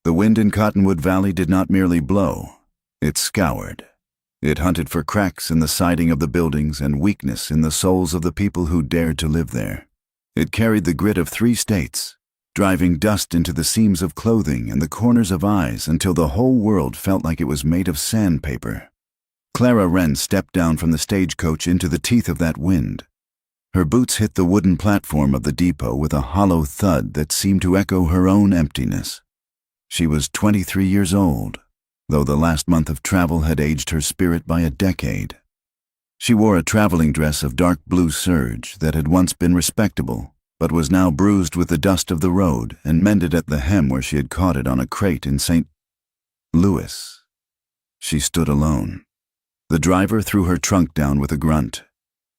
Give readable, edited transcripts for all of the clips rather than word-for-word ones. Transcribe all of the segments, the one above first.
The wind in Cottonwood Valley did not merely blow, it scoured. It hunted for cracks in the siding of the buildings and weakness in the souls of the people who dared to live there. It carried the grit of 3 states, driving dust into the seams of clothing and the corners of eyes until the whole world felt like it was made of sandpaper. Clara Wren stepped down from the stagecoach into the teeth of that wind. Her boots hit the wooden platform of the depot with a hollow thud that seemed to echo her own emptiness. She was 23 years old, though the last month of travel had aged her spirit by a decade. She wore a traveling dress of dark blue serge that had once been respectable, but was now bruised with the dust of the road and mended at the hem where she had caught it on a crate in St. Louis. She stood alone. The driver threw her trunk down with a grunt,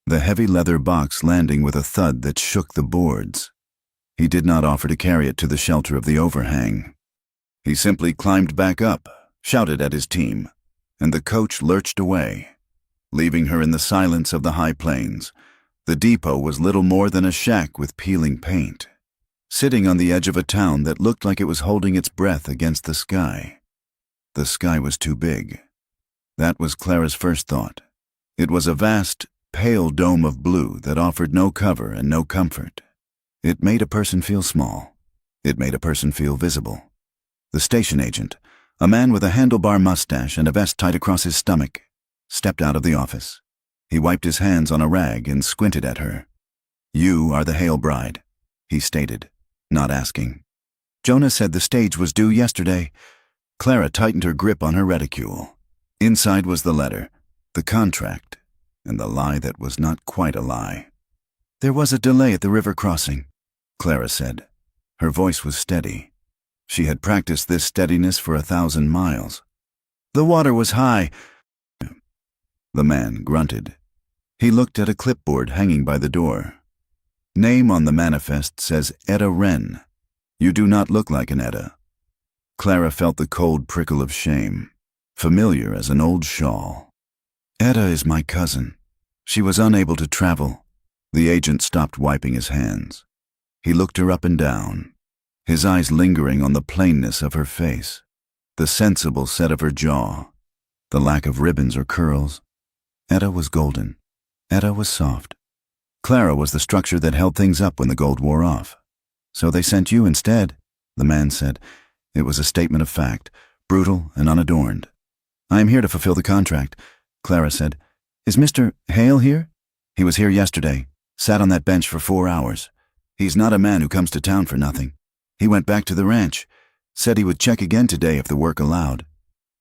the heavy leather box landing with a thud that shook the boards. He did not offer to carry it to the shelter of the overhang. He simply climbed back up, shouted at his team, and the coach lurched away, leaving her in the silence of the high plains. The depot was little more than a shack with peeling paint, sitting on the edge of a town that looked like it was holding its breath against the sky. The sky was too big. That was Clara's first thought. It was a vast, pale dome of blue that offered no cover and no comfort. It made a person feel small. It made a person feel visible. The station agent, a man with a handlebar mustache and a vest tied across his stomach, stepped out of the office. He wiped his hands on a rag and squinted at her. "You are the Hale bride," he stated, not asking. "Jonah said the stage was due yesterday." Clara tightened her grip on her reticule. Inside was the letter, the contract, and the lie that was not quite a lie. "There was a delay at the river crossing," Clara said. Her voice was steady. She had practiced this steadiness for 1,000 miles. "The water was high." The man grunted. He looked at a clipboard hanging by the door. "Name on the manifest says Etta Wren. You do not look like an Etta." Clara felt the cold prickle of shame, familiar as an old shawl. "Etta is my cousin. She was unable to travel." The agent stopped wiping his hands. He looked her up and down, his eyes lingering on the plainness of her face, the sensible set of her jaw, the lack of ribbons or curls. Etta was golden. Etta was soft. Clara was the structure that held things up when the gold wore off. "So they sent you instead," the man said. It was a statement of fact, brutal and unadorned. "I am here to fulfill the contract," Clara said. "Is Mr. Hale here?" "He was here yesterday, sat on that bench for 4 hours. He's not a man who comes to town for nothing. He went back to the ranch, said he would check again today if the work allowed."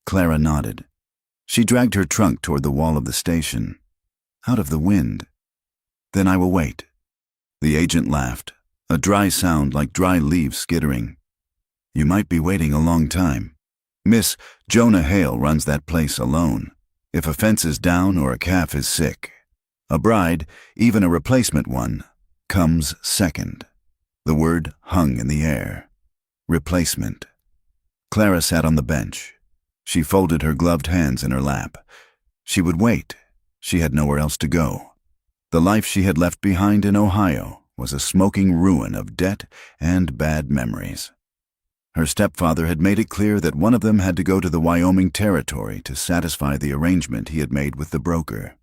Clara nodded. She dragged her trunk toward the wall of the station, out of the wind. "Then I will wait." The agent laughed, a dry sound like dry leaves skittering. "You might be waiting a long time. Miss Jonah Hale runs that place alone. If a fence is down or a calf is sick, a bride, even a replacement one, comes second." The word hung in the air. Replacement. Clara sat on the bench. She folded her gloved hands in her lap. She would wait. She had nowhere else to go. The life she had left behind in Ohio was a smoking ruin of debt and bad memories. Her stepfather had made it clear that one of them had to go to the Wyoming territory to satisfy the arrangement he had made with the broker.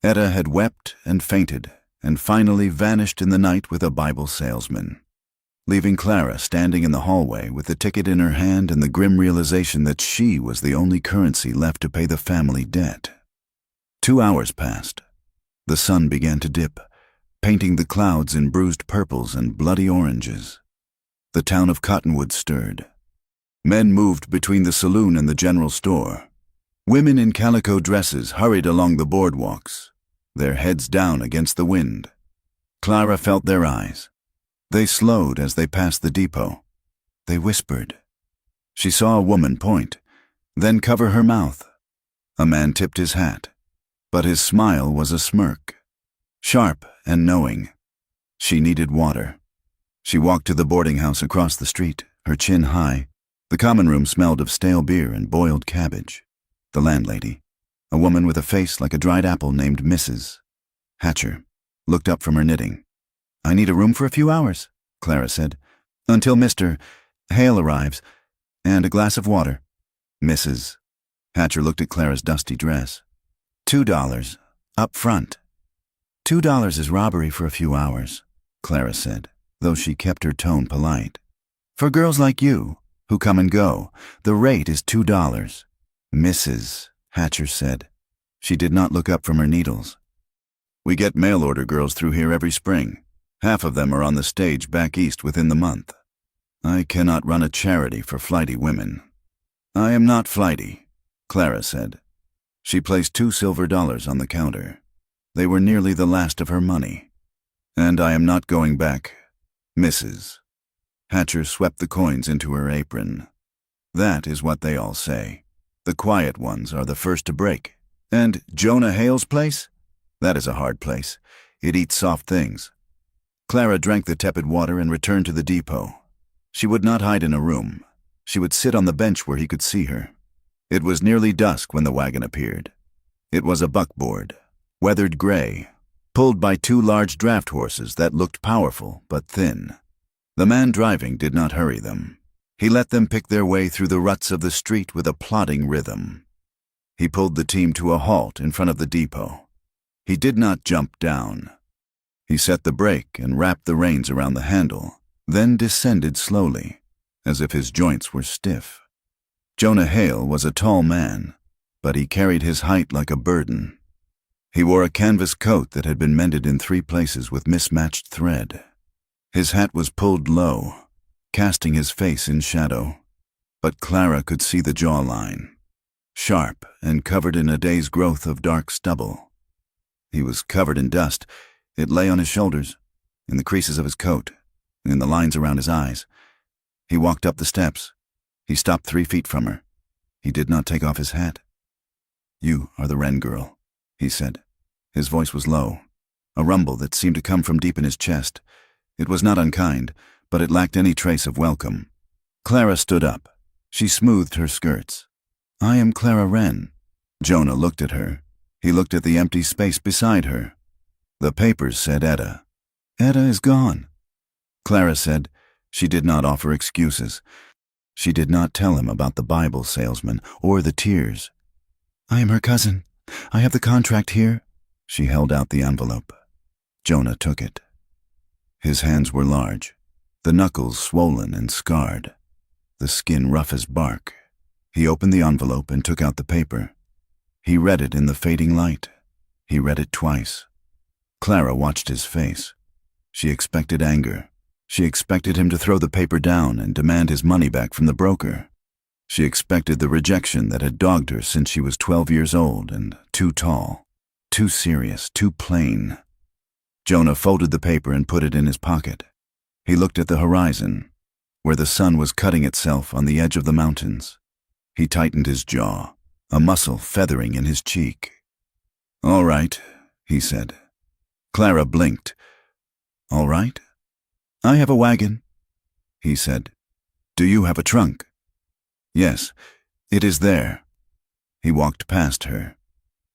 Etta had wept and fainted, and finally vanished in the night with a Bible salesman, leaving Clara standing in the hallway with the ticket in her hand and the grim realization that she was the only currency left to pay the family debt. 2 hours passed. The sun began to dip, painting the clouds in bruised purples and bloody oranges. The town of Cottonwood stirred. Men moved between the saloon and the general store. Women in calico dresses hurried along the boardwalks, their heads down against the wind. Clara felt their eyes. They slowed as they passed the depot. They whispered. She saw a woman point, then cover her mouth. A man tipped his hat, but his smile was a smirk, sharp and knowing. She needed water. She walked to the boarding house across the street, her chin high. The common room smelled of stale beer and boiled cabbage. The landlady, a woman with a face like a dried apple named Mrs. Hatcher, looked up from her knitting. "I need a room for a few hours," Clara said, "until Mr. Hale arrives. And a glass of water. Mrs. Hatcher looked at Clara's dusty dress. $2, up front. $2 is robbery for a few hours, Clara said, though she kept her tone polite. For girls like you, who come and go, the rate is $2. Mrs. Hatcher said. She did not look up from her needles. We get mail-order girls through here every spring. Half of them are on the stage back east within the month. I cannot run a charity for flighty women. I am not flighty, Clara said. She placed $2 silver on the counter. They were nearly the last of her money. And I am not going back, Mrs. Hatcher swept the coins into her apron. That is what they all say. The quiet ones are the first to break. And Jonah Hale's place? That is a hard place. It eats soft things. Clara drank the tepid water and returned to the depot. She would not hide in a room. She would sit on the bench where he could see her. It was nearly dusk when the wagon appeared. It was a buckboard, weathered gray, pulled by 2 large draft horses that looked powerful but thin. The man driving did not hurry them. He let them pick their way through the ruts of the street with a plodding rhythm. He pulled the team to a halt in front of the depot. He did not jump down. He set the brake and wrapped the reins around the handle, then descended slowly, as if his joints were stiff. Jonah Hale was a tall man, but he carried his height like a burden. He wore a canvas coat that had been mended in 3 places with mismatched thread. His hat was pulled low, casting his face in shadow, but Clara could see the jawline, sharp and covered in a day's growth of dark stubble. He was covered in dust. It lay on his shoulders, in the creases of his coat, in the lines around his eyes. He walked up the steps. He stopped 3 feet from her. He did not take off his hat. You are the Wren girl, he said. His voice was low, a rumble that seemed to come from deep in his chest. It was not unkind, but it lacked any trace of welcome. Clara stood up. She smoothed her skirts. I am Clara Wren. Jonah looked at her. He looked at the empty space beside her. The papers said Etta. Etta is gone. Clara said. She did not offer excuses. She did not tell him about the Bible salesman or the tears. I am her cousin. I have the contract here. She held out the envelope. Jonah took it. His hands were large, the knuckles swollen and scarred, the skin rough as bark. He opened the envelope and took out the paper. He read it in the fading light. He read it twice. Clara watched his face. She expected anger. She expected him to throw the paper down and demand his money back from the broker. She expected the rejection that had dogged her since she was 12 years old and too tall, too serious, too plain. Jonah folded the paper and put it in his pocket. He looked at the horizon, where the sun was cutting itself on the edge of the mountains. He tightened his jaw, a muscle feathering in his cheek. All right, he said. Clara blinked. All right? I have a wagon, he said. Do you have a trunk? Yes, it is there. He walked past her.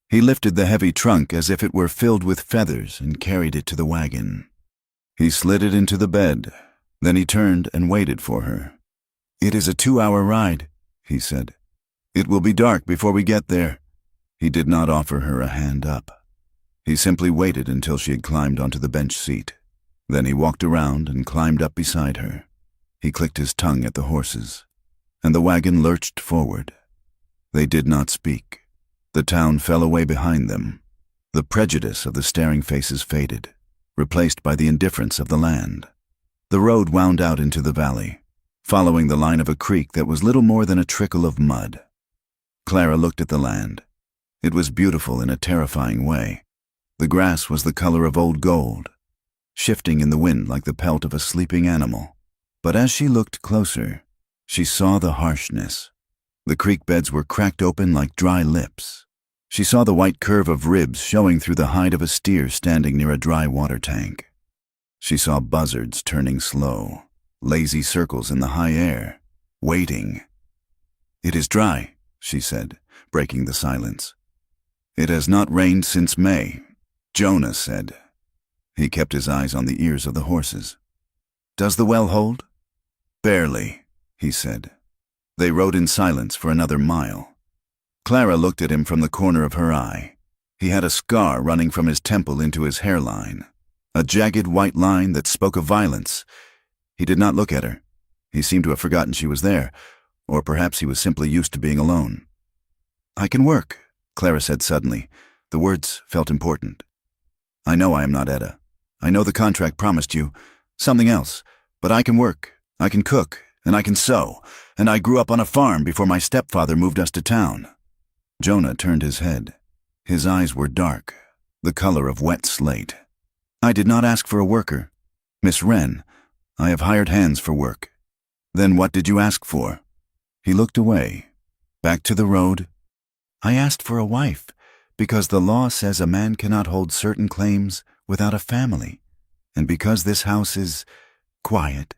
He lifted the heavy trunk as if it were filled with feathers and carried it to the wagon. He slid it into the bed. Then he turned and waited for her. It is a 2-hour ride, he said. It will be dark before we get there. He did not offer her a hand up. He simply waited until she had climbed onto the bench seat. Then he walked around and climbed up beside her. He clicked his tongue at the horses, and the wagon lurched forward. They did not speak. The town fell away behind them. The prejudice of the staring faces faded, replaced by the indifference of the land. The road wound out into the valley, following the line of a creek that was little more than a trickle of mud. Clara looked at the land. It was beautiful in a terrifying way. The grass was the color of old gold, shifting in the wind like the pelt of a sleeping animal. But as she looked closer, she saw the harshness. The creek beds were cracked open like dry lips. She saw the white curve of ribs showing through the hide of a steer standing near a dry water tank. She saw buzzards turning slow, lazy circles in the high air, waiting. It is dry, she said, breaking the silence. It has not rained since May, Jonah said. He kept his eyes on the ears of the horses. Does the well hold? Barely, he said. They rode in silence for another mile. Clara looked at him from the corner of her eye. He had a scar running from his temple into his hairline, a jagged white line that spoke of violence. He did not look at her. He seemed to have forgotten she was there, or perhaps he was simply used to being alone. "I can work," Clara said suddenly. The words felt important. "I know I am not Etta. I know the contract promised you something else, but I can work, I can cook, and I can sew, and I grew up on a farm before my stepfather moved us to town." Jonah turned his head. His eyes were dark, the color of wet slate. "I did not ask for a worker. Miss Wren, I have hired hands for work." "Then what did you ask for?" He looked away, back to the road. "I asked for a wife, because the law says a man cannot hold certain claims without a family, and because this house is quiet."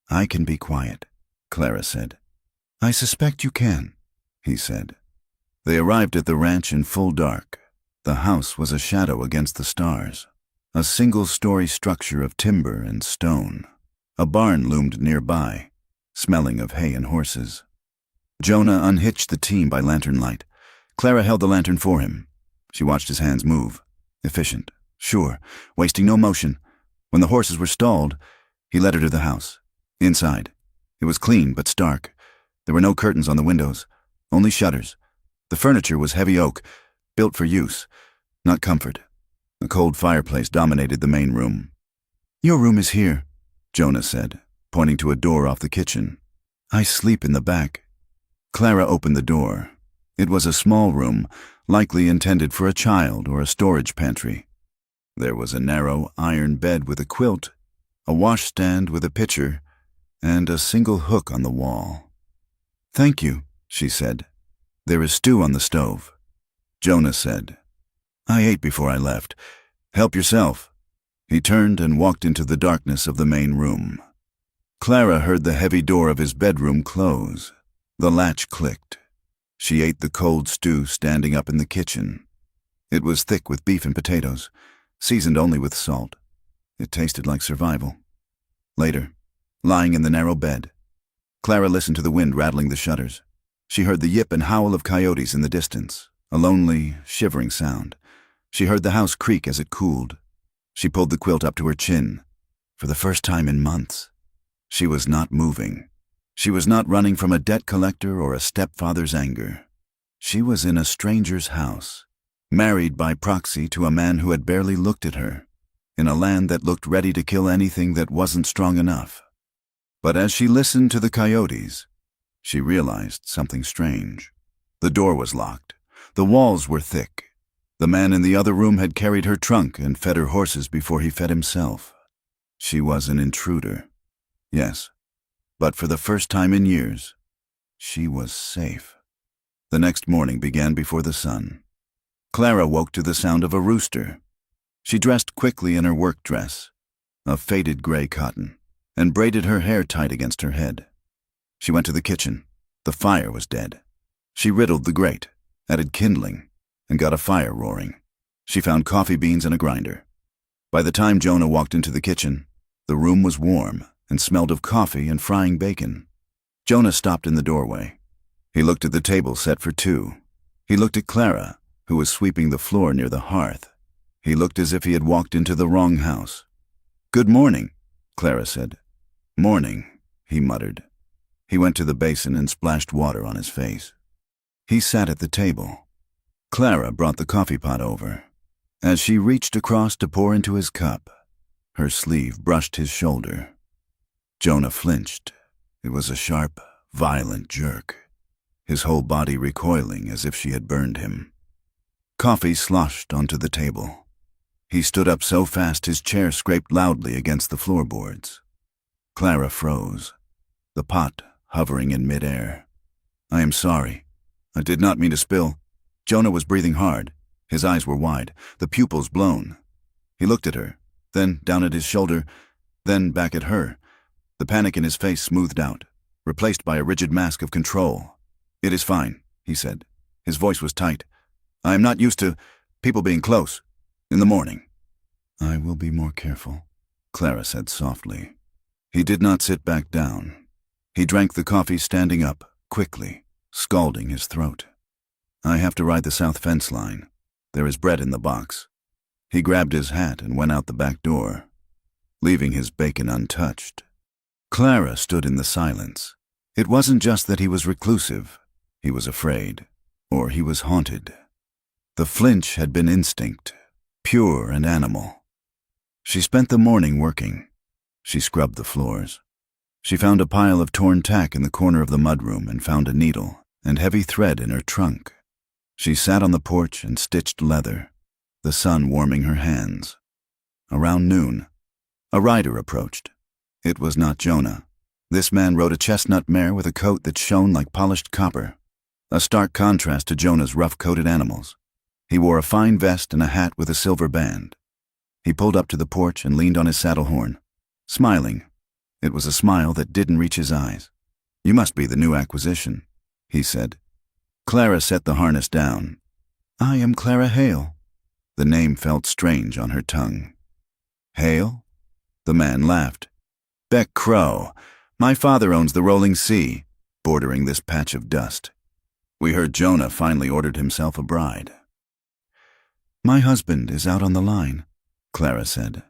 "I can be quiet," Clara said. "I suspect you can," he said. They arrived at the ranch in full dark. The house was a shadow against the stars, a single-story structure of timber and stone. A barn loomed nearby, smelling of hay and horses. Jonah unhitched the team by lantern light. Clara held the lantern for him. She watched his hands move. Efficient, sure, wasting no motion. When the horses were stalled, he led her to the house. Inside. It was clean but stark. There were no curtains on the windows, only shutters. The furniture was heavy oak, built for use, not comfort. A cold fireplace dominated the main room. "Your room is here," Jonah said, pointing to a door off the kitchen. "I sleep in the back." Clara opened the door. It was a small room, likely intended for a child or a storage pantry. There was a narrow iron bed with a quilt, a washstand with a pitcher, and a single hook on the wall. "Thank you," she said. "There is stew on the stove." Jonah said, "I ate before I left. Help yourself." He turned and walked into the darkness of the main room. Clara heard the heavy door of his bedroom close. The latch clicked. She ate the cold stew standing up in the kitchen. It was thick with beef and potatoes, seasoned only with salt. It tasted like survival. Later, lying in the narrow bed, Clara listened to the wind rattling the shutters. She heard the yip and howl of coyotes in the distance, a lonely, shivering sound. She heard the house creak as it cooled. She pulled the quilt up to her chin. For the first time in months, she was not moving. She was not running from a debt collector or a stepfather's anger. She was in a stranger's house, married by proxy to a man who had barely looked at her, in a land that looked ready to kill anything that wasn't strong enough. But as she listened to the coyotes, she realized something strange. The door was locked. The walls were thick. The man in the other room had carried her trunk and fed her horses before he fed himself. She was an intruder. Yes, but for the first time in years, she was safe. The next morning began before the sun. Clara woke to the sound of a rooster. She dressed quickly in her work dress, of faded gray cotton, and braided her hair tight against her head. She went to the kitchen. The fire was dead. She riddled the grate, added kindling, and got a fire roaring. She found coffee beans and a grinder. By the time Jonah walked into the kitchen, the room was warm and smelled of coffee and frying bacon. Jonah stopped in the doorway. He looked at the table set for two. He looked at Clara, who was sweeping the floor near the hearth. He looked as if he had walked into the wrong house. "Good morning," Clara said. "Morning," he muttered. He went to the basin and splashed water on his face. He sat at the table. Clara brought the coffee pot over. As she reached across to pour into his cup, her sleeve brushed his shoulder. Jonah flinched. It was a sharp, violent jerk, his whole body recoiling as if she had burned him. Coffee sloshed onto the table. He stood up so fast his chair scraped loudly against the floorboards. Clara froze, the pot hovering in midair. "I am sorry. I did not mean to spill." Jonah was breathing hard. His eyes were wide, the pupils blown. He looked at her, then down at his shoulder, then back at her. The panic in his face smoothed out, replaced by a rigid mask of control. "It is fine," he said. His voice was tight. "I am not used to people being close. In the morning." "I will be more careful," Clara said softly. He did not sit back down. He drank the coffee standing up, quickly, scalding his throat. "I have to ride the south fence line. There is bread in the box." He grabbed his hat and went out the back door, leaving his bacon untouched. Clara stood in the silence. It wasn't just that he was reclusive. He was afraid, or he was haunted. The flinch had been instinct, pure and animal. She spent the morning working. She scrubbed the floors. She found a pile of torn tack in the corner of the mudroom and found a needle and heavy thread in her trunk. She sat on the porch and stitched leather, the sun warming her hands. Around noon, a rider approached. It was not Jonah. This man rode a chestnut mare with a coat that shone like polished copper, a stark contrast to Jonah's rough-coated animals. He wore a fine vest and a hat with a silver band. He pulled up to the porch and leaned on his saddle horn, smiling. It was a smile that didn't reach his eyes. "You must be the new acquisition," he said. Clara set the harness down. "I am Clara Hale." The name felt strange on her tongue. "Hale?" The man laughed. "Beck Crow. My father owns the rolling sea, bordering this patch of dust. We heard Jonah finally ordered himself a bride." "My husband is out on the line," Clara said.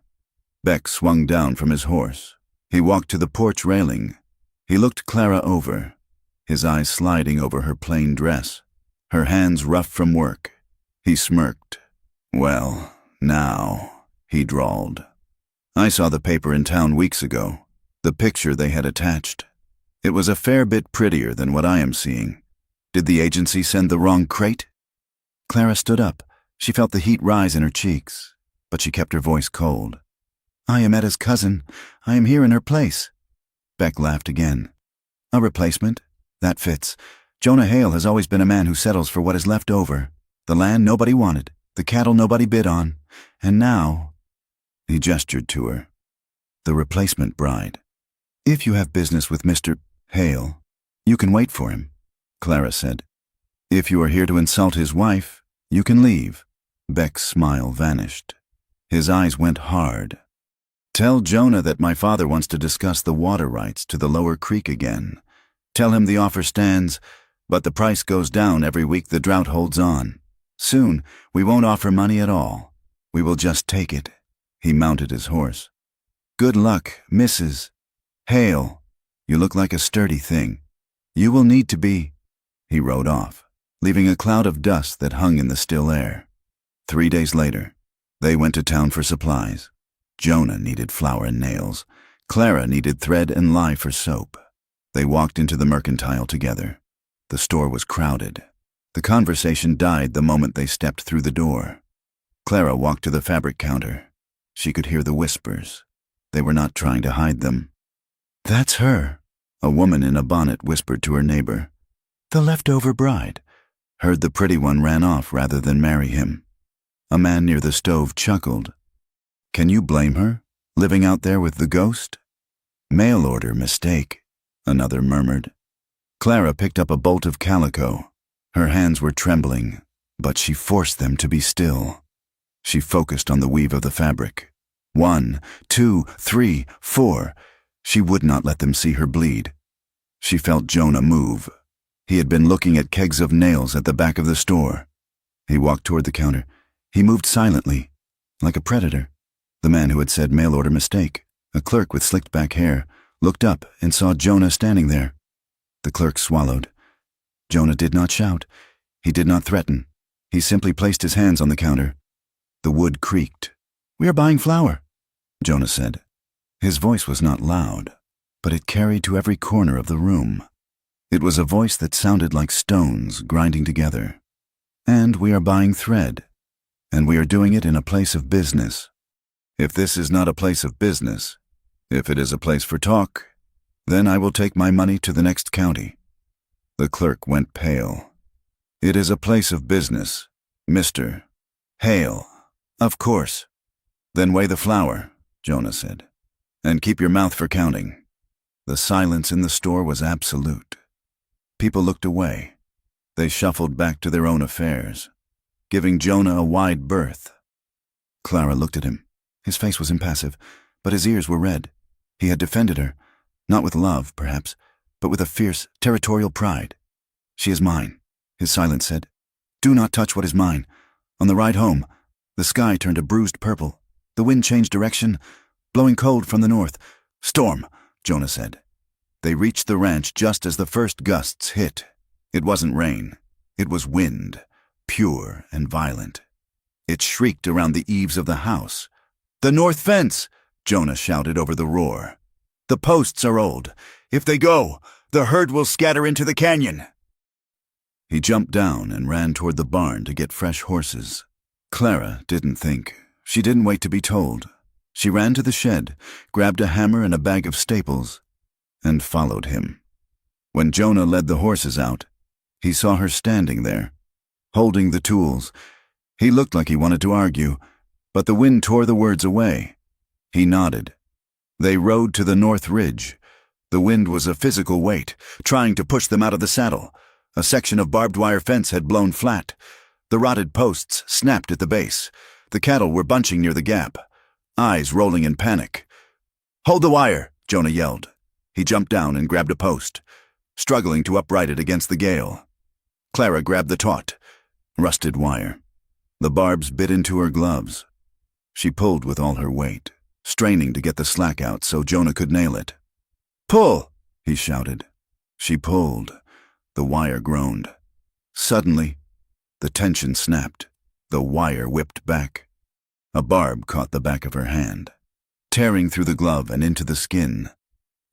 Beck swung down from his horse. He walked to the porch railing. He looked Clara over, his eyes sliding over her plain dress, her hands rough from work. He smirked. "Well, now," he drawled. "I saw the paper in town weeks ago, the picture they had attached. It was a fair bit prettier than what I am seeing. Did the agency send the wrong crate?" Clara stood up. She felt the heat rise in her cheeks, but she kept her voice cold. "I am Etta's cousin. I am here in her place." Beck laughed again. "A replacement? That fits. Jonah Hale has always been a man who settles for what is left over. The land nobody wanted, the cattle nobody bid on, and now—" He gestured to her. "The replacement bride. If you have business with Mr. Hale, you can wait for him," Clara said. "If you are here to insult his wife, you can leave." Beck's smile vanished. His eyes went hard. "Tell Jonah that my father wants to discuss the water rights to the lower creek again. Tell him the offer stands, but the price goes down every week the drought holds on. Soon, we won't offer money at all. We will just take it." He mounted his horse. "Good luck, Mrs. Hale. You look like a sturdy thing. You will need to be—" He rode off, leaving a cloud of dust that hung in the still air. 3 days later, they went to town for supplies. Jonah needed flour and nails. Clara needed thread and lye for soap. They walked into the mercantile together. The store was crowded. The conversation died the moment they stepped through the door. Clara walked to the fabric counter. She could hear the whispers. They were not trying to hide them. "That's her," a woman in a bonnet whispered to her neighbor. "The leftover bride." Heard the pretty one ran off rather than marry him. A man near the stove chuckled. "Can you blame her, living out there with the ghost?" "Mail order mistake," another murmured. Clara picked up a bolt of calico. Her hands were trembling, but she forced them to be still. She focused on the weave of the fabric. 1, 2, 3, 4. She would not let them see her bleed. She felt Jonah move. He had been looking at kegs of nails at the back of the store. He walked toward the counter. He moved silently, like a predator. The man who had said mail order mistake, a clerk with slicked back hair, looked up and saw Jonah standing there. The clerk swallowed. Jonah did not shout. He did not threaten. He simply placed his hands on the counter. The wood creaked. "We are buying flour," Jonah said. His voice was not loud, but it carried to every corner of the room. It was a voice that sounded like stones grinding together. "And we are buying thread, and we are doing it in a place of business. If this is not a place of business, if it is a place for talk, then I will take my money to the next county." The clerk went pale. "It is a place of business, Mr. Hale. Of course." "Then weigh the flour," Jonah said, "and keep your mouth for counting." The silence in the store was absolute. People looked away. They shuffled back to their own affairs, giving Jonah a wide berth. Clara looked at him. His face was impassive, but his ears were red. He had defended her, not with love, perhaps, but with a fierce, territorial pride. "She is mine," his silence said. "Do not touch what is mine." On the ride home, the sky turned a bruised purple. The wind changed direction, blowing cold from the north. "Storm," Jonah said. They reached the ranch just as the first gusts hit. It wasn't rain. It was wind, pure and violent. It shrieked around the eaves of the house. "The north fence!" Jonah shouted over the roar. "The posts are old. If they go, the herd will scatter into the canyon." He jumped down and ran toward the barn to get fresh horses. Clara didn't think. She didn't wait to be told. She ran to the shed, grabbed a hammer and a bag of staples, and followed him. When Jonah led the horses out, he saw her standing there, holding the tools. He looked like he wanted to argue, but the wind tore the words away. He nodded. They rode to the north ridge. The wind was a physical weight, trying to push them out of the saddle. A section of barbed wire fence had blown flat. The rotted posts snapped at the base. The cattle were bunching near the gap, eyes rolling in panic. "Hold the wire," Jonah yelled. He jumped down and grabbed a post, struggling to upright it against the gale. Clara grabbed the taut, rusted wire. The barbs bit into her gloves. She pulled with all her weight, straining to get the slack out so Jonah could nail it. "Pull!" he shouted. She pulled. The wire groaned. Suddenly, the tension snapped. The wire whipped back. A barb caught the back of her hand, tearing through the glove and into the skin.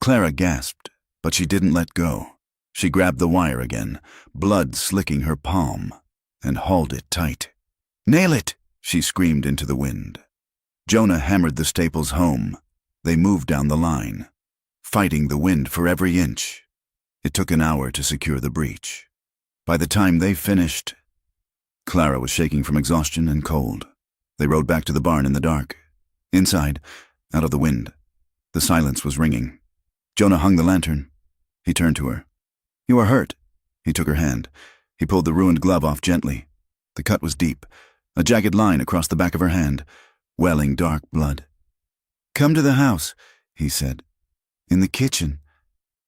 Clara gasped, but she didn't let go. She grabbed the wire again, blood slicking her palm, and hauled it tight. "Nail it!" she screamed into the wind. Jonah hammered the staples home. They moved down the line, fighting the wind for every inch. It took an hour to secure the breach. By the time they finished, Clara was shaking from exhaustion and cold. They rode back to the barn in the dark. Inside, out of the wind, the silence was ringing. Jonah hung the lantern. He turned to her. "You are hurt." He took her hand. He pulled the ruined glove off gently. The cut was deep, a jagged line across the back of her hand, welling dark blood. "Come to the house," he said. "In the kitchen."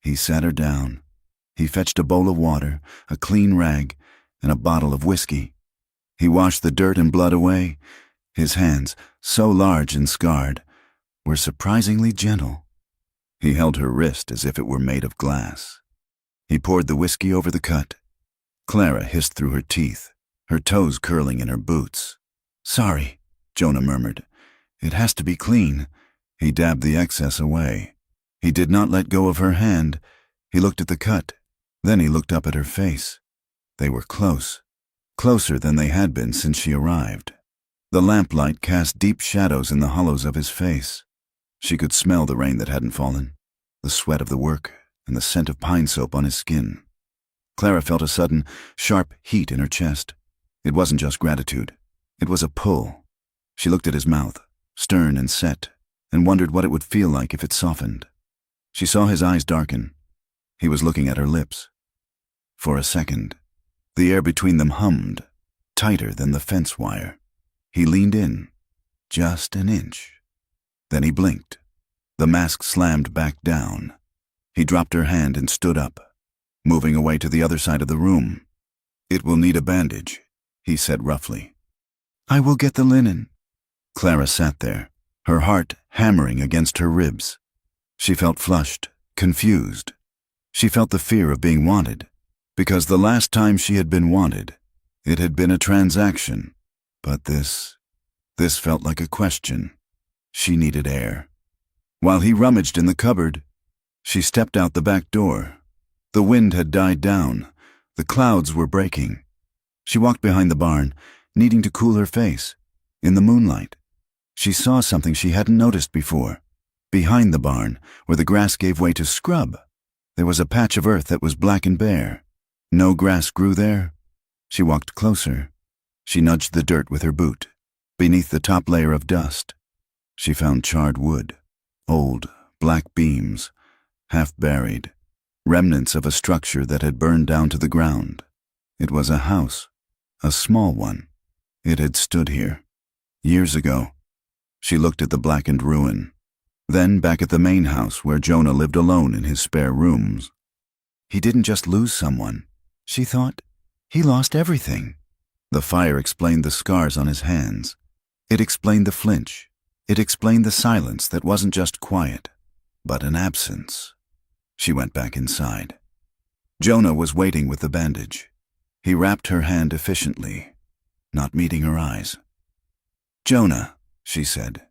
He sat her down. He fetched a bowl of water, a clean rag, and a bottle of whiskey. He washed the dirt and blood away. His hands, so large and scarred, were surprisingly gentle. He held her wrist as if it were made of glass. He poured the whiskey over the cut. Clara hissed through her teeth, her toes curling in her boots. "Sorry," Jonah murmured. "It has to be clean." He dabbed the excess away. He did not let go of her hand. He looked at the cut. Then he looked up at her face. They were close, closer than they had been since she arrived. The lamplight cast deep shadows in the hollows of his face. She could smell the rain that hadn't fallen, the sweat of the work, and the scent of pine soap on his skin. Clara felt a sudden, sharp heat in her chest. It wasn't just gratitude. It was a pull. She looked at his mouth, stern and set, and wondered what it would feel like if it softened. She saw his eyes darken. He was looking at her lips. For a second, the air between them hummed, tighter than the fence wire. He leaned in, just an inch. Then he blinked. The mask slammed back down. He dropped her hand and stood up, moving away to the other side of the room. "It will need a bandage," he said roughly. "I will get the linen." Clara sat there, her heart hammering against her ribs. She felt flushed, confused. She felt the fear of being wanted, because the last time she had been wanted, it had been a transaction. But this felt like a question. She needed air. While he rummaged in the cupboard, she stepped out the back door. The wind had died down. The clouds were breaking. She walked behind the barn, needing to cool her face. In the moonlight, she saw something she hadn't noticed before. Behind the barn, where the grass gave way to scrub, there was a patch of earth that was black and bare. No grass grew there. She walked closer. She nudged the dirt with her boot. Beneath the top layer of dust, she found charred wood, old, black beams, half buried, remnants of a structure that had burned down to the ground. It was a house, a small one. It had stood here years ago. She looked at the blackened ruin, then back at the main house where Jonah lived alone in his spare rooms. He didn't just lose someone. She thought he lost everything. The fire explained the scars on his hands. It explained the flinch. It explained the silence that wasn't just quiet, but an absence. She went back inside. Jonah was waiting with the bandage. He wrapped her hand efficiently, not meeting her eyes. "Jonah," she said.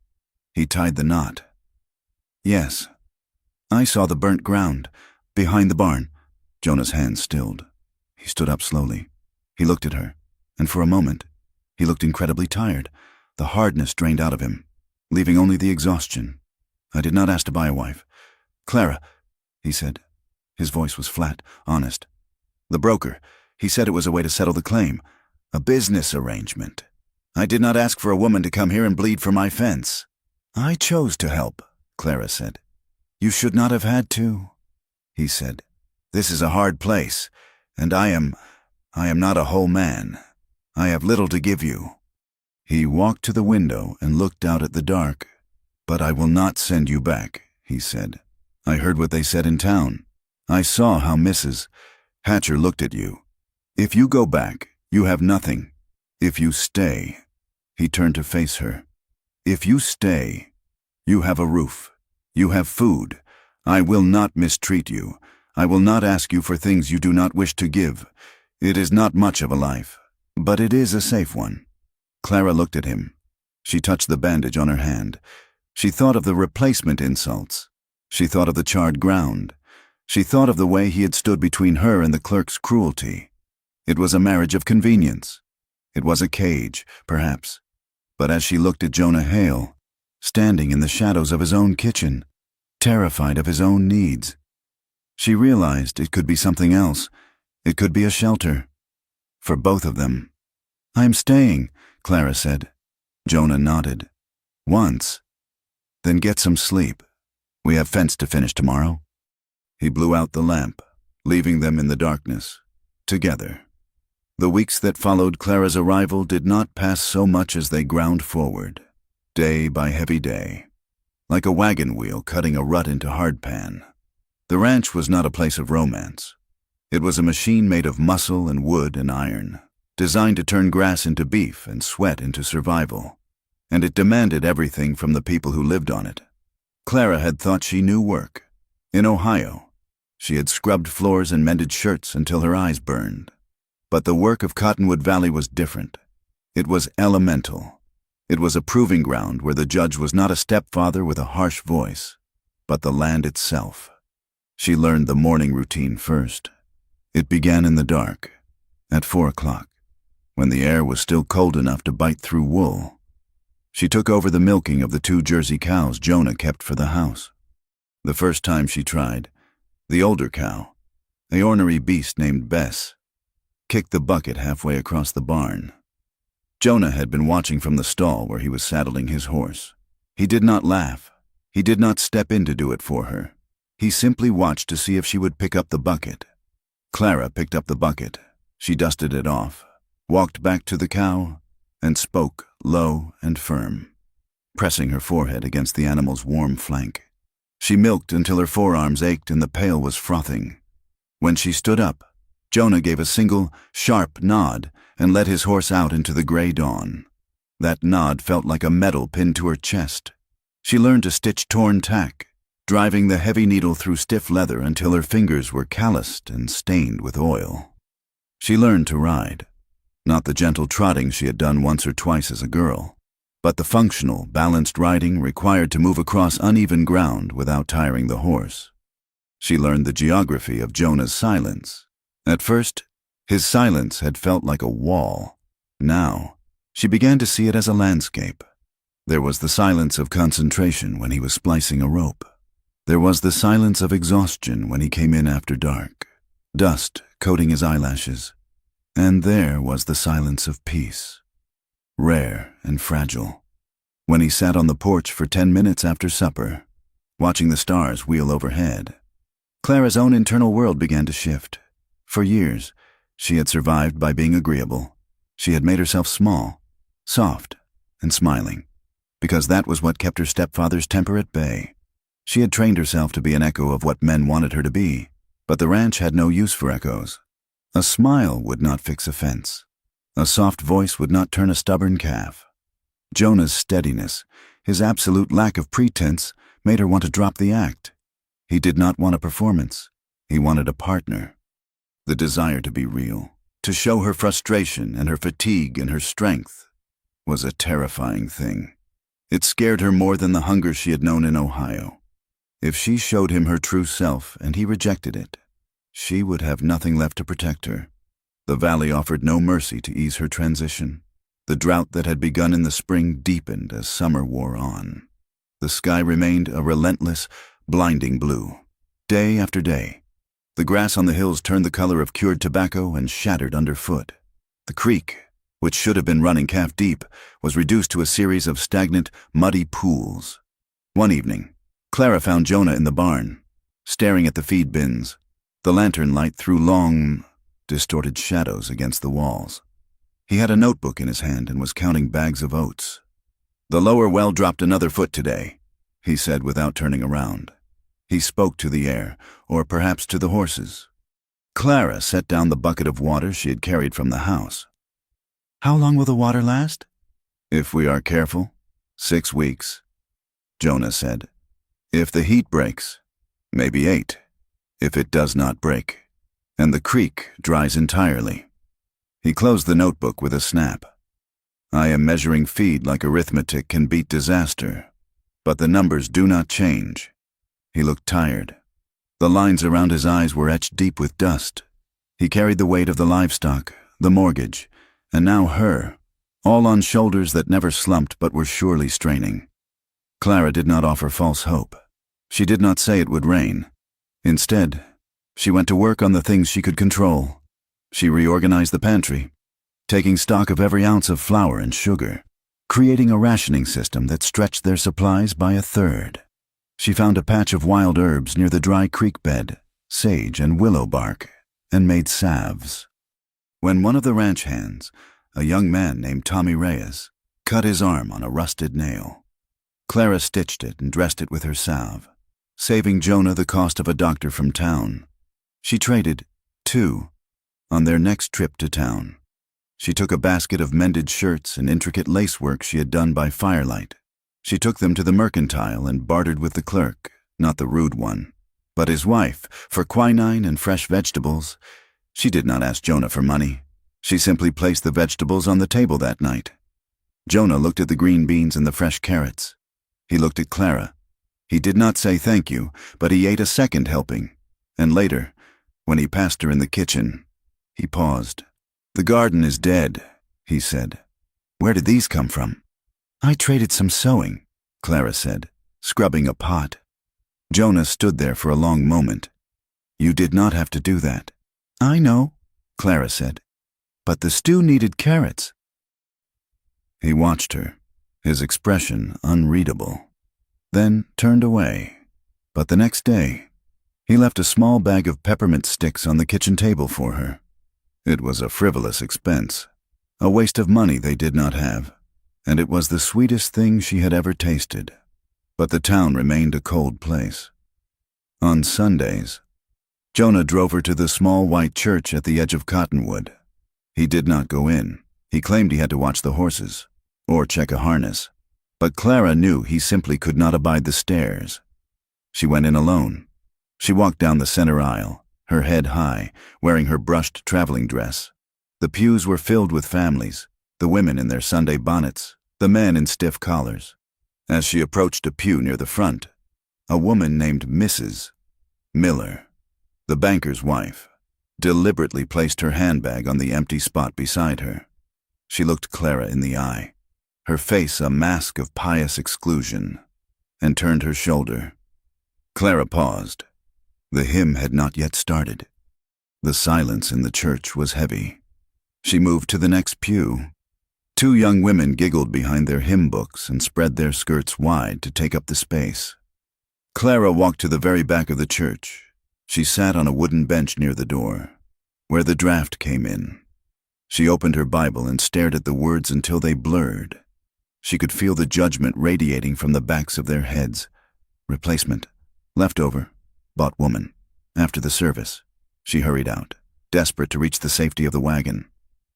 He tied the knot. "Yes. I saw the burnt ground, behind the barn." Jonah's hand stilled. He stood up slowly. He looked at her, and for a moment, he looked incredibly tired. The hardness drained out of him, leaving only the exhaustion. "I did not ask to buy a wife. Clara," he said. His voice was flat, honest. "The broker, he said it was a way to settle the claim. A business arrangement. I did not ask for a woman to come here and bleed for my fence." "I chose to help," Clara said. "You should not have had to," he said. "This is a hard place, and I am not a whole man. I have little to give you." He walked to the window and looked out at the dark. "But I will not send you back," he said. "I heard what they said in town. I saw how Mrs. Hatcher looked at you. If you go back, you have nothing. If you stay," he turned to face her. "If you stay, you have a roof. You have food. I will not mistreat you. I will not ask you for things you do not wish to give. It is not much of a life, but it is a safe one." Clara looked at him. She touched the bandage on her hand. She thought of the replacement insults. She thought of the charred ground. She thought of the way he had stood between her and the clerk's cruelty. It was a marriage of convenience. It was a cage, perhaps. But as she looked at Jonah Hale, standing in the shadows of his own kitchen, terrified of his own needs, she realized it could be something else. It could be a shelter. For both of them. "I am staying," Clara said. Jonah nodded. "Once. Then get some sleep. We have fence to finish tomorrow." He blew out the lamp, leaving them in the darkness, together. The weeks that followed Clara's arrival did not pass so much as they ground forward, day by heavy day, like a wagon wheel cutting a rut into hardpan. The ranch was not a place of romance. It was a machine made of muscle and wood and iron, designed to turn grass into beef and sweat into survival, and it demanded everything from the people who lived on it. Clara had thought she knew work. In Ohio, she had scrubbed floors and mended shirts until her eyes burned. But the work of Cottonwood Valley was different. It was elemental. It was a proving ground where the judge was not a stepfather with a harsh voice, but the land itself. She learned the morning routine first. It began in the dark, at 4 o'clock, when the air was still cold enough to bite through wool. She took over the milking of the 2 Jersey cows Jonah kept for the house. The first time she tried, the older cow, a ornery beast named Bess, kicked the bucket halfway across the barn. Jonah had been watching from the stall where he was saddling his horse. He did not laugh. He did not step in to do it for her. He simply watched to see if she would pick up the bucket. Clara picked up the bucket. She dusted it off, walked back to the cow, and spoke low and firm, pressing her forehead against the animal's warm flank. She milked until her forearms ached and the pail was frothing. When she stood up, Jonah gave a single, sharp nod and led his horse out into the gray dawn. That nod felt like a metal pinned to her chest. She learned to stitch torn tack, driving the heavy needle through stiff leather until her fingers were calloused and stained with oil. She learned to ride, not the gentle trotting she had done once or twice as a girl, but the functional, balanced riding required to move across uneven ground without tiring the horse. She learned the geography of Jonah's silence. At first, his silence had felt like a wall. Now, she began to see it as a landscape. There was the silence of concentration when he was splicing a rope. There was the silence of exhaustion when he came in after dark, dust coating his eyelashes. And there was the silence of peace, rare and fragile, when he sat on the porch for 10 minutes after supper, watching the stars wheel overhead. Clara's own internal world began to shift. For years, she had survived by being agreeable. She had made herself small, soft, and smiling, because that was what kept her stepfather's temper at bay. She had trained herself to be an echo of what men wanted her to be, But the ranch had no use for echoes. A smile would not fix a fence. A soft voice would not turn a stubborn calf. Jonah's steadiness, his absolute lack of pretense, made her want to drop the act. He did not want a performance. He wanted a partner. The desire to be real, to show her frustration and her fatigue and her strength, was a terrifying thing. It scared her more than the hunger she had known in Ohio. If she showed him her true self and he rejected it, she would have nothing left to protect her. The valley offered no mercy to ease her transition. The drought that had begun in the spring deepened as summer wore on. The sky remained a relentless, blinding blue. Day after day, the grass on the hills turned the color of cured tobacco and shattered underfoot. The creek, which should have been running calf-deep, was reduced to a series of stagnant, muddy pools. One evening, Clara found Jonah in the barn, staring at the feed bins. The lantern light threw long, distorted shadows against the walls. He had a notebook in his hand and was counting bags of oats. "The lower well dropped another foot today," he said without turning around. He spoke to the air, or perhaps to the horses. Clara set down the bucket of water she had carried from the house. "How long will the water last?" "If we are careful, 6 weeks," Jonah said. "If the heat breaks, maybe 8. If it does not break, and the creek dries entirely." He closed the notebook with a snap. "I am measuring feed like arithmetic can beat disaster, but the numbers do not change." He looked tired. The lines around his eyes were etched deep with dust. He carried the weight of the livestock, the mortgage, and now her, all on shoulders that never slumped but were surely straining. Clara did not offer false hope. She did not say it would rain. Instead, she went to work on the things she could control. She reorganized the pantry, taking stock of every ounce of flour and sugar, creating a rationing system that stretched their supplies by 1/3. She found a patch of wild herbs near the dry creek bed, sage and willow bark, and made salves. When one of the ranch hands, a young man named Tommy Reyes, cut his arm on a rusted nail, Clara stitched it and dressed it with her salve, saving Jonah the cost of a doctor from town. She traded, too, on their next trip to town. She took a basket of mended shirts and intricate lacework she had done by firelight. She took them to the mercantile and bartered with the clerk, not the rude one, but his wife, for quinine and fresh vegetables. She did not ask Jonah for money. She simply placed the vegetables on the table that night. Jonah looked at the green beans and the fresh carrots. He looked at Clara. He did not say thank you, but he ate a second helping, and later, when he passed her in the kitchen, he paused. "The garden is dead," he said. "Where did these come from?" "I traded some sewing," Clara said, scrubbing a pot. Jonah stood there for a long moment. "You did not have to do that." "I know," Clara said, "but the stew needed carrots." He watched her, his expression unreadable, then turned away. But the next day, he left a small bag of peppermint sticks on the kitchen table for her. It was a frivolous expense, a waste of money they did not have, and it was the sweetest thing she had ever tasted. But the town remained a cold place. On Sundays, Jonah drove her to the small white church at the edge of Cottonwood. He did not go in. He claimed he had to watch the horses, or check a harness. But Clara knew he simply could not abide the stairs. She went in alone. She walked down the center aisle, her head high, wearing her brushed traveling dress. The pews were filled with families, the women in their Sunday bonnets, the men in stiff collars. As she approached a pew near the front, a woman named Mrs. Miller, the banker's wife, deliberately placed her handbag on the empty spot beside her. She looked Clara in the eye, her face a mask of pious exclusion, and turned her shoulder. Clara paused. The hymn had not yet started. The silence in the church was heavy. She moved to the next pew. 2 young women giggled behind their hymn books and spread their skirts wide to take up the space. Clara walked to the very back of the church. She sat on a wooden bench near the door, where the draft came in. She opened her Bible and stared at the words until they blurred. She could feel the judgment radiating from the backs of their heads. Replacement. Leftover. Bought woman. After the service, she hurried out, desperate to reach the safety of the wagon.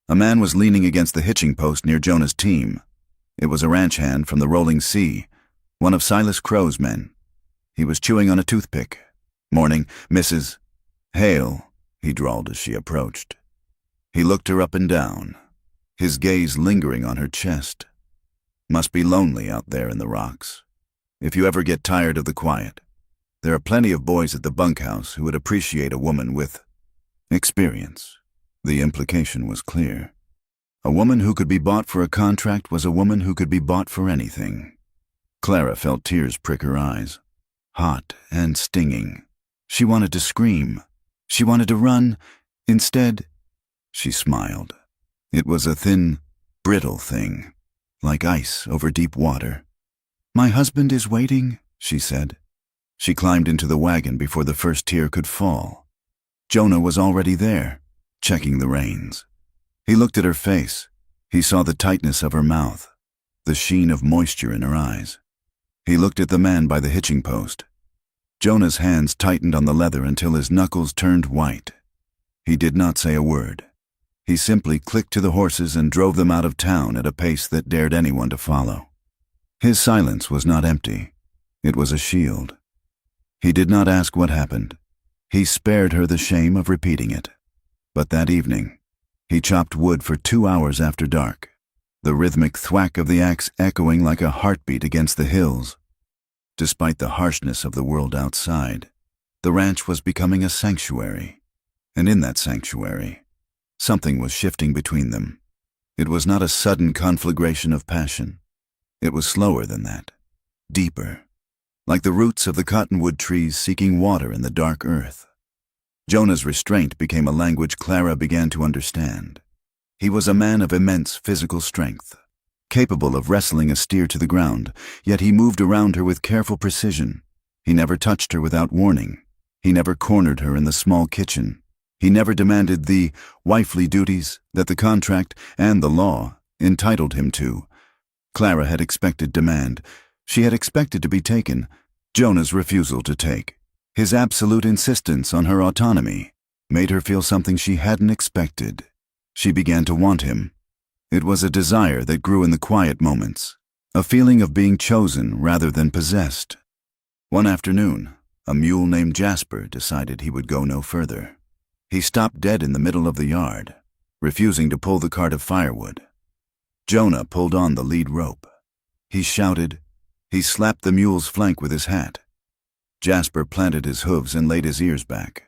A man was leaning against the hitching post near Jonah's team. It was a ranch hand from the Rolling Sea, one of Silas Crow's men. He was chewing on a toothpick. "Morning, Mrs. Hale," he drawled as she approached. He looked her up and down, his gaze lingering on her chest. "Must be lonely out there in the rocks. If you ever get tired of the quiet, there are plenty of boys at the bunkhouse who would appreciate a woman with experience." The implication was clear. A woman who could be bought for a contract was a woman who could be bought for anything. Clara felt tears prick her eyes, hot and stinging. She wanted to scream. She wanted to run. Instead, she smiled. It was a thin, brittle thing, like ice over deep water. "My husband is waiting," she said. She climbed into the wagon before the first tear could fall. Jonah was already there, checking the reins. He looked at her face. He saw the tightness of her mouth, the sheen of moisture in her eyes. He looked at the man by the hitching post. Jonah's hands tightened on the leather until his knuckles turned white. He did not say a word. He simply clicked to the horses and drove them out of town at a pace that dared anyone to follow. His silence was not empty. It was a shield. He did not ask what happened. He spared her the shame of repeating it. But that evening, he chopped wood for 2 hours after dark, the rhythmic thwack of the axe echoing like a heartbeat against the hills. Despite the harshness of the world outside, the ranch was becoming a sanctuary. And in that sanctuary, something was shifting between them. It was not a sudden conflagration of passion. It was slower than that, deeper, like the roots of the cottonwood trees seeking water in the dark earth. Jonah's restraint became a language Clara began to understand. He was a man of immense physical strength, capable of wrestling a steer to the ground, yet he moved around her with careful precision. He never touched her without warning. He never cornered her in the small kitchen. He never demanded the wifely duties that the contract and the law entitled him to. Clara had expected demand. She had expected to be taken. Jonah's refusal to take, his absolute insistence on her autonomy, made her feel something she hadn't expected. She began to want him. It was a desire that grew in the quiet moments, a feeling of being chosen rather than possessed. One afternoon, a mule named Jasper decided he would go no further. He stopped dead in the middle of the yard, refusing to pull the cart of firewood. Jonah pulled on the lead rope. He shouted. He slapped the mule's flank with his hat. Jasper planted his hooves and laid his ears back,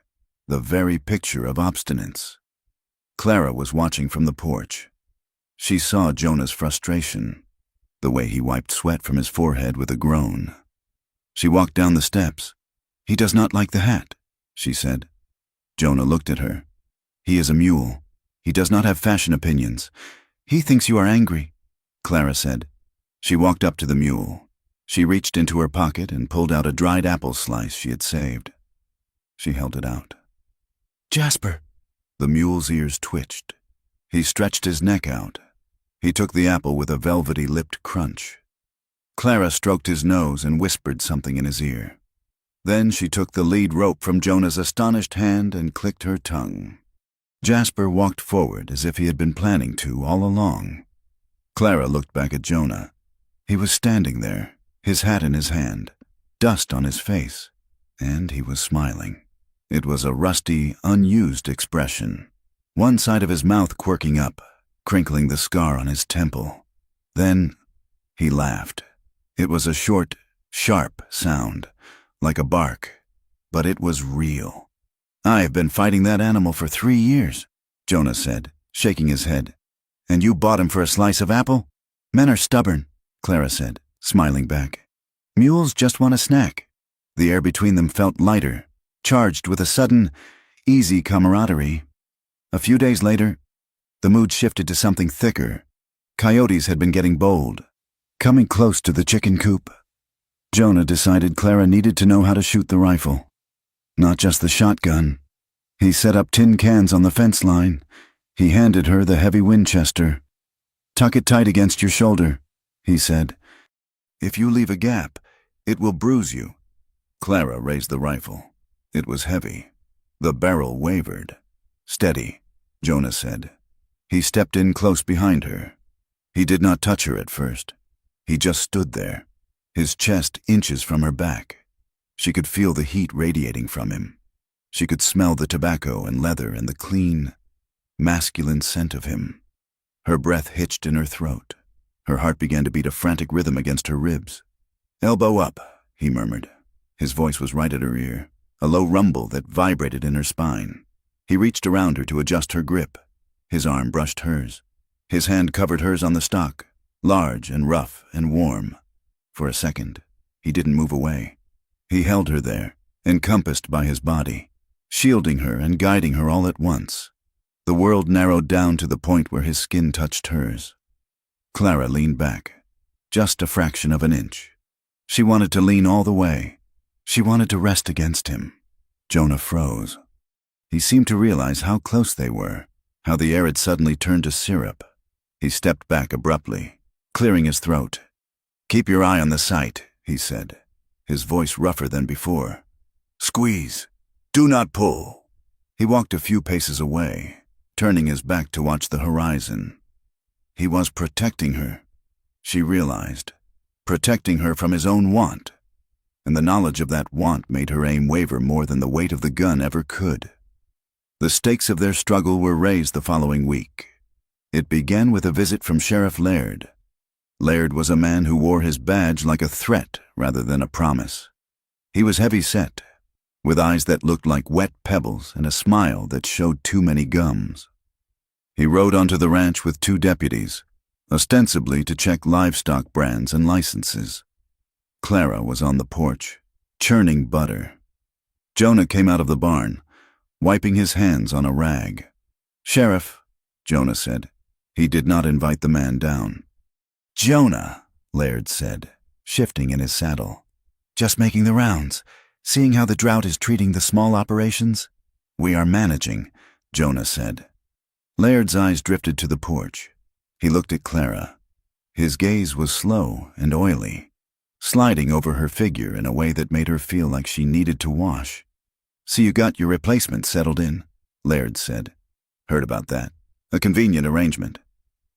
the very picture of obstinance. Clara was watching from the porch. She saw Jonah's frustration, the way he wiped sweat from his forehead with a groan. She walked down the steps. "He does not like the hat," she said. Jonah looked at her. "He is a mule. He does not have fashion opinions. He thinks you are angry," Clara said. She walked up to the mule. She reached into her pocket and pulled out a dried apple slice she had saved. She held it out. "Jasper!" The mule's ears twitched. He stretched his neck out. He took the apple with a velvety-lipped crunch. Clara stroked his nose and whispered something in his ear. Then she took the lead rope from Jonah's astonished hand and clicked her tongue. Jasper walked forward as if he had been planning to all along. Clara looked back at Jonah. He was standing there, his hat in his hand, dust on his face, and he was smiling. It was a rusty, unused expression, one side of his mouth quirking up, crinkling the scar on his temple. Then he laughed. It was a short, sharp sound, like a bark, but it was real. "I've been fighting that animal for 3 years, Jonah said, shaking his head. "And you bought him for a slice of apple? Men are stubborn," Clara said, smiling back. "Mules just want a snack." The air between them felt lighter, charged with a sudden, easy camaraderie. A few days later, the mood shifted to something thicker. Coyotes had been getting bold, coming close to the chicken coop. Jonah decided Clara needed to know how to shoot the rifle, not just the shotgun. He set up tin cans on the fence line. He handed her the heavy Winchester. "Tuck it tight against your shoulder," he said. "If you leave a gap, it will bruise you." Clara raised the rifle. It was heavy, The barrel wavered. "Steady," Jonah said. He stepped in close behind her. He did not touch her at first. He just stood there, his chest inches from her back. She could feel the heat radiating from him. She could smell the tobacco and leather and the clean, masculine scent of him. Her breath hitched in her throat. Her heart began to beat a frantic rhythm against her ribs. "Elbow up," he murmured. His voice was right at her ear, a low rumble that vibrated in her spine. He reached around her to adjust her grip. His arm brushed hers. His hand covered hers on the stock, large and rough and warm. For a second, he didn't move away. He held her there, encompassed by his body, shielding her and guiding her all at once. The world narrowed down to the point where his skin touched hers. Clara leaned back, just a fraction of an inch. She wanted to lean all the way. She wanted to rest against him. Jonah froze. He seemed to realize how close they were, how the air had suddenly turned to syrup. He stepped back abruptly, clearing his throat. "Keep your eye on the sight," he said, his voice rougher than before. "Squeeze. Do not pull." He walked a few paces away, turning his back to watch the horizon. He was protecting her, she realized, protecting her from his own want, and the knowledge of that want made her aim waver more than the weight of the gun ever could. The stakes of their struggle were raised the following week. It began with a visit from Sheriff Laird. Laird was a man who wore his badge like a threat rather than a promise. He was heavy-set, with eyes that looked like wet pebbles and a smile that showed too many gums. He rode onto the ranch with 2 deputies, ostensibly to check livestock brands and licenses. Clara was on the porch, churning butter. Jonah came out of the barn, wiping his hands on a rag. "Sheriff," Jonah said. He did not invite the man down. "Jonah," Laird said, shifting in his saddle. "Just making the rounds, seeing how the drought is treating the small operations?" "We are managing," Jonah said. Laird's eyes drifted to the porch. He looked at Clara. His gaze was slow and oily, sliding over her figure in a way that made her feel like she needed to wash. "So you got your replacement settled in?" Laird said. "Heard about that. A convenient arrangement."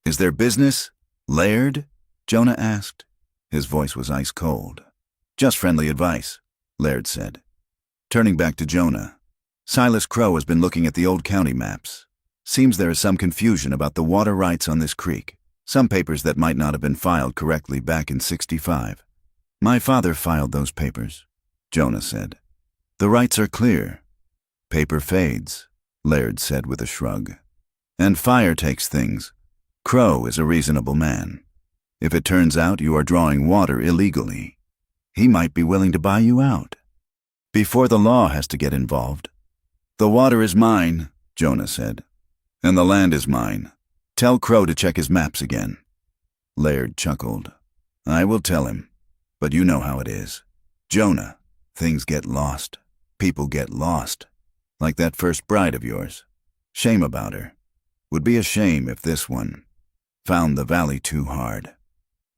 "Is there business, Laird?" Jonah asked. His voice was ice cold. "Just friendly advice," Laird said. Turning back to Jonah, "Silas Crow has been looking at the old county maps. Seems there is some confusion about the water rights on this creek, some papers that might not have been filed correctly back in '65. My father filed those papers," Jonah said. "The rights are clear." "Paper fades," Laird said with a shrug. "And fire takes things. Crow is a reasonable man. If it turns out you are drawing water illegally, he might be willing to buy you out. Before the law has to get involved." "The water is mine," Jonah said. "And the land is mine. Tell Crow to check his maps again." Laird chuckled. "I will tell him. But you know how it is. Jonah, things get lost. People get lost. Like that first bride of yours. Shame about her. Would be a shame if this one found the valley too hard."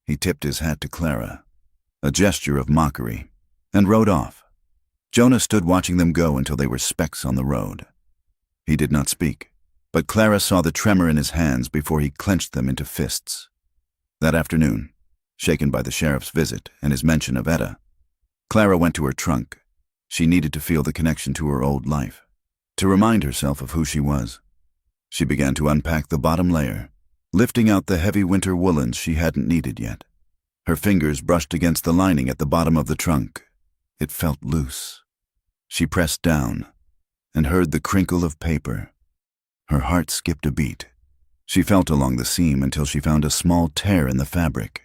He tipped his hat to Clara, a gesture of mockery, and rode off. Jonah stood watching them go until they were specks on the road. He did not speak, but Clara saw the tremor in his hands before he clenched them into fists. That afternoon, shaken by the sheriff's visit and his mention of Etta, Clara went to her trunk. She needed to feel the connection to her old life, to remind herself of who she was. She began to unpack the bottom layer, lifting out the heavy winter woolens she hadn't needed yet. Her fingers brushed against the lining at the bottom of the trunk. It felt loose. She pressed down and heard the crinkle of paper. Her heart skipped a beat. She felt along the seam until she found a small tear in the fabric.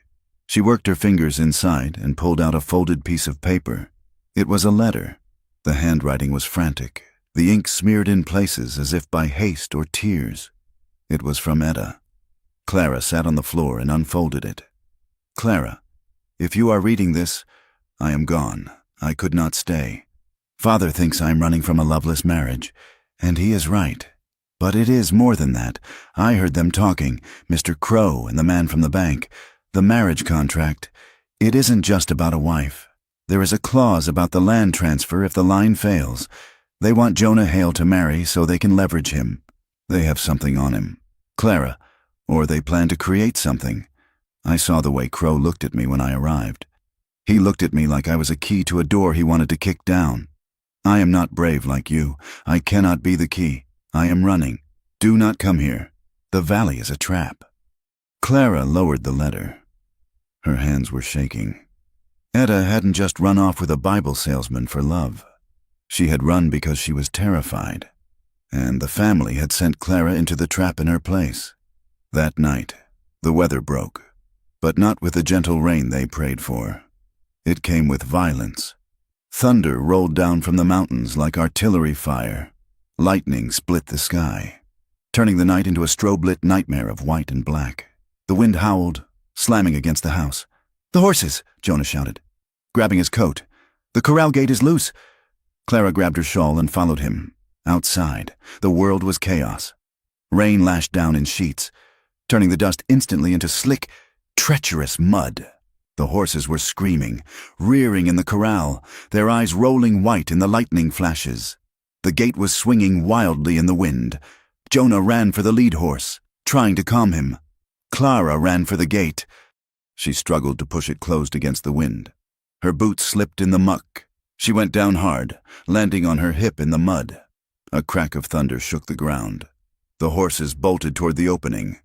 She worked her fingers inside and pulled out a folded piece of paper. It was a letter. The handwriting was frantic, the ink smeared in places as if by haste or tears. It was from Etta. Clara sat on the floor and unfolded it. "Clara, if you are reading this, I am gone. I could not stay. Father thinks I am running from a loveless marriage, and he is right. But it is more than that. I heard them talking, Mr. Crow and the man from the bank. The marriage contract. It isn't just about a wife. There is a clause about the land transfer if the line fails. They want Jonah Hale to marry so they can leverage him. They have something on him. Clara, or they plan to create something. I saw the way Crow looked at me when I arrived. He looked at me like I was a key to a door he wanted to kick down. I am not brave like you. I cannot be the key. I am running. Do not come here. The valley is a trap. Clara lowered the letter. Her hands were shaking. Etta hadn't just run off with a Bible salesman for love. She had run because she was terrified, and the family had sent Clara into the trap in her place. That night, the weather broke, but not with the gentle rain they prayed for. It came with violence. Thunder rolled down from the mountains like artillery fire. Lightning split the sky, turning the night into a strobe-lit nightmare of white and black. The wind howled, slamming against the house. "The horses!" Jonah shouted, grabbing his coat. "The corral gate is loose!" Clara grabbed her shawl and followed him. Outside, the world was chaos. Rain lashed down in sheets, turning the dust instantly into slick, treacherous mud. The horses were screaming, rearing in the corral, their eyes rolling white in the lightning flashes. The gate was swinging wildly in the wind. Jonah ran for the lead horse, trying to calm him. Clara ran for the gate. She struggled to push it closed against the wind. Her boots slipped in the muck. She went down hard, landing on her hip in the mud. A crack of thunder shook the ground. The horses bolted toward the opening.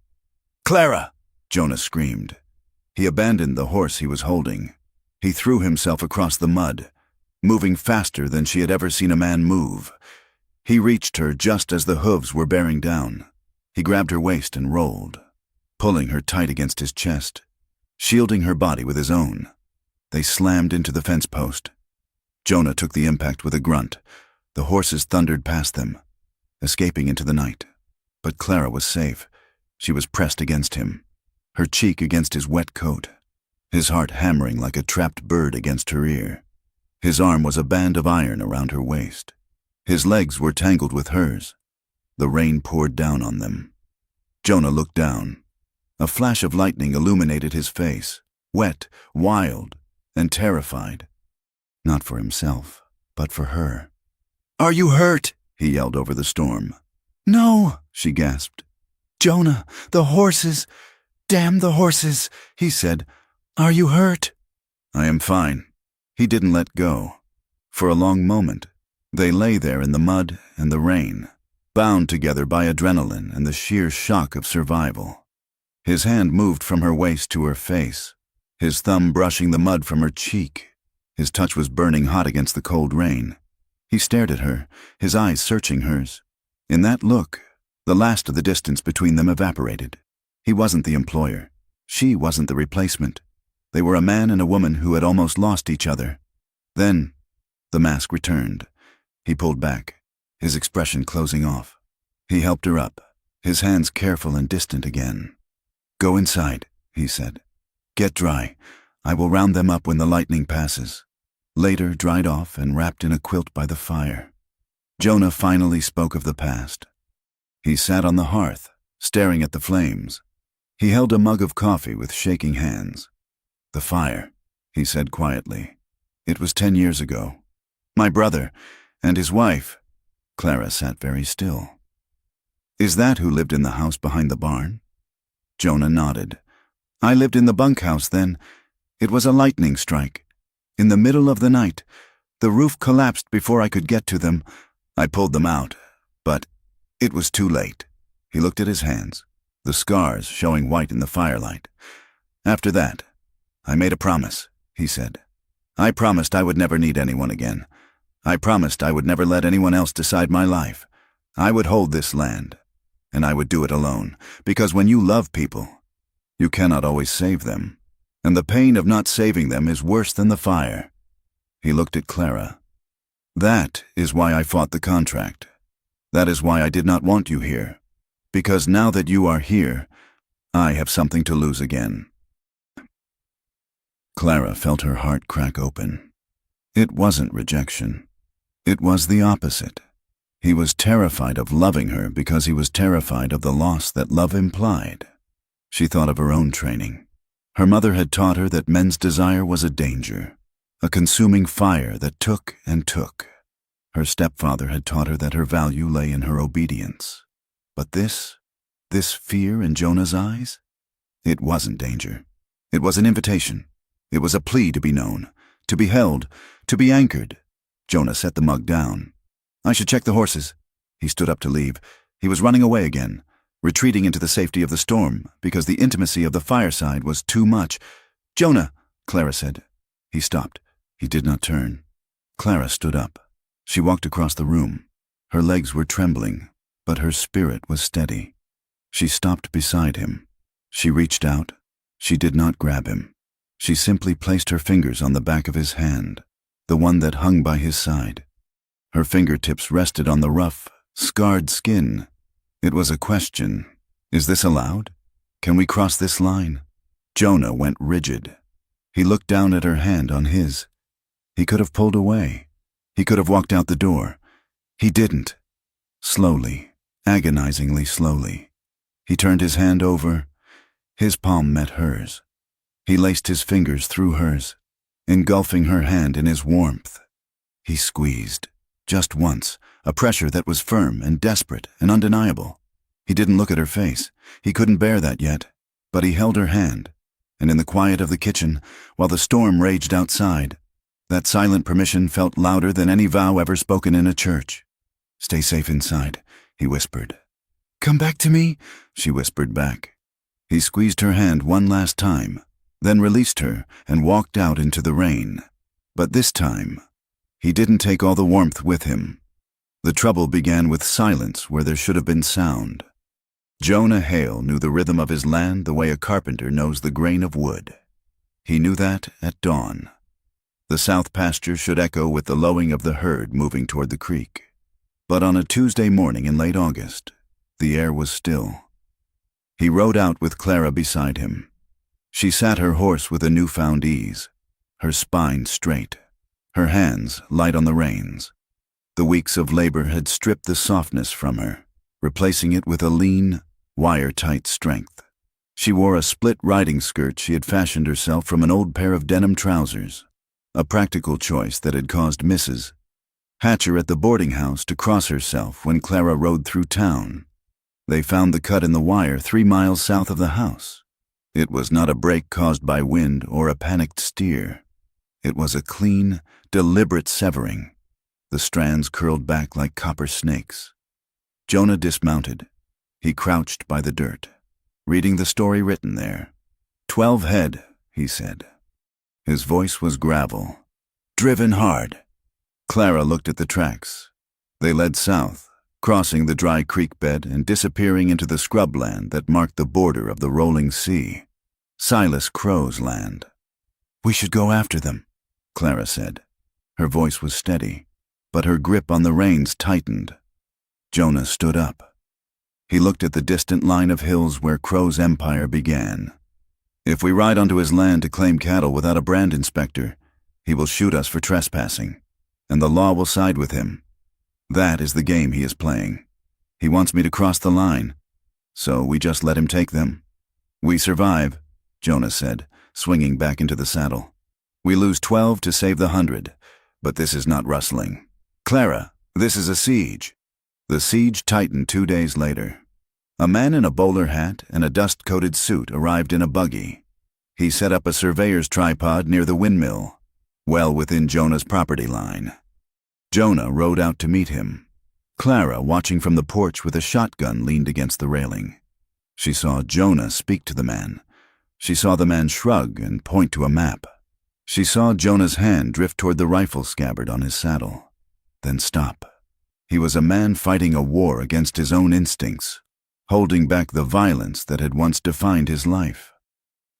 "Clara!" Jonah screamed. He abandoned the horse he was holding. He threw himself across the mud, moving faster than she had ever seen a man move. He reached her just as the hooves were bearing down. He grabbed her waist and rolled, pulling her tight against his chest, shielding her body with his own. They slammed into the fence post. Jonah took the impact with a grunt. The horses thundered past them, escaping into the night. But Clara was safe. She was pressed against him, her cheek against his wet coat, his heart hammering like a trapped bird against her ear. His arm was a band of iron around her waist. His legs were tangled with hers. The rain poured down on them. Jonah looked down. A flash of lightning illuminated his face, wet, wild, and terrified. Not for himself, but for her. "Are you hurt?" he yelled over the storm. "No," she gasped. "Jonah, the horses. Damn the horses," he said. "Are you hurt?" "I am fine." He didn't let go. For a long moment, they lay there in the mud and the rain, bound together by adrenaline and the sheer shock of survival. His hand moved from her waist to her face, his thumb brushing the mud from her cheek. His touch was burning hot against the cold rain. He stared at her, his eyes searching hers. In that look, the last of the distance between them evaporated. He wasn't the employer. She wasn't the replacement. They were a man and a woman who had almost lost each other. Then, the mask returned. He pulled back, his expression closing off. He helped her up, his hands careful and distant again. "Go inside," he said. "Get dry. I will round them up when the lightning passes." Later dried off and wrapped in a quilt by the fire. Jonah finally spoke of the past. He sat on the hearth, staring at the flames. He held a mug of coffee with shaking hands. "The fire," he said quietly. "It was 10 years ago. My brother and his wife." Clara sat very still. "Is that who lived in the house behind the barn?" Jonah nodded. "I lived in the bunkhouse then. It was a lightning strike. In the middle of the night, the roof collapsed before I could get to them. I pulled them out, but it was too late." He looked at his hands, the scars showing white in the firelight. "After that, I made a promise," he said. "I promised I would never need anyone again. I promised I would never let anyone else decide my life. I would hold this land, and I would do it alone, because when you love people, you cannot always save them, and the pain of not saving them is worse than the fire." He looked at Clara. "That is why I fought the contract. That is why I did not want you here, because now that you are here, I have something to lose again." Clara felt her heart crack open. It wasn't rejection. It was the opposite. He was terrified of loving her because he was terrified of the loss that love implied. She thought of her own training. Her mother had taught her that men's desire was a danger, a consuming fire that took and took. Her stepfather had taught her that her value lay in her obedience. But this fear in Jonah's eyes? It wasn't danger. It was an invitation. It was a plea to be known, to be held, to be anchored. Jonah set the mug down. "I should check the horses." He stood up to leave. He was running away again, retreating into the safety of the storm, because the intimacy of the fireside was too much. "Jonah," Clara said. He stopped. He did not turn. Clara stood up. She walked across the room. Her legs were trembling, but her spirit was steady. She stopped beside him. She reached out. She did not grab him. She simply placed her fingers on the back of his hand, the one that hung by his side. Her fingertips rested on the rough, scarred skin. It was a question. Is this allowed? Can we cross this line? Jonah went rigid. He looked down at her hand on his. He could have pulled away. He could have walked out the door. He didn't. Slowly, agonizingly slowly. He turned his hand over. His palm met hers. He laced his fingers through hers, engulfing her hand in his warmth. He squeezed, just once, a pressure that was firm and desperate and undeniable. He didn't look at her face. He couldn't bear that yet, but he held her hand, and in the quiet of the kitchen, while the storm raged outside, that silent permission felt louder than any vow ever spoken in a church. "Stay safe inside," he whispered. "Come back to me," she whispered back. He squeezed her hand one last time, then released her and walked out into the rain. But this time, he didn't take all the warmth with him. The trouble began with silence where there should have been sound. Jonah Hale knew the rhythm of his land the way a carpenter knows the grain of wood. He knew that at dawn. The south pasture should echo with the lowing of the herd moving toward the creek. But on a Tuesday morning in late August, the air was still. He rode out with Clara beside him. She sat her horse with a newfound ease, her spine straight, her hands light on the reins. The weeks of labor had stripped the softness from her, replacing it with a lean, wire-tight strength. She wore a split riding skirt she had fashioned herself from an old pair of denim trousers, a practical choice that had caused Mrs. Hatcher at the boarding house to cross herself when Clara rode through town. They found the cut in the wire 3 miles south of the house. It was not a break caused by wind or a panicked steer. It was a clean, deliberate severing. The strands curled back like copper snakes. Jonah dismounted. He crouched by the dirt, reading the story written there. 12 head, he said. His voice was gravel, driven hard. Clara looked at the tracks. They led south, crossing the dry creek bed and disappearing into the scrubland that marked the border of the rolling sea. Silas Crow's land. "We should go after them," Clara said. Her voice was steady, but her grip on the reins tightened. Jonah stood up. He looked at the distant line of hills where Crow's empire began. "If we ride onto his land to claim cattle without a brand inspector, he will shoot us for trespassing, and the law will side with him. That is the game he is playing. He wants me to cross the line, so we just let him take them. We survive," Jonah said, swinging back into the saddle. "We lose 12 to save the 100, but this is not rustling. Clara, this is a siege." The siege tightened 2 days later. A man in a bowler hat and a dust-coated suit arrived in a buggy. He set up a surveyor's tripod near the windmill, well within Jonah's property line. Jonah rode out to meet him. Clara, watching from the porch with a shotgun, leaned against the railing. She saw Jonah speak to the man. She saw the man shrug and point to a map. She saw Jonah's hand drift toward the rifle scabbard on his saddle, then stop. He was a man fighting a war against his own instincts, holding back the violence that had once defined his life.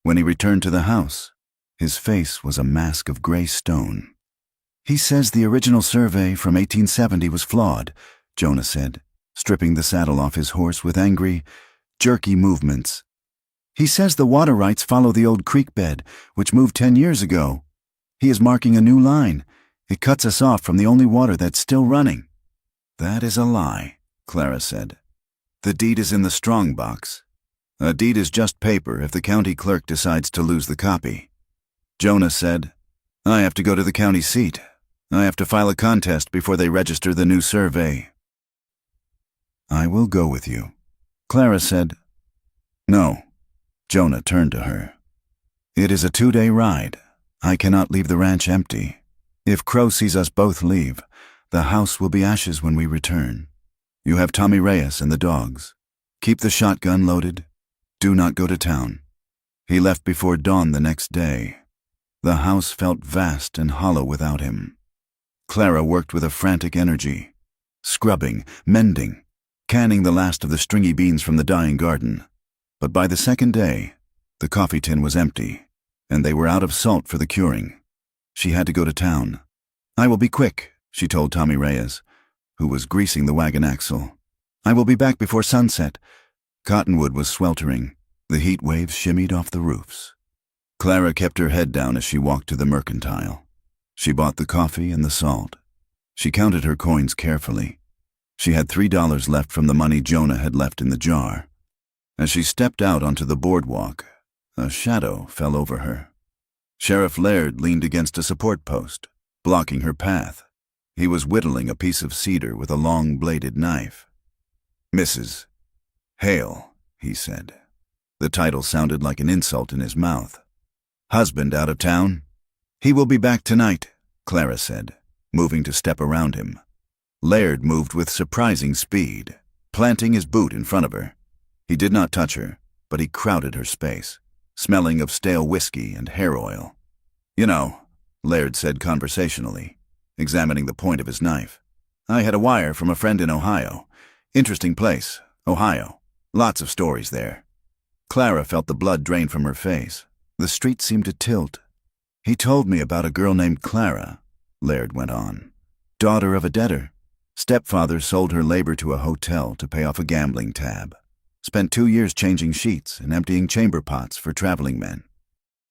When he returned to the house, his face was a mask of gray stone. "He says the original survey from 1870 was flawed," Jonah said, stripping the saddle off his horse with angry, jerky movements. "He says the water rights follow the old creek bed, which moved 10 years ago. He is marking a new line. It cuts us off from the only water that's still running." "That is a lie," Clara said. "The deed is in the strong box. A deed is just paper if the county clerk decides to lose the copy." Jonah said, "I have to go to the county seat. I have to file a contest before they register the new survey." "I will go with you," Clara said. "No." Jonah turned to her. "It is a 2-day ride. I cannot leave the ranch empty. If Crow sees us both leave, the house will be ashes when we return. You have Tommy Reyes and the dogs. Keep the shotgun loaded. Do not go to town." He left before dawn the next day. The house felt vast and hollow without him. Clara worked with a frantic energy, scrubbing, mending, canning the last of the stringy beans from the dying garden. But by the second day, the coffee tin was empty, and they were out of salt for the curing. She had to go to town. "I will be quick," she told Tommy Reyes, who was greasing the wagon axle. "I will be back before sunset." Cottonwood was sweltering. The heat waves shimmied off the roofs. Clara kept her head down as she walked to the mercantile. She bought the coffee and the salt. She counted her coins carefully. She had $3 left from the money Jonah had left in the jar. As she stepped out onto the boardwalk, a shadow fell over her. Sheriff Laird leaned against a support post, blocking her path. He was whittling a piece of cedar with a long-bladed knife. "Mrs. Hale," he said. The title sounded like an insult in his mouth. "Husband out of town?" "He will be back tonight," Clara said, moving to step around him. Laird moved with surprising speed, planting his boot in front of her. He did not touch her, but he crowded her space, smelling of stale whiskey and hair oil. "You know," Laird said conversationally, examining the point of his knife, "I had a wire from a friend in Ohio. Interesting place, Ohio. Lots of stories there." Clara felt the blood drain from her face. The street seemed to tilt. "He told me about a girl named Clara," Laird went on. "Daughter of a debtor. Stepfather sold her labor to a hotel to pay off a gambling tab. Spent 2 years changing sheets and emptying chamber pots for traveling men.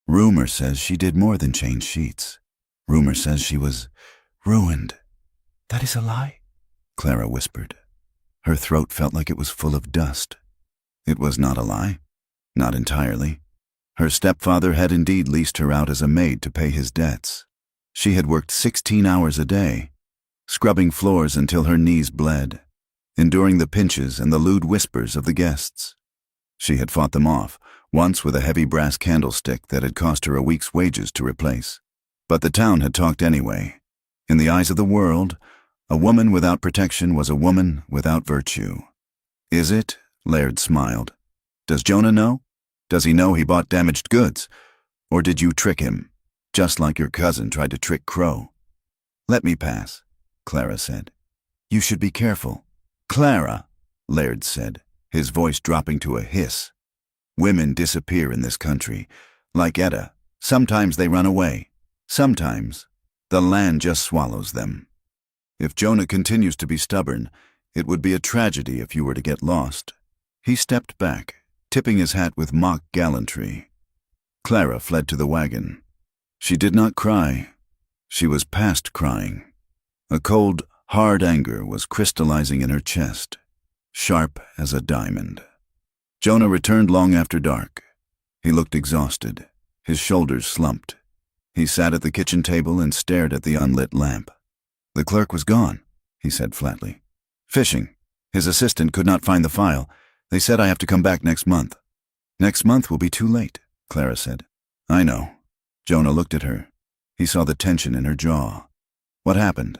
Rumor says she did more than change sheets. Rumor says she was ruined." "That is a lie?" Clara whispered. Her throat felt like it was full of dust. It was not a lie. Not entirely. Her stepfather had indeed leased her out as a maid to pay his debts. She had worked 16 hours a day, scrubbing floors until her knees bled, enduring the pinches and the lewd whispers of the guests. She had fought them off, once with a heavy brass candlestick that had cost her a week's wages to replace. But the town had talked anyway. In the eyes of the world, a woman without protection was a woman without virtue. "Is it?" Laird smiled. "Does Jonah know? Does he know he bought damaged goods? Or did you trick him, just like your cousin tried to trick Crow?" "Let me pass," Clara said. "You should be careful." "Clara," Laird said, his voice dropping to a hiss. "Women disappear in this country. Like Etta, sometimes they run away. Sometimes the land just swallows them. If Jonah continues to be stubborn, it would be a tragedy if you were to get lost." He stepped back, tipping his hat with mock gallantry. Clara fled to the wagon. She did not cry. She was past crying. A cold, hard anger was crystallizing in her chest, sharp as a diamond. Jonah returned long after dark. He looked exhausted. His shoulders slumped. He sat at the kitchen table and stared at the unlit lamp. "The clerk was gone," he said flatly. "Fishing. His assistant could not find the file. They said I have to come back next month." "Next month will be too late," Clara said. "I know." Jonah looked at her. He saw the tension in her jaw. "What happened?"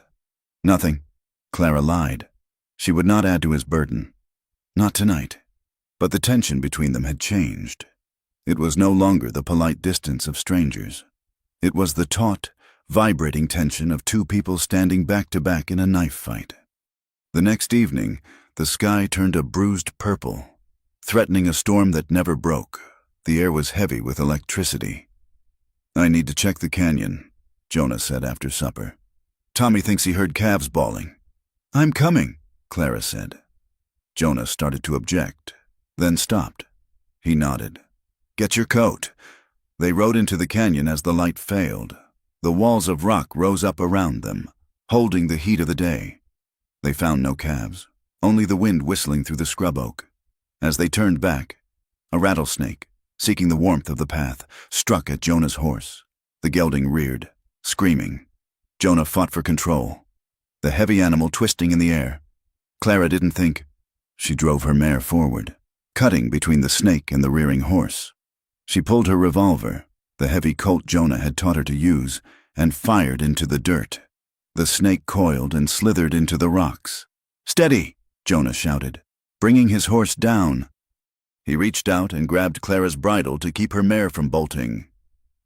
"Nothing." Clara lied. She would not add to his burden. Not tonight. But the tension between them had changed. It was no longer the polite distance of strangers. It was the taut, vibrating tension of two people standing back to back in a knife fight. The next evening, the sky turned a bruised purple, threatening a storm that never broke. The air was heavy with electricity. "I need to check the canyon," Jonah said after supper. "Tommy thinks he heard calves bawling." "I'm coming," Clara said. Jonah started to object, then stopped. He nodded. "Get your coat." They rode into the canyon as the light failed. The walls of rock rose up around them, holding the heat of the day. They found no calves, only the wind whistling through the scrub oak. As they turned back, a rattlesnake, seeking the warmth of the path, struck at Jonah's horse. The gelding reared, screaming. Jonah fought for control, the heavy animal twisting in the air. Clara didn't think. She drove her mare forward, cutting between the snake and the rearing horse. She pulled her revolver, the heavy Colt Jonah had taught her to use, and fired into the dirt. The snake coiled and slithered into the rocks. "Steady!" Jonah shouted, bringing his horse down. He reached out and grabbed Clara's bridle to keep her mare from bolting.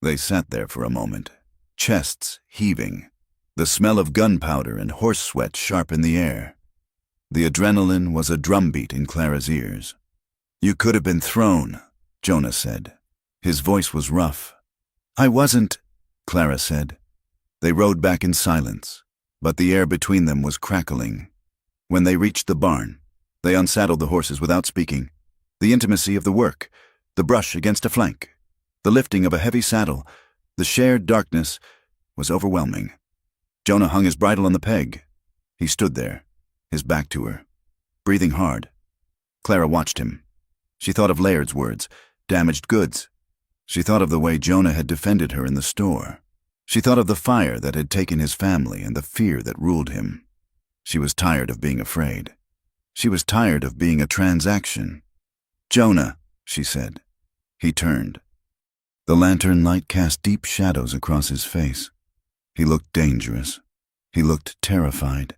They sat there for a moment, chests heaving, the smell of gunpowder and horse sweat sharp in the air. The adrenaline was a drumbeat in Clara's ears. "You could have been thrown," Jonah said. His voice was rough. "I wasn't," Clara said. They rode back in silence, but the air between them was crackling. When they reached the barn, they unsaddled the horses without speaking. The intimacy of the work, the brush against a flank, the lifting of a heavy saddle, the shared darkness was overwhelming. Jonah hung his bridle on the peg. He stood there, his back to her, breathing hard. Clara watched him. She thought of Laird's words, damaged goods. She thought of the way Jonah had defended her in the store. She thought of the fire that had taken his family and the fear that ruled him. She was tired of being afraid. She was tired of being a transaction. "Jonah," she said. He turned. The lantern light cast deep shadows across his face. He looked dangerous. He looked terrified.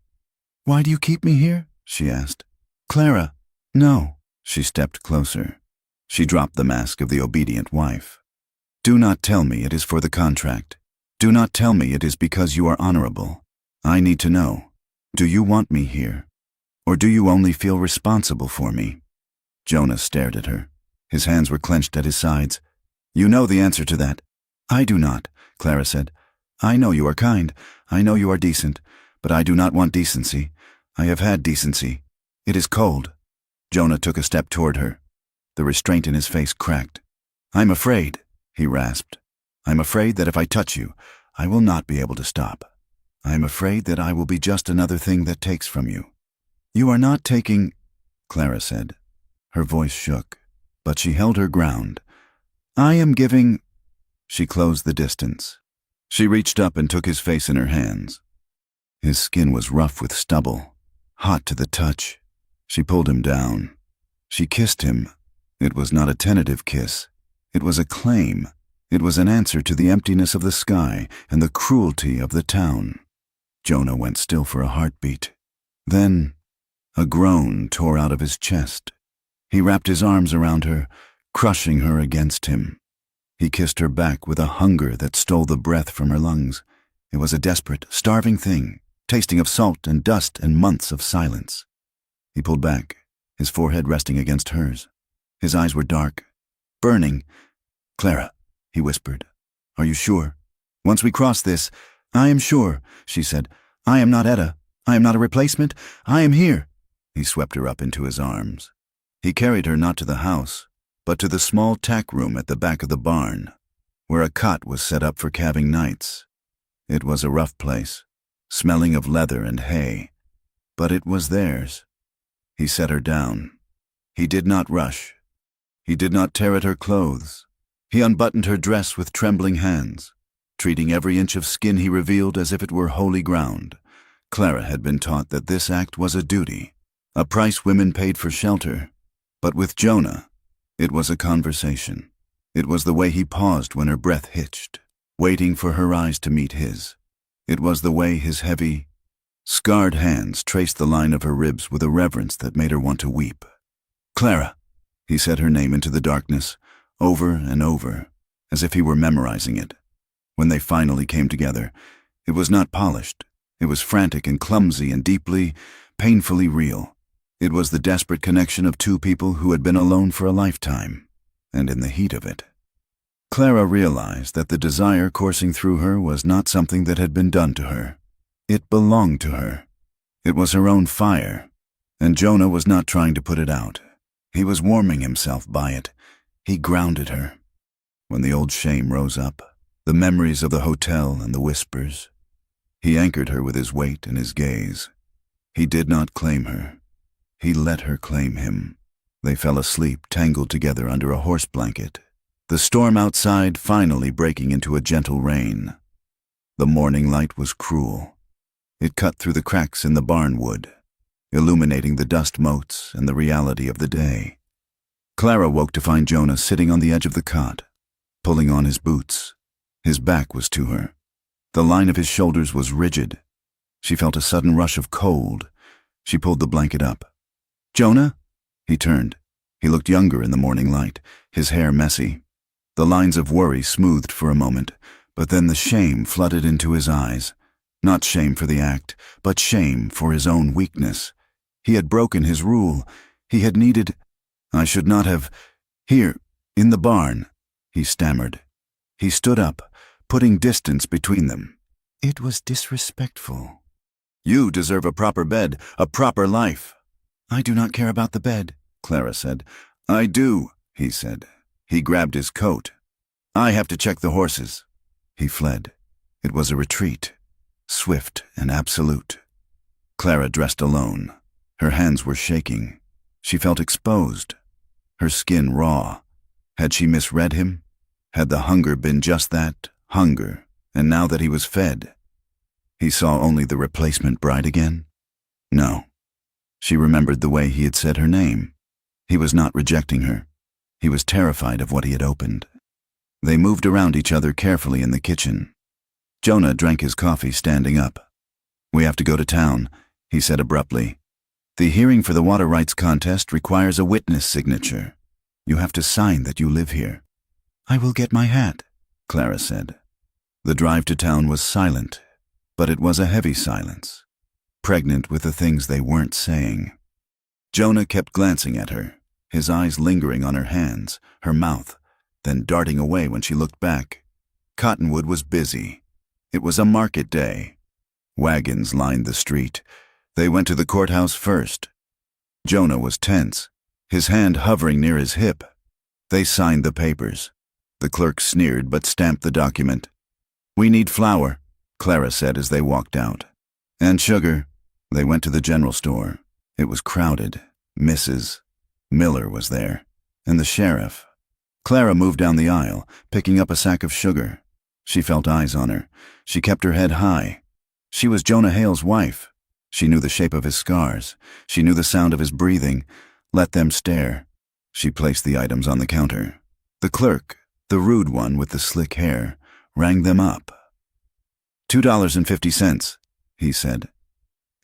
"Why do you keep me here?" she asked. "Clara." "No." She stepped closer. She dropped the mask of the obedient wife. "Do not tell me it is for the contract. Do not tell me it is because you are honorable. I need to know. Do you want me here? Or do you only feel responsible for me?" Jonah stared at her. His hands were clenched at his sides. "You know the answer to that." "I do not," Clara said. "I know you are kind. I know you are decent. But I do not want decency. I have had decency. It is cold." Jonah took a step toward her. The restraint in his face cracked. "I'm afraid," he rasped. "I'm afraid that if I touch you, I will not be able to stop. I'm afraid that I will be just another thing that takes from you." "You are not taking," Clara said. Her voice shook, but she held her ground. "I am giving." She closed the distance. She reached up and took his face in her hands. His skin was rough with stubble, hot to the touch. She pulled him down. She kissed him. It was not a tentative kiss. It was a claim. It was an answer to the emptiness of the sky and the cruelty of the town. Jonah went still for a heartbeat. Then a groan tore out of his chest. He wrapped his arms around her, crushing her against him. He kissed her back with a hunger that stole the breath from her lungs. It was a desperate, starving thing, tasting of salt and dust and months of silence. He pulled back, his forehead resting against hers. His eyes were dark, burning. "Clara," he whispered, "are you sure? Once we cross this—" "I am sure," she said. "I am not Etta. I am not a replacement. I am here." He swept her up into his arms. He carried her not to the house, but to the small tack room at the back of the barn, where a cot was set up for calving nights. It was a rough place, smelling of leather and hay, but it was theirs. He set her down. He did not rush. He did not tear at her clothes. He unbuttoned her dress with trembling hands, treating every inch of skin he revealed as if it were holy ground. Clara had been taught that this act was a duty, a price women paid for shelter. But with Jonah, it was a conversation. It was the way he paused when her breath hitched, waiting for her eyes to meet his. It was the way his heavy, scarred hands traced the line of her ribs with a reverence that made her want to weep. "Clara," he said her name into the darkness, over and over, as if he were memorizing it. When they finally came together, it was not polished. It was frantic and clumsy and deeply, painfully real. It was the desperate connection of two people who had been alone for a lifetime, and in the heat of it, Clara realized that the desire coursing through her was not something that had been done to her. It belonged to her. It was her own fire, and Jonah was not trying to put it out. He was warming himself by it. He grounded her. When the old shame rose up, the memories of the hotel and the whispers, he anchored her with his weight and his gaze. He did not claim her. He let her claim him. They fell asleep, tangled together under a horse blanket, the storm outside finally breaking into a gentle rain. The morning light was cruel. It cut through the cracks in the barn wood, illuminating the dust motes and the reality of the day. Clara woke to find Jonah sitting on the edge of the cot, pulling on his boots. His back was to her. The line of his shoulders was rigid. She felt a sudden rush of cold. She pulled the blanket up. "Jonah?" He turned. He looked younger in the morning light, his hair messy. The lines of worry smoothed for a moment, but then the shame flooded into his eyes. Not shame for the act, but shame for his own weakness. He had broken his rule. He had needed— "I should not have— Here, in the barn," he stammered. He stood up, putting distance between them. "It was disrespectful. You deserve a proper bed, a proper life." "I do not care about the bed," Clara said. "I do," he said. He grabbed his coat. "I have to check the horses." He fled. It was a retreat, swift and absolute. Clara dressed alone. Her hands were shaking. She felt exposed, her skin raw. Had she misread him? Had the hunger been just that, hunger, and now that he was fed, he saw only the replacement bride again? No. She remembered the way he had said her name. He was not rejecting her. He was terrified of what he had opened. They moved around each other carefully in the kitchen. Jonah drank his coffee standing up. "We have to go to town," he said abruptly. "The hearing for the water rights contest requires a witness signature. You have to sign that you live here." "I will get my hat," Clara said. The drive to town was silent, but it was a heavy silence, pregnant with the things they weren't saying. Jonah kept glancing at her, his eyes lingering on her hands, her mouth, then darting away when she looked back. Cottonwood was busy. It was a market day. Wagons lined the street. They went to the courthouse first. Jonah was tense, his hand hovering near his hip. They signed the papers. The clerk sneered but stamped the document. "We need flour," Clara said as they walked out. "And sugar." They went to the general store. It was crowded. Mrs. Miller was there, and the sheriff. Clara moved down the aisle, picking up a sack of sugar. She felt eyes on her. She kept her head high. She was Jonah Hale's wife. She knew the shape of his scars. She knew the sound of his breathing. Let them stare. She placed the items on the counter. The clerk, the rude one with the slick hair, rang them up. $2.50, he said.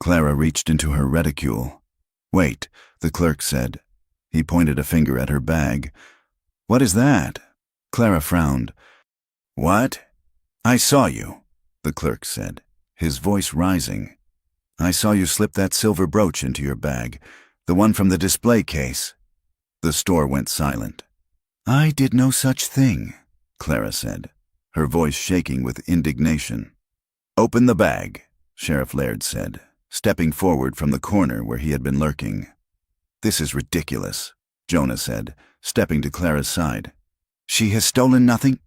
Clara reached into her reticule. "Wait," the clerk said. He pointed a finger at her bag. "What is that?" Clara frowned. "What?" "I saw you," the clerk said, his voice rising. "I saw you slip that silver brooch into your bag, the one from the display case." The store went silent. "I did no such thing," Clara said, her voice shaking with indignation. "Open the bag," Sheriff Laird said, stepping forward from the corner where he had been lurking. "This is ridiculous," Jonah said, stepping to Clara's side. "She has stolen nothing?"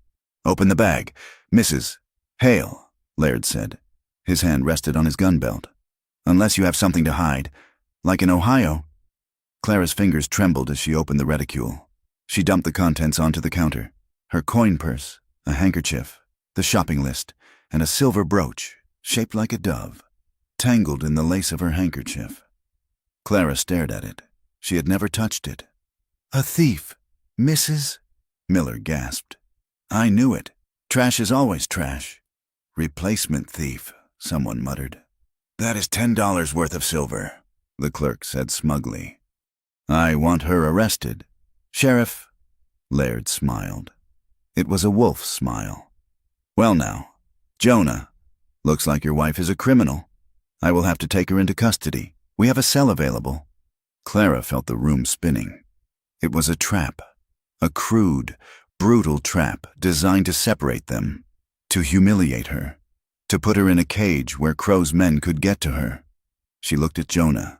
"Open the bag. Mrs. Hale," Laird said. His hand rested on his gun belt. "Unless you have something to hide, like in Ohio." Clara's fingers trembled as she opened the reticule. She dumped the contents onto the counter. Her coin purse, a handkerchief, the shopping list, and a silver brooch, shaped like a dove, tangled in the lace of her handkerchief. Clara stared at it. She had never touched it. "A thief, Mrs. Miller gasped. "I knew it. Trash is always trash." "Replacement thief," someone muttered. "That is $10 worth of silver," the clerk said smugly. "I want her arrested." "Sheriff," Laird smiled. It was a wolf smile. "Well now, Jonah, looks like your wife is a criminal. I will have to take her into custody. We have a cell available." Clara felt the room spinning. It was a trap, a crude, brutal trap designed to separate them, to humiliate her, to put her in a cage where Crow's men could get to her. She looked at Jonah.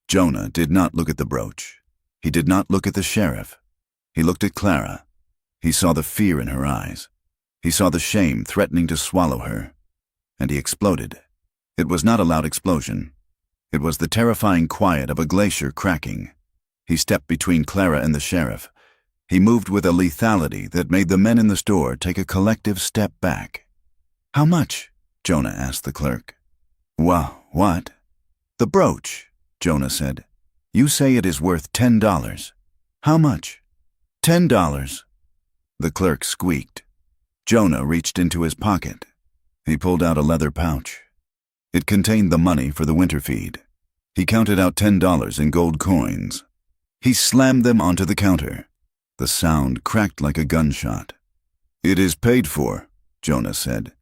Jonah did not look at the brooch. He did not look at the sheriff. He looked at Clara. He saw the fear in her eyes. He saw the shame threatening to swallow her. And he exploded. It was not a loud explosion. It was the terrifying quiet of a glacier cracking. He stepped between Clara and the sheriff. He moved with a lethality that made the men in the store take a collective step back. "How much?" Jonah asked the clerk. What? The brooch, Jonah said. You say it is worth $10. How much? $10. The clerk squeaked. Jonah reached into his pocket. He pulled out a leather pouch. It contained the money for the winter feed. He counted out $10 in gold coins. He slammed them onto the counter. The sound cracked like a gunshot. It is paid for, Jonah said.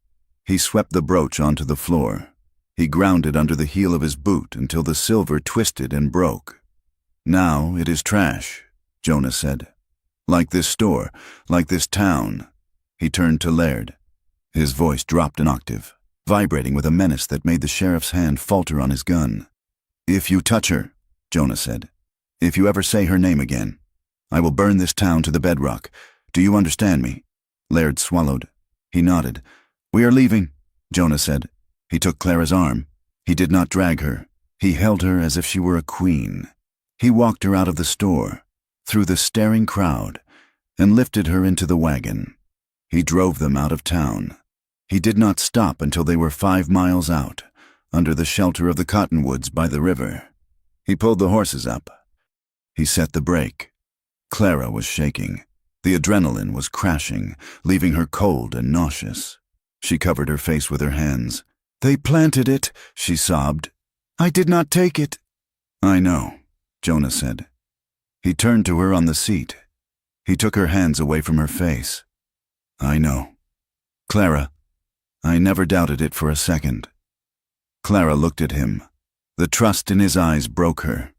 He swept the brooch onto the floor. He ground it under the heel of his boot until the silver twisted and broke. Now it is trash, Jonah said. Like this store, like this town. He turned to Laird. His voice dropped an octave, vibrating with a menace that made the sheriff's hand falter on his gun. If you touch her, Jonah said, if you ever say her name again, I will burn this town to the bedrock. Do you understand me? Laird swallowed. He nodded. We are leaving, Jonah said. He took Clara's arm. He did not drag her. He held her as if she were a queen. He walked her out of the store, through the staring crowd, and lifted her into the wagon. He drove them out of town. He did not stop until they were 5 miles out, under the shelter of the cottonwoods by the river. He pulled the horses up. He set the brake. Clara was shaking. The adrenaline was crashing, leaving her cold and nauseous. She covered her face with her hands. They planted it, she sobbed. I did not take it. I know, Jonah said. He turned to her on the seat. He took her hands away from her face. I know. Clara, I never doubted it for a second. Clara looked at him. The trust in his eyes broke her.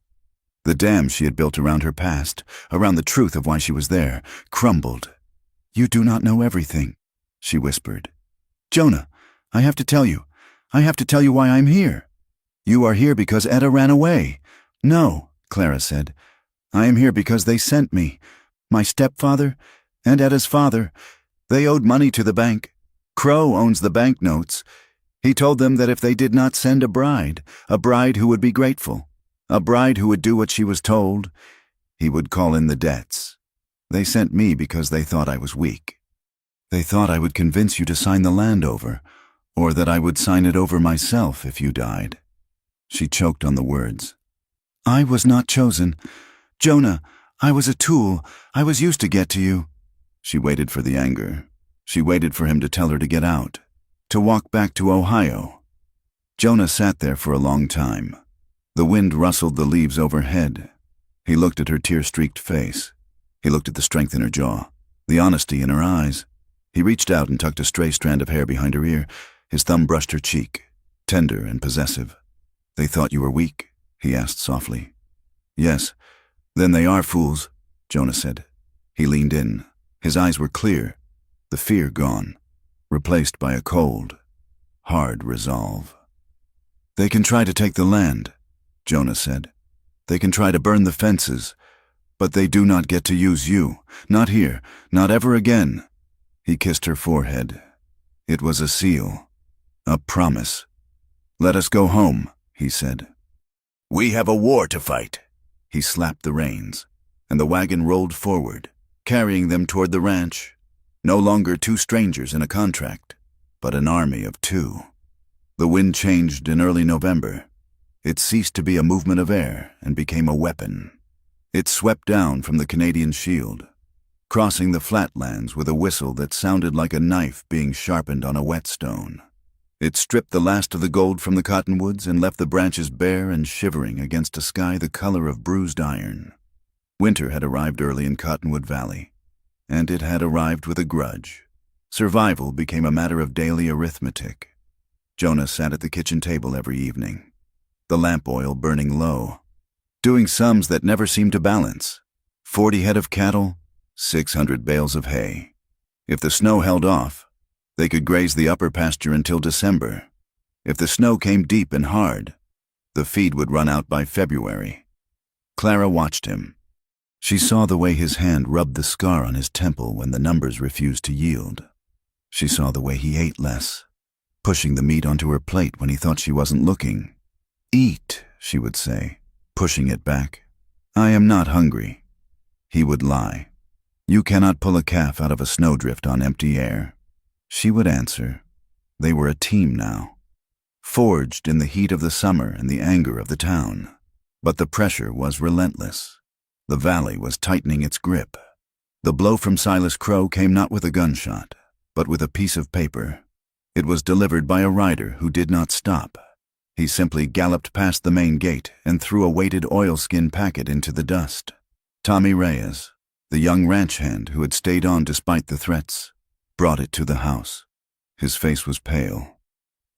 The dam she had built around her past, around the truth of why she was there, crumbled. You do not know everything, she whispered. Jonah, I have to tell you. I have to tell you why I'm here. You are here because Etta ran away. No, Clara said. I am here because they sent me. My stepfather and Etta's father. They owed money to the bank. Crow owns the banknotes. He told them that if they did not send a bride who would be grateful, a bride who would do what she was told, he would call in the debts. They sent me because they thought I was weak. They thought I would convince you to sign the land over, or that I would sign it over myself if you died. She choked on the words. I was not chosen. Jonah, I was a tool. I was used to get to you. She waited for the anger. She waited for him to tell her to get out, to walk back to Ohio. Jonah sat there for a long time. The wind rustled the leaves overhead. He looked at her tear-streaked face. He looked at the strength in her jaw, the honesty in her eyes. He reached out and tucked a stray strand of hair behind her ear. His thumb brushed her cheek, tender and possessive. They thought you were weak, he asked softly. Yes, then they are fools, Jonah said. He leaned in. His eyes were clear, the fear gone, replaced by a cold, hard resolve. They can try to take the land, Jonah said. They can try to burn the fences, but they do not get to use you. Not here, not ever again. He kissed her forehead. It was a seal, a promise. Let us go home, he said. We have a war to fight. He slapped the reins, and the wagon rolled forward, carrying them toward the ranch. No longer 2 strangers in a contract, but an army of 2. The wind changed in early November. It ceased to be a movement of air and became a weapon. It swept down from the Canadian Shield, crossing the flatlands with a whistle that sounded like a knife being sharpened on a whetstone. It stripped the last of the gold from the cottonwoods and left the branches bare and shivering against a sky the color of bruised iron. Winter had arrived early in Cottonwood Valley, and it had arrived with a grudge. Survival became a matter of daily arithmetic. Jonah sat at the kitchen table every evening, the lamp oil burning low, doing sums that never seemed to balance. 40 head of cattle, 600 bales of hay. If the snow held off, they could graze the upper pasture until December. If the snow came deep and hard, the feed would run out by February. Clara watched him. She saw the way his hand rubbed the scar on his temple when the numbers refused to yield. She saw the way he ate less, pushing the meat onto her plate when he thought she wasn't looking. Eat, she would say, pushing it back. I am not hungry. He would lie. You cannot pull a calf out of a snowdrift on empty air. She would answer, They were a team now, forged in the heat of the summer and the anger of the town. But the pressure was relentless. The valley was tightening its grip. The blow from Silas Crow came not with a gunshot, but with a piece of paper. It was delivered by a rider who did not stop. He simply galloped past the main gate and threw a weighted oilskin packet into the dust. Tommy Reyes, the young ranch hand who had stayed on despite the threats, brought it to the house. His face was pale.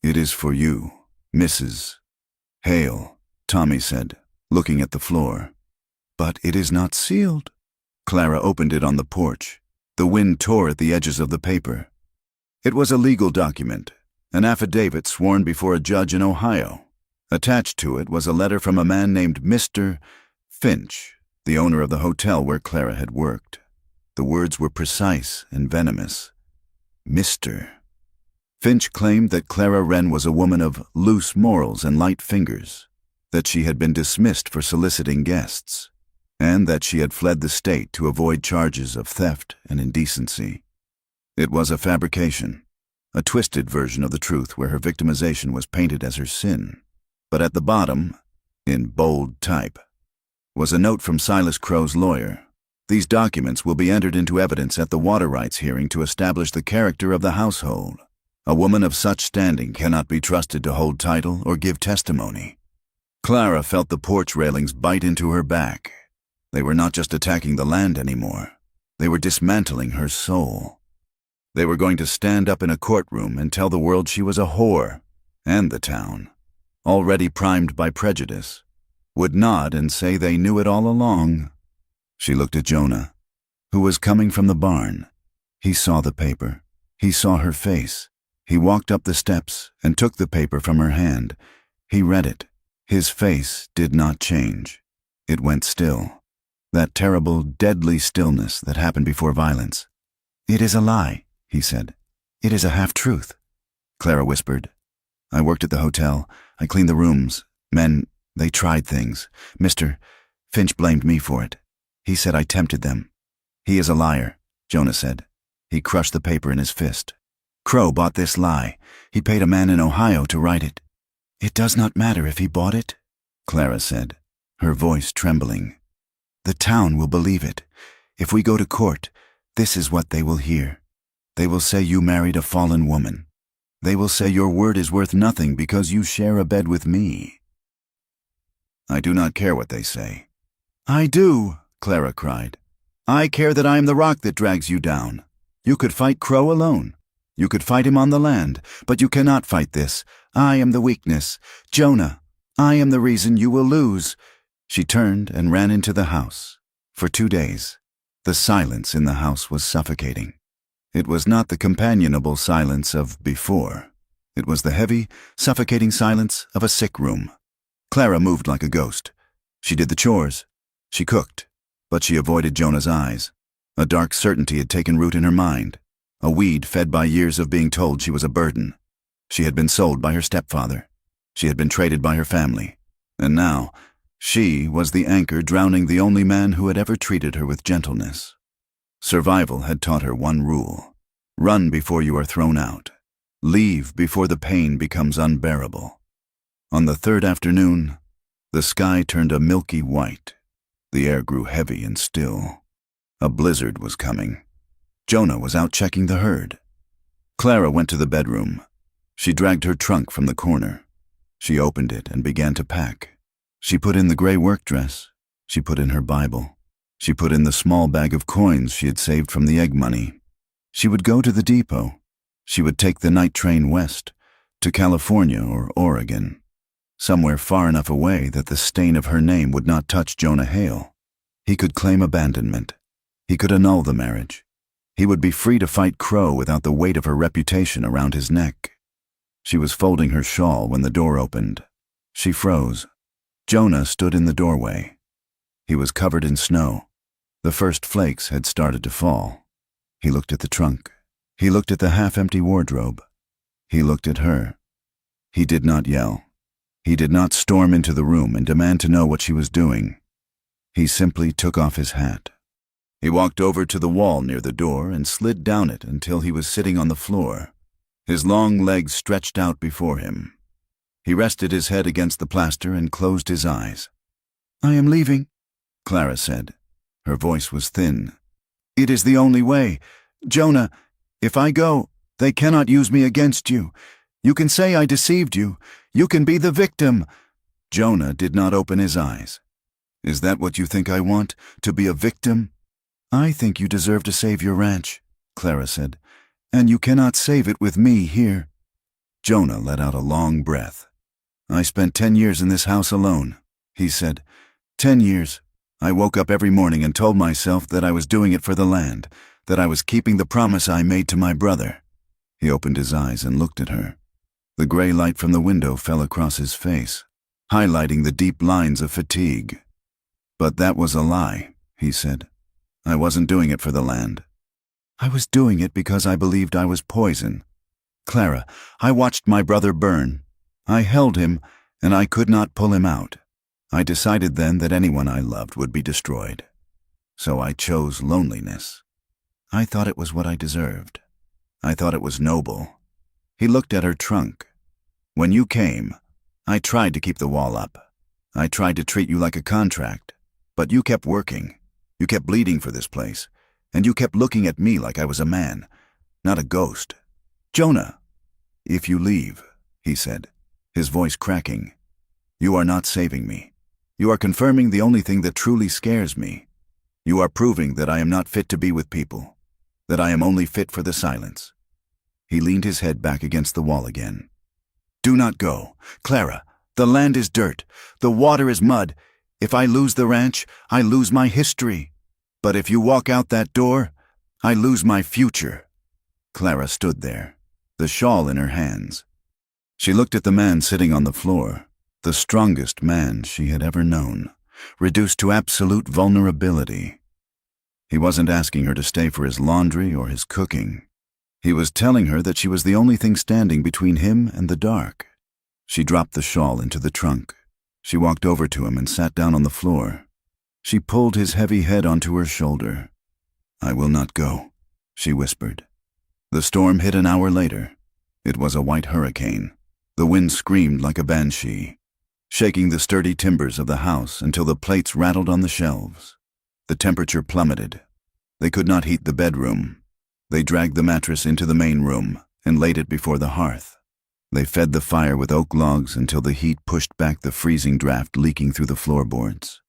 "It is for you, Mrs. Hale," Tommy said, looking at the floor. "But it is not sealed." Clara opened it on the porch. The wind tore at the edges of the paper. It was a legal document, an affidavit sworn before a judge in Ohio. Attached to it was a letter from a man named Mr. Finch, the owner of the hotel where Clara had worked. The words were precise and venomous. Mr. Finch claimed that Clara Wren was a woman of loose morals and light fingers, that she had been dismissed for soliciting guests, and that she had fled the state to avoid charges of theft and indecency. It was a fabrication, a twisted version of the truth where her victimization was painted as her sin. But at the bottom, in bold type, was a note from Silas Crow's lawyer. "These documents will be entered into evidence at the water rights hearing to establish the character of the household. A woman of such standing cannot be trusted to hold title or give testimony." Clara felt the porch railings bite into her back. They were not just attacking the land anymore. They were dismantling her soul. They were going to stand up in a courtroom and tell the world she was a whore, and the town, already primed by prejudice, would nod and say they knew it all along. She looked at Jonah, who was coming from the barn. He saw the paper. He saw her face. He walked up the steps and took the paper from her hand. He read it. His face did not change. It went still. That terrible, deadly stillness that happened before violence. "It is a lie," he said. "It is a half-truth." Clara whispered. "I worked at the hotel. I cleaned the rooms. Men, they tried things. Mr. Finch blamed me for it. He said I tempted them." "He is a liar," Jonah said. He crushed the paper in his fist. "Crow bought this lie. He paid a man in Ohio to write it." "It does not matter if he bought it," Clara said, her voice trembling. "The town will believe it. If we go to court, this is what they will hear. They will say you married a fallen woman. They will say your word is worth nothing because you share a bed with me." "I do not care what they say." "I do," Clara cried. "I care that I am the rock that drags you down. You could fight Crow alone. You could fight him on the land, but you cannot fight this. I am the weakness. Jonah, I am the reason you will lose." She turned and ran into the house. For 2 days, the silence in the house was suffocating. It was not the companionable silence of before. It was the heavy, suffocating silence of a sick room. Clara moved like a ghost. She did the chores. She cooked, but she avoided Jonah's eyes. A dark certainty had taken root in her mind, a weed fed by years of being told she was a burden. She had been sold by her stepfather. She had been traded by her family. And now, she was the anchor drowning the only man who had ever treated her with gentleness. Survival had taught her one rule: run before you are thrown out. Leave before the pain becomes unbearable. On the third afternoon, the sky turned a milky white. The air grew heavy and still. A blizzard was coming. Jonah was out checking the herd. Clara went to the bedroom. She dragged her trunk from the corner. She opened it and began to pack. She put in the gray work dress. She put in her Bible. She put in the small bag of coins she had saved from the egg money. She would go to the depot. She would take the night train west, to California or Oregon, somewhere far enough away that the stain of her name would not touch Jonah Hale. He could claim abandonment. He could annul the marriage. He would be free to fight Crow without the weight of her reputation around his neck. She was folding her shawl when the door opened. She froze. Jonah stood in the doorway. He was covered in snow. The first flakes had started to fall. He looked at the trunk. He looked at the half-empty wardrobe. He looked at her. He did not yell. He did not storm into the room and demand to know what she was doing. He simply took off his hat. He walked over to the wall near the door and slid down it until he was sitting on the floor. His long legs stretched out before him. He rested his head against the plaster and closed his eyes. "I am leaving," Clara said. Her voice was thin. "It is the only way. Jonah, if I go, they cannot use me against you. You can say I deceived you. You can be the victim." Jonah did not open his eyes. "Is that what you think I want, to be a victim?" "I think you deserve to save your ranch," Clara said, "and you cannot save it with me here." Jonah let out a long breath. "I spent 10 years in this house alone," he said. 10 years. I woke up every morning and told myself that I was doing it for the land, that I was keeping the promise I made to my brother." He opened his eyes and looked at her. The gray light from the window fell across his face, highlighting the deep lines of fatigue. "But that was a lie," he said. "I wasn't doing it for the land. I was doing it because I believed I was poison. Clara, I watched my brother burn. I held him, and I could not pull him out. I decided then that anyone I loved would be destroyed. So I chose loneliness. I thought it was what I deserved. I thought it was noble." He looked at her trunk. "When you came, I tried to keep the wall up. I tried to treat you like a contract, but you kept working. You kept bleeding for this place, and you kept looking at me like I was a man, not a ghost. Jonah, if you leave," he said, his voice cracking, "you are not saving me. You are confirming the only thing that truly scares me. You are proving that I am not fit to be with people, that I am only fit for the silence." He leaned his head back against the wall again. "Do not go. Clara, the land is dirt. The water is mud. If I lose the ranch, I lose my history. But if you walk out that door, I lose my future." Clara stood there, the shawl in her hands. She looked at the man sitting on the floor, the strongest man she had ever known, reduced to absolute vulnerability. He wasn't asking her to stay for his laundry or his cooking. He was telling her that she was the only thing standing between him and the dark. She dropped the shawl into the trunk. She walked over to him and sat down on the floor. She pulled his heavy head onto her shoulder. "I will not go," she whispered. The storm hit an hour later. It was a white hurricane. The wind screamed like a banshee, shaking the sturdy timbers of the house until the plates rattled on the shelves. The temperature plummeted. They could not heat the bedroom. They dragged the mattress into the main room and laid it before the hearth. They fed the fire with oak logs until the heat pushed back the freezing draft leaking through the floorboards.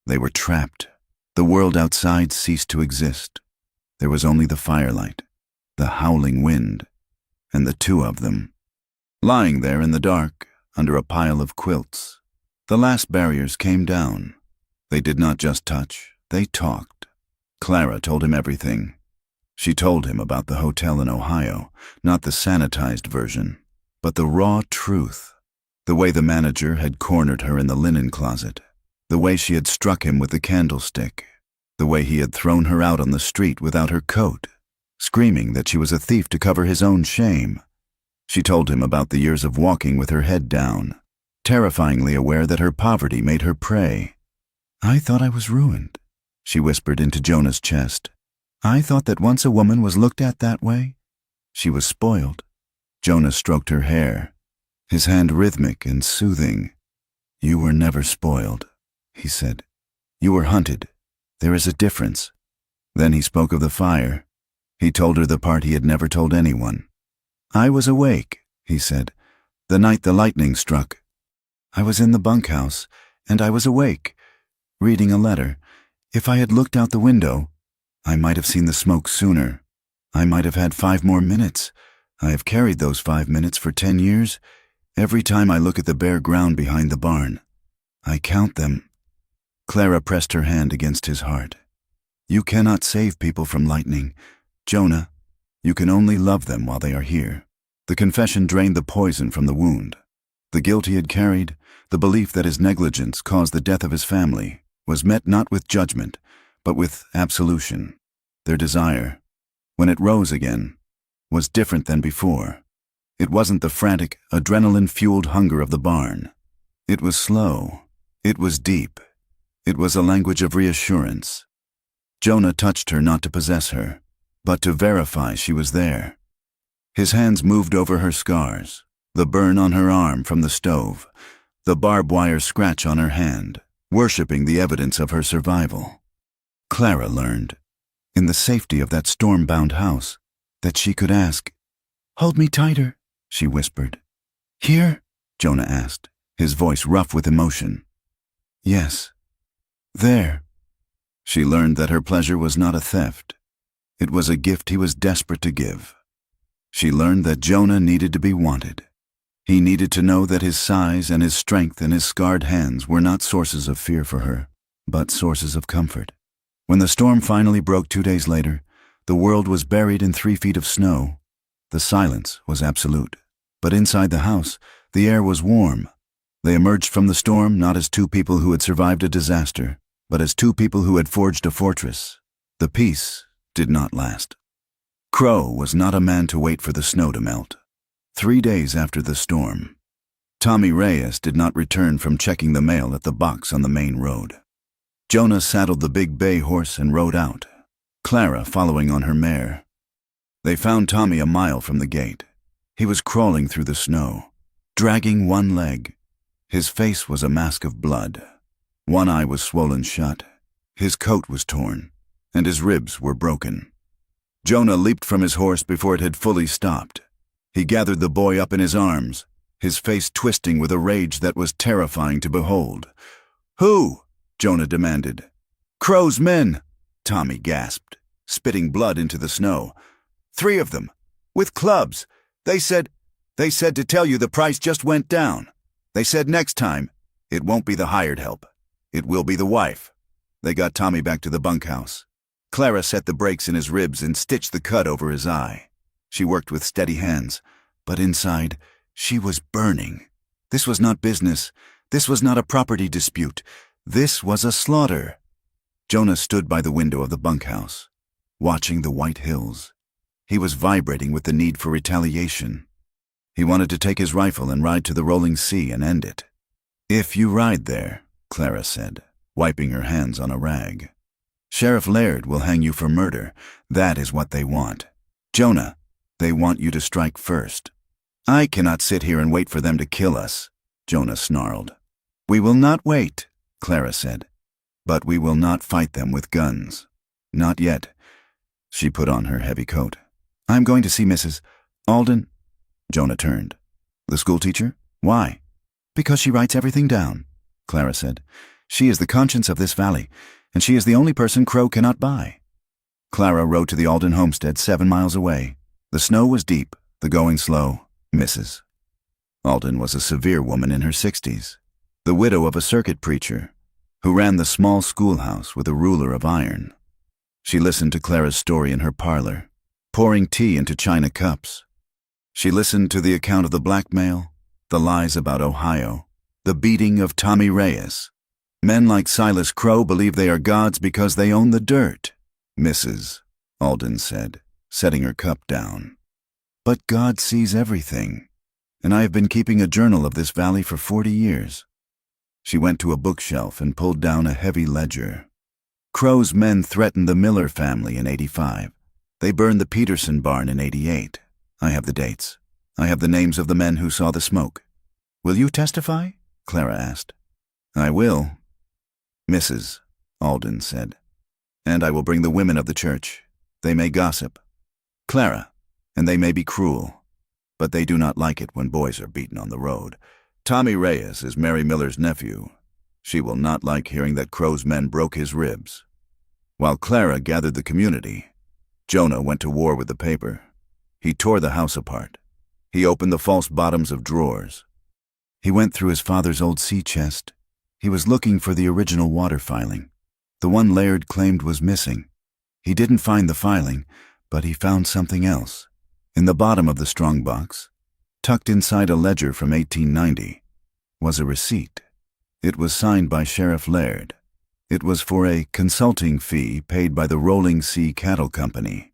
They were trapped. The world outside ceased to exist. There was only the firelight, the howling wind, and the two of them, lying there in the dark under a pile of quilts. The last barriers came down. They did not just touch, they talked. Clara told him everything. She told him about the hotel in Ohio, not the sanitized version, but the raw truth. The way the manager had cornered her in the linen closet, the way she had struck him with the candlestick, the way he had thrown her out on the street without her coat, screaming that she was a thief to cover his own shame. She told him about the years of walking with her head down, terrifyingly aware that her poverty made her prey. "I thought I was ruined," she whispered into Jonah's chest. "I thought that once a woman was looked at that way, she was spoiled." Jonah stroked her hair, his hand rhythmic and soothing. "You were never spoiled," he said. "You were hunted. There is a difference." Then he spoke of the fire. He told her the part he had never told anyone. "I was awake," he said, "the night the lightning struck. I was in the bunkhouse, and I was awake, reading a letter. If I had looked out the window, I might have seen the smoke sooner. I might have had 5 more minutes. I have carried those 5 minutes for 10 years. Every time I look at the bare ground behind the barn, I count them." Clara pressed her hand against his heart. "You cannot save people from lightning, Jonah. You can only love them while they are here." The confession drained the poison from the wound. The guilt he had carried, the belief that his negligence caused the death of his family, was met not with judgment, but with absolution. Their desire, when it rose again, was different than before. It wasn't the frantic, adrenaline-fueled hunger of the barn. It was slow. It was deep. It was a language of reassurance. Jonah touched her not to possess her, but to verify she was there. His hands moved over her scars, the burn on her arm from the stove, the barbed wire scratch on her hand, worshipping the evidence of her survival. Clara learned, in the safety of that storm-bound house, that she could ask. "Hold me tighter," she whispered. "Here?" Jonah asked, his voice rough with emotion. "Yes. There." She learned that her pleasure was not a theft. It was a gift he was desperate to give. She learned that Jonah needed to be wanted. He needed to know that his size and his strength and his scarred hands were not sources of fear for her, but sources of comfort. When the storm finally broke 2 days later, the world was buried in 3 feet of snow. The silence was absolute. But inside the house, the air was warm. They emerged from the storm not as 2 people who had survived a disaster, but as 2 people who had forged a fortress. The peace did not last. Crow was not a man to wait for the snow to melt. 3 days after the storm, Tommy Reyes did not return from checking the mail at the box on the main road. Jonah saddled the big bay horse and rode out, Clara following on her mare. They found Tommy a mile from the gate. He was crawling through the snow, dragging one leg. His face was a mask of blood. One eye was swollen shut. His coat was torn, and his ribs were broken. Jonah leaped from his horse before it had fully stopped. He gathered the boy up in his arms, his face twisting with a rage that was terrifying to behold. "Who?" Jonah demanded. "Crow's men," Tommy gasped, spitting blood into the snow. "3 of them, with clubs. They said to tell you the price just went down. They said next time, it won't be the hired help. It will be the wife." They got Tommy back to the bunkhouse. Clara set the brakes in his ribs and stitched the cut over his eye. She worked with steady hands, but inside, she was burning. This was not business. This was not a property dispute. This was a slaughter. Jonah stood by the window of the bunkhouse, watching the white hills. He was vibrating with the need for retaliation. He wanted to take his rifle and ride to the rolling sea and end it. "If you ride there," Clara said, wiping her hands on a rag, "Sheriff Laird will hang you for murder. That is what they want. Jonah, they want you to strike first." "I cannot sit here and wait for them to kill us," Jonah snarled. "We will not wait," Clara said. "But we will not fight them with guns. Not yet." She put on her heavy coat. "I'm going to see Mrs. Alden." Jonah turned. "The schoolteacher? Why?" "Because she writes everything down," Clara said. "She is the conscience of this valley, and she is the only person Crow cannot buy." Clara rode to the Alden homestead 7 miles away. The snow was deep, the going slow. Mrs. Alden was a severe woman in her 60s, the widow of a circuit preacher, who ran the small schoolhouse with a ruler of iron. She listened to Clara's story in her parlor, pouring tea into china cups. She listened to the account of the blackmail, the lies about Ohio, the beating of Tommy Reyes. Men like Silas Crow believe they are gods because they own the dirt, Mrs. Alden said, setting her cup down. "But God sees everything, and I have been keeping a journal of this valley for 40 years. She went to a bookshelf and pulled down a heavy ledger. Crow's men threatened the Miller family in 85. They burned the Peterson barn in 88. I have the dates. I have the names of the men who saw the smoke. Will you testify? Clara asked. I will, Mrs. Alden said. And I will bring the women of the church. They may gossip. Clara, and they may be cruel, but they do not like it when boys are beaten on the road. Tommy Reyes is Mary Miller's nephew. She will not like hearing that Crow's men broke his ribs. While Clara gathered the community, Jonah went to war with the paper. He tore the house apart. He opened the false bottoms of drawers. He went through his father's old sea chest. He was looking for the original water filing. The one Laird claimed was missing. He didn't find the filing, but he found something else. In the bottom of the strongbox, tucked inside a ledger from 1890, was a receipt. It was signed by Sheriff Laird. It was for a consulting fee paid by the Rolling Sea Cattle Company.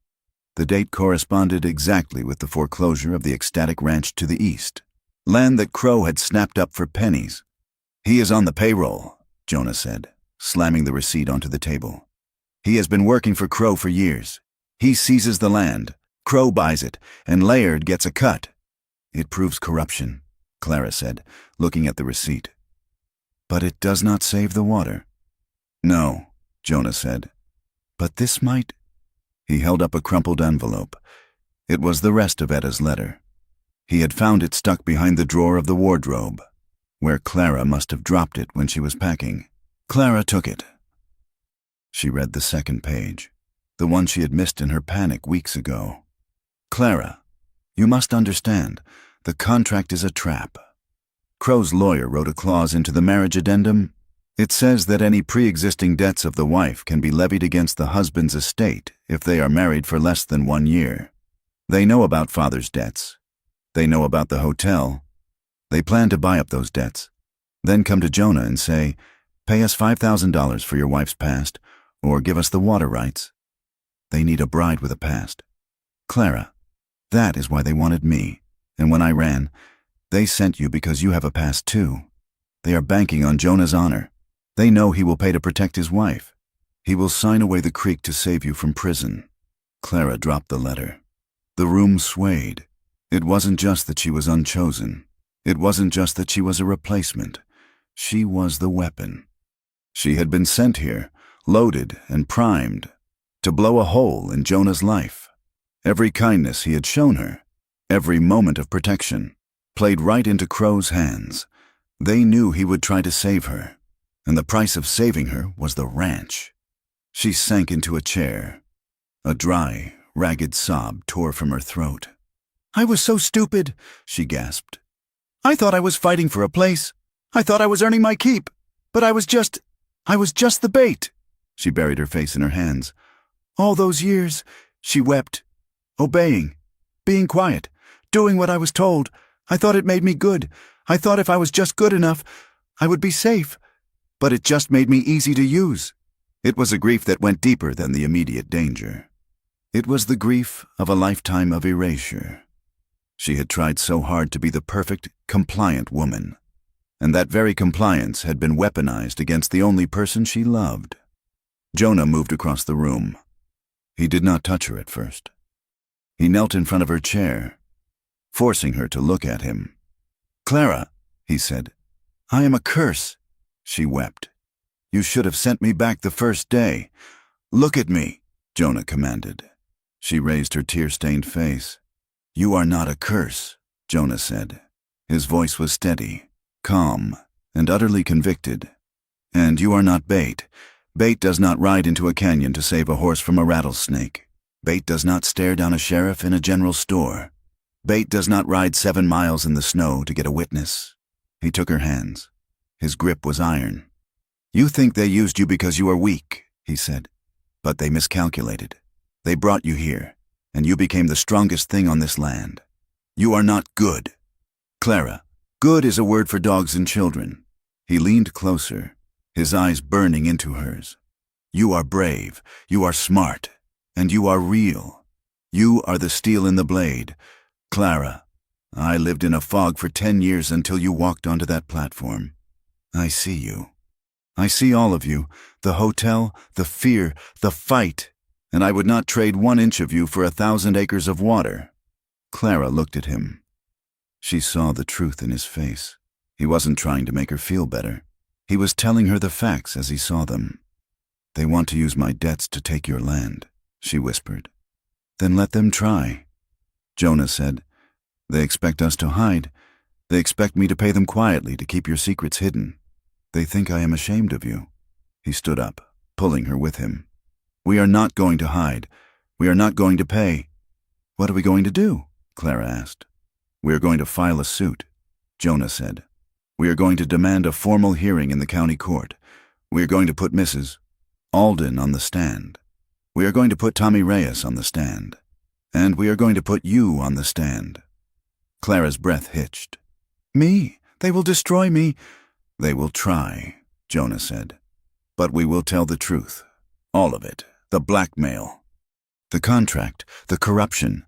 The date corresponded exactly with the foreclosure of the ecstatic ranch to the east, land that Crow had snapped up for pennies. He is on the payroll, Jonah said, slamming the receipt onto the table. He has been working for Crow for years. He seizes the land. Crow buys it, and Laird gets a cut. It proves corruption, Clara said, looking at the receipt. But it does not save the water. No, Jonah said. But this might. He held up a crumpled envelope. It was the rest of Etta's letter. He had found it stuck behind the drawer of the wardrobe, where Clara must have dropped it when she was packing. Clara took it. She read the second page, the one she had missed in her panic weeks ago. Clara, you must understand, the contract is a trap. Crow's lawyer wrote a clause into the marriage addendum. It says that any pre-existing debts of the wife can be levied against the husband's estate if they are married for less than 1 year. They know about father's debts. They know about the hotel. They plan to buy up those debts, then come to Jonah and say, pay us $5,000 for your wife's past, or give us the water rights. They need a bride with a past. Clara, that is why they wanted me, and when I ran, they sent you because you have a past too. They are banking on Jonah's honor. They know he will pay to protect his wife. He will sign away the creek to save you from prison. Clara dropped the letter. The room swayed. It wasn't just that she was unchosen. It wasn't just that she was a replacement. She was the weapon. She had been sent here, loaded and primed, to blow a hole in Jonah's life. Every kindness he had shown her, every moment of protection, played right into Crow's hands. They knew he would try to save her, and the price of saving her was the ranch. She sank into a chair. A dry, ragged sob tore from her throat. I was so stupid, she gasped. I thought I was fighting for a place. I thought I was earning my keep. But I was just the bait. She buried her face in her hands. All those years, she wept, obeying, being quiet, doing what I was told. I thought it made me good. I thought if I was just good enough, I would be safe. But it just made me easy to use. It was a grief that went deeper than the immediate danger. It was the grief of a lifetime of erasure. She had tried so hard to be the perfect, compliant woman, and that very compliance had been weaponized against the only person she loved. Jonah moved across the room. He did not touch her at first. He knelt in front of her chair, forcing her to look at him. Clara, he said, I am a curse. She wept. You should have sent me back the first day. Look at me, Jonah commanded. She raised her tear-stained face. You are not a curse, Jonah said. His voice was steady, calm, and utterly convicted. And you are not bait. Bait does not ride into a canyon to save a horse from a rattlesnake. Bait does not stare down a sheriff in a general store. Bait does not ride 7 miles in the snow to get a witness. He took her hands. His grip was iron. You think they used you because you are weak, he said. But they miscalculated. They brought you here, and you became the strongest thing on this land. You are not good. Clara, good is a word for dogs and children. He leaned closer, his eyes burning into hers. You are brave, you are smart, and you are real. You are the steel in the blade. Clara, I lived in a fog for 10 years until you walked onto that platform. I see you. I see all of you, the hotel, the fear, the fight, and I would not trade 1 inch of you for 1,000 acres of water. Clara looked at him. She saw the truth in his face. He wasn't trying to make her feel better. He was telling her the facts as he saw them. They want to use my debts to take your land, she whispered. Then let them try. Jonah said, They expect us to hide. They expect me to pay them quietly to keep your secrets hidden. They think I am ashamed of you. He stood up, pulling her with him. We are not going to hide. We are not going to pay. What are we going to do? Clara asked. We are going to file a suit, Jonah said. We are going to demand a formal hearing in the county court. We are going to put Mrs. Alden on the stand. We are going to put Tommy Reyes on the stand. And we are going to put you on the stand. Clara's breath hitched. Me? They will destroy me. They will try, Jonah said. But we will tell the truth. All of it. The blackmail. The contract. The corruption.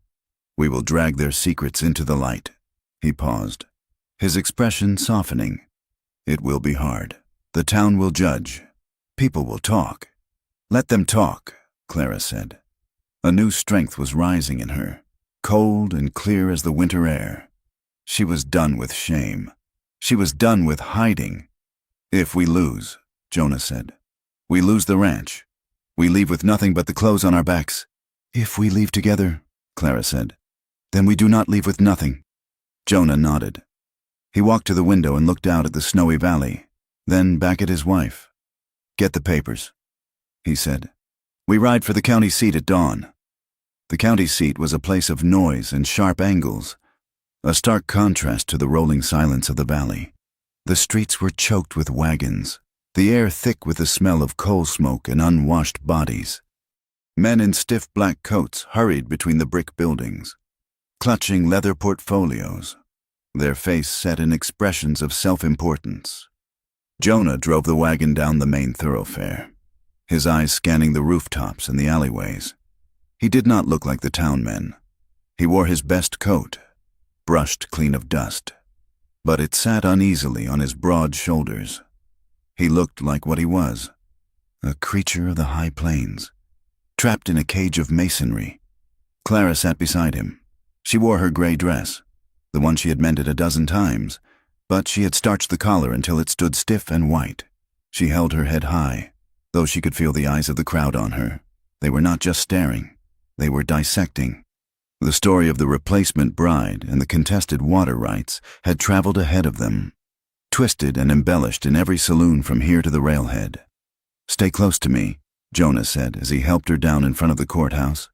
We will drag their secrets into the light. He paused, his expression softening. It will be hard. The town will judge. People will talk. Let them talk, Clara said. A new strength was rising in her. cold and clear as the winter air. She was done with shame. She was done with hiding. "If we lose," Jonah said, "we lose the ranch. We leave with nothing but the clothes on our backs." "If we leave together," Clara said, "then we do not leave with nothing." Jonah nodded. He walked to the window and looked out at the snowy valley, then back at his wife. "Get the papers," he said. "We ride for the county seat at dawn." The county seat was a place of noise and sharp angles, a stark contrast to the rolling silence of the valley. The streets were choked with wagons, the air thick with the smell of coal smoke and unwashed bodies. Men in stiff black coats hurried between the brick buildings, clutching leather portfolios, their face set in expressions of self-importance. Jonah drove the wagon down the main thoroughfare, his eyes scanning the rooftops and the alleyways. He did not look like the town men. He wore his best coat, brushed clean of dust, but it sat uneasily on his broad shoulders. He looked like what he was, a creature of the high plains, trapped in a cage of masonry. Clara sat beside him. She wore her gray dress, the one she had mended a dozen times, but she had starched the collar until it stood stiff and white. She held her head high, though she could feel the eyes of the crowd on her. They were not just staring, they were dissecting. The story of the replacement bride and the contested water rights had traveled ahead of them, twisted and embellished in every saloon from here to the railhead. "Stay close to me," Jonah said as he helped her down in front of the courthouse.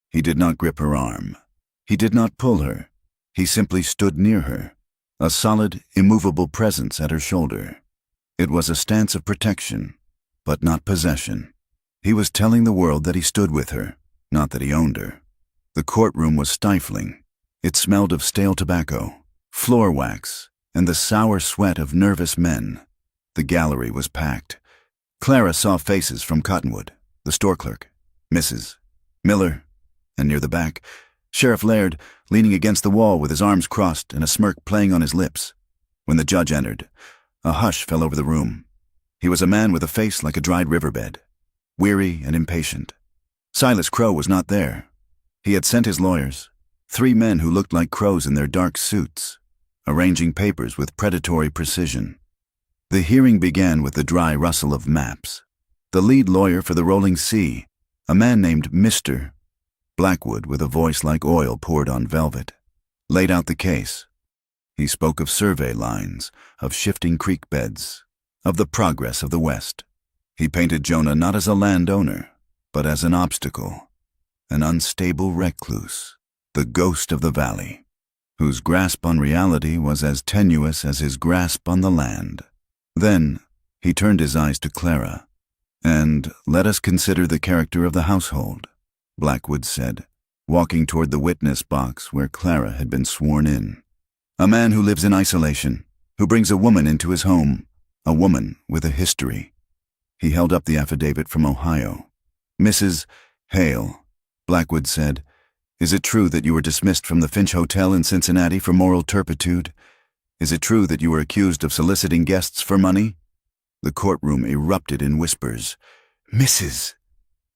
He did not grip her arm. He did not pull her. He simply stood near her, a solid, immovable presence at her shoulder. It was a stance of protection, but not possession. He was telling the world that he stood with her, not that he owned her. The courtroom was stifling. It smelled of stale tobacco, floor wax, and the sour sweat of nervous men. The gallery was packed. Clara saw faces from Cottonwood, the store clerk, Mrs. Miller, and near the back, Sheriff Laird, leaning against the wall with his arms crossed and a smirk playing on his lips. When the judge entered, a hush fell over the room. He was a man with a face like a dried riverbed, weary and impatient. Silas Crow was not there. He had sent his lawyers, 3 men who looked like crows in their dark suits, arranging papers with predatory precision. The hearing began with the dry rustle of maps. The lead lawyer for the Rolling Sea, a man named Mr. Blackwood with a voice like oil poured on velvet, laid out the case. He spoke of survey lines, of shifting creek beds, of the progress of the West. He painted Jonah not as a landowner, but as an obstacle, an unstable recluse, the ghost of the valley, whose grasp on reality was as tenuous as his grasp on the land. Then he turned his eyes to Clara. "And let us consider the character of the household," Blackwood said, walking toward the witness box where Clara had been sworn in. "A man who lives in isolation, who brings a woman into his home, a woman with a history." He held up the affidavit from Ohio. "Mrs. Hale," Blackwood said, "is it true that you were dismissed from the Finch Hotel in Cincinnati for moral turpitude? Is it true that you were accused of soliciting guests for money?" The courtroom erupted in whispers. "Mrs.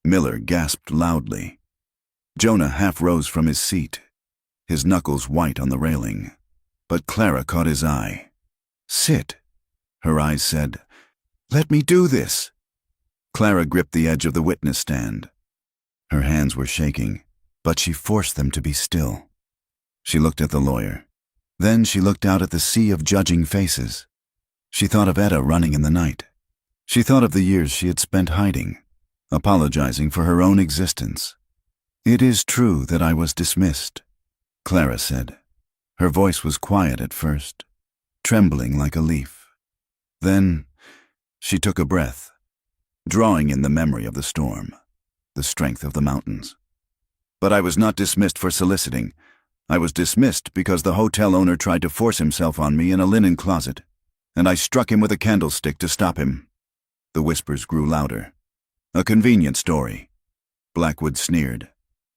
Miller gasped loudly. Jonah half rose from his seat, his knuckles white on the railing. But Clara caught his eye. "Sit," her eyes said. "Let me do this." Clara gripped the edge of the witness stand. Her hands were shaking, but she forced them to be still. She looked at the lawyer. Then she looked out at the sea of judging faces. She thought of Etta running in the night. She thought of the years she had spent hiding, apologizing for her own existence. "It is true that I was dismissed," Clara said. Her voice was quiet at first, trembling like a leaf. Then she took a breath, drawing in the memory of the storm, the strength of the mountains. "But I was not dismissed for soliciting. I was dismissed because the hotel owner tried to force himself on me in a linen closet, and I struck him with a candlestick to stop him." The whispers grew louder. "A convenient story," Blackwood sneered.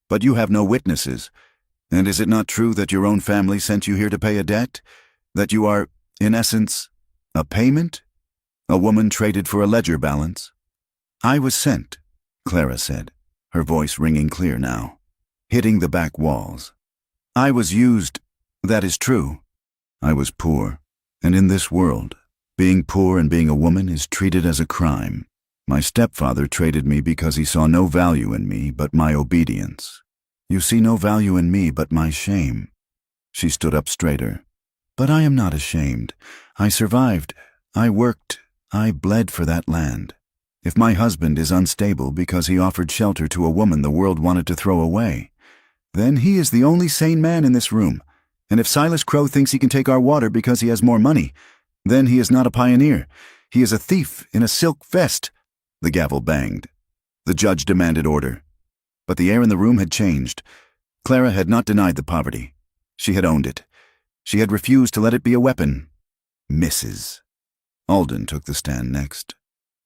"But you have no witnesses. And is it not true that your own family sent you here to pay a debt? That you are, in essence, a payment? A woman traded for a ledger balance?" "I was sent," Clara said, her voice ringing clear now, hitting the back walls. I was used. That is true. I was poor, and in this world, being poor and being a woman is treated as a crime. My stepfather traded me because he saw no value in me but my obedience. You see no value in me but my shame. She stood up straighter. But I am not ashamed. I survived. I worked. I bled for that land. If my husband is unstable because he offered shelter to a woman the world wanted to throw away, then he is the only sane man in this room. And if Silas Crow thinks he can take our water because he has more money, then he is not a pioneer. He is a thief in a silk vest. The gavel banged. The judge demanded order. But the air in the room had changed. Clara had not denied the poverty. She had owned it. She had refused to let it be a weapon. Mrs. Alden took the stand next.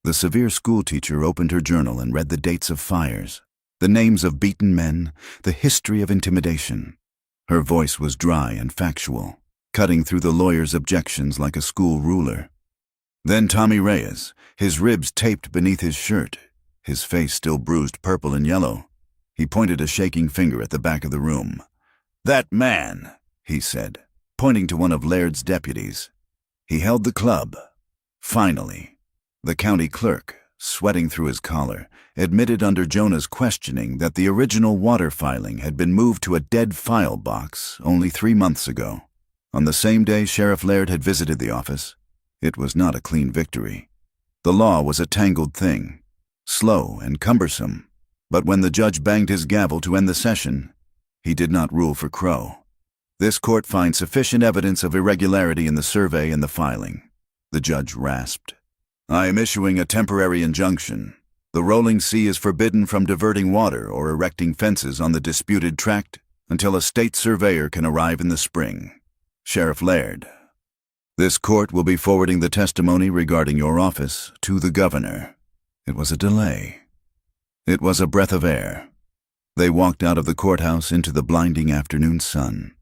The severe schoolteacher opened her journal and read the dates of fires, the names of beaten men, the history of intimidation. Her voice was dry and factual, cutting through the lawyer's objections like a school ruler. Then Tommy Reyes, his ribs taped beneath his shirt, his face still bruised purple and yellow. He pointed a shaking finger at the back of the room. "That man," he said, pointing to one of Laird's deputies. He held the club. Finally, the county clerk, sweating through his collar, admitted under Jonah's questioning that the original water filing had been moved to a dead file box only 3 months ago. On the same day Sheriff Laird had visited the office. It was not a clean victory. The law was a tangled thing, slow and cumbersome, but when the judge banged his gavel to end the session, he did not rule for Crow. "This court finds sufficient evidence of irregularity in the survey and the filing," the judge rasped. "I am issuing a temporary injunction. The rolling sea is forbidden from diverting water or erecting fences on the disputed tract until a state surveyor can arrive in the spring. Sheriff Laird. This court will be forwarding the testimony regarding your office to the governor." It was a delay. It was a breath of air. They walked out of the courthouse into the blinding afternoon sun.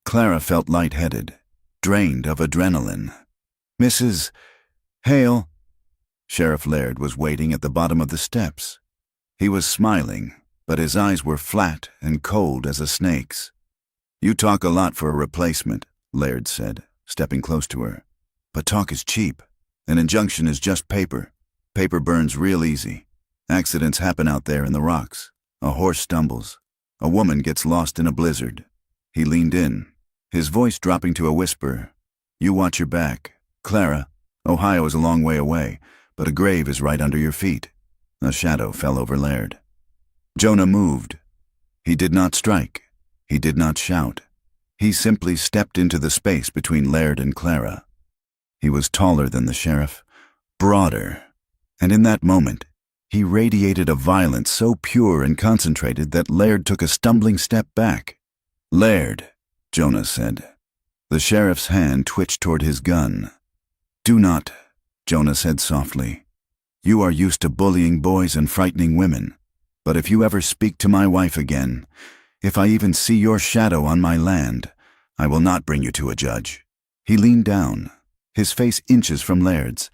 Clara felt lightheaded, drained of adrenaline. "Mrs. Hale." Sheriff Laird was waiting at the bottom of the steps. He was smiling, but his eyes were flat and cold as a snake's. "You talk a lot for a replacement," Laird said, stepping close to her. "But talk is cheap. An injunction is just paper. Paper burns real easy. Accidents happen out there in the rocks. A horse stumbles. A woman gets lost in a blizzard." He leaned in, his voice dropping to a whisper. "You watch your back. Clara, Ohio is a long way away, but a grave is right under your feet." A shadow fell over Laird. Jonah moved. He did not strike. He did not shout. He simply stepped into the space between Laird and Clara. He was taller than the sheriff, broader, and in that moment, he radiated a violence so pure and concentrated that Laird took a stumbling step back. "Laird," Jonah said. The sheriff's hand twitched toward his gun. "Do not," Jonah said softly. "You are used to bullying boys and frightening women, but if you ever speak to my wife again, if I even see your shadow on my land, I will not bring you to a judge." He leaned down, his face inches from Laird's.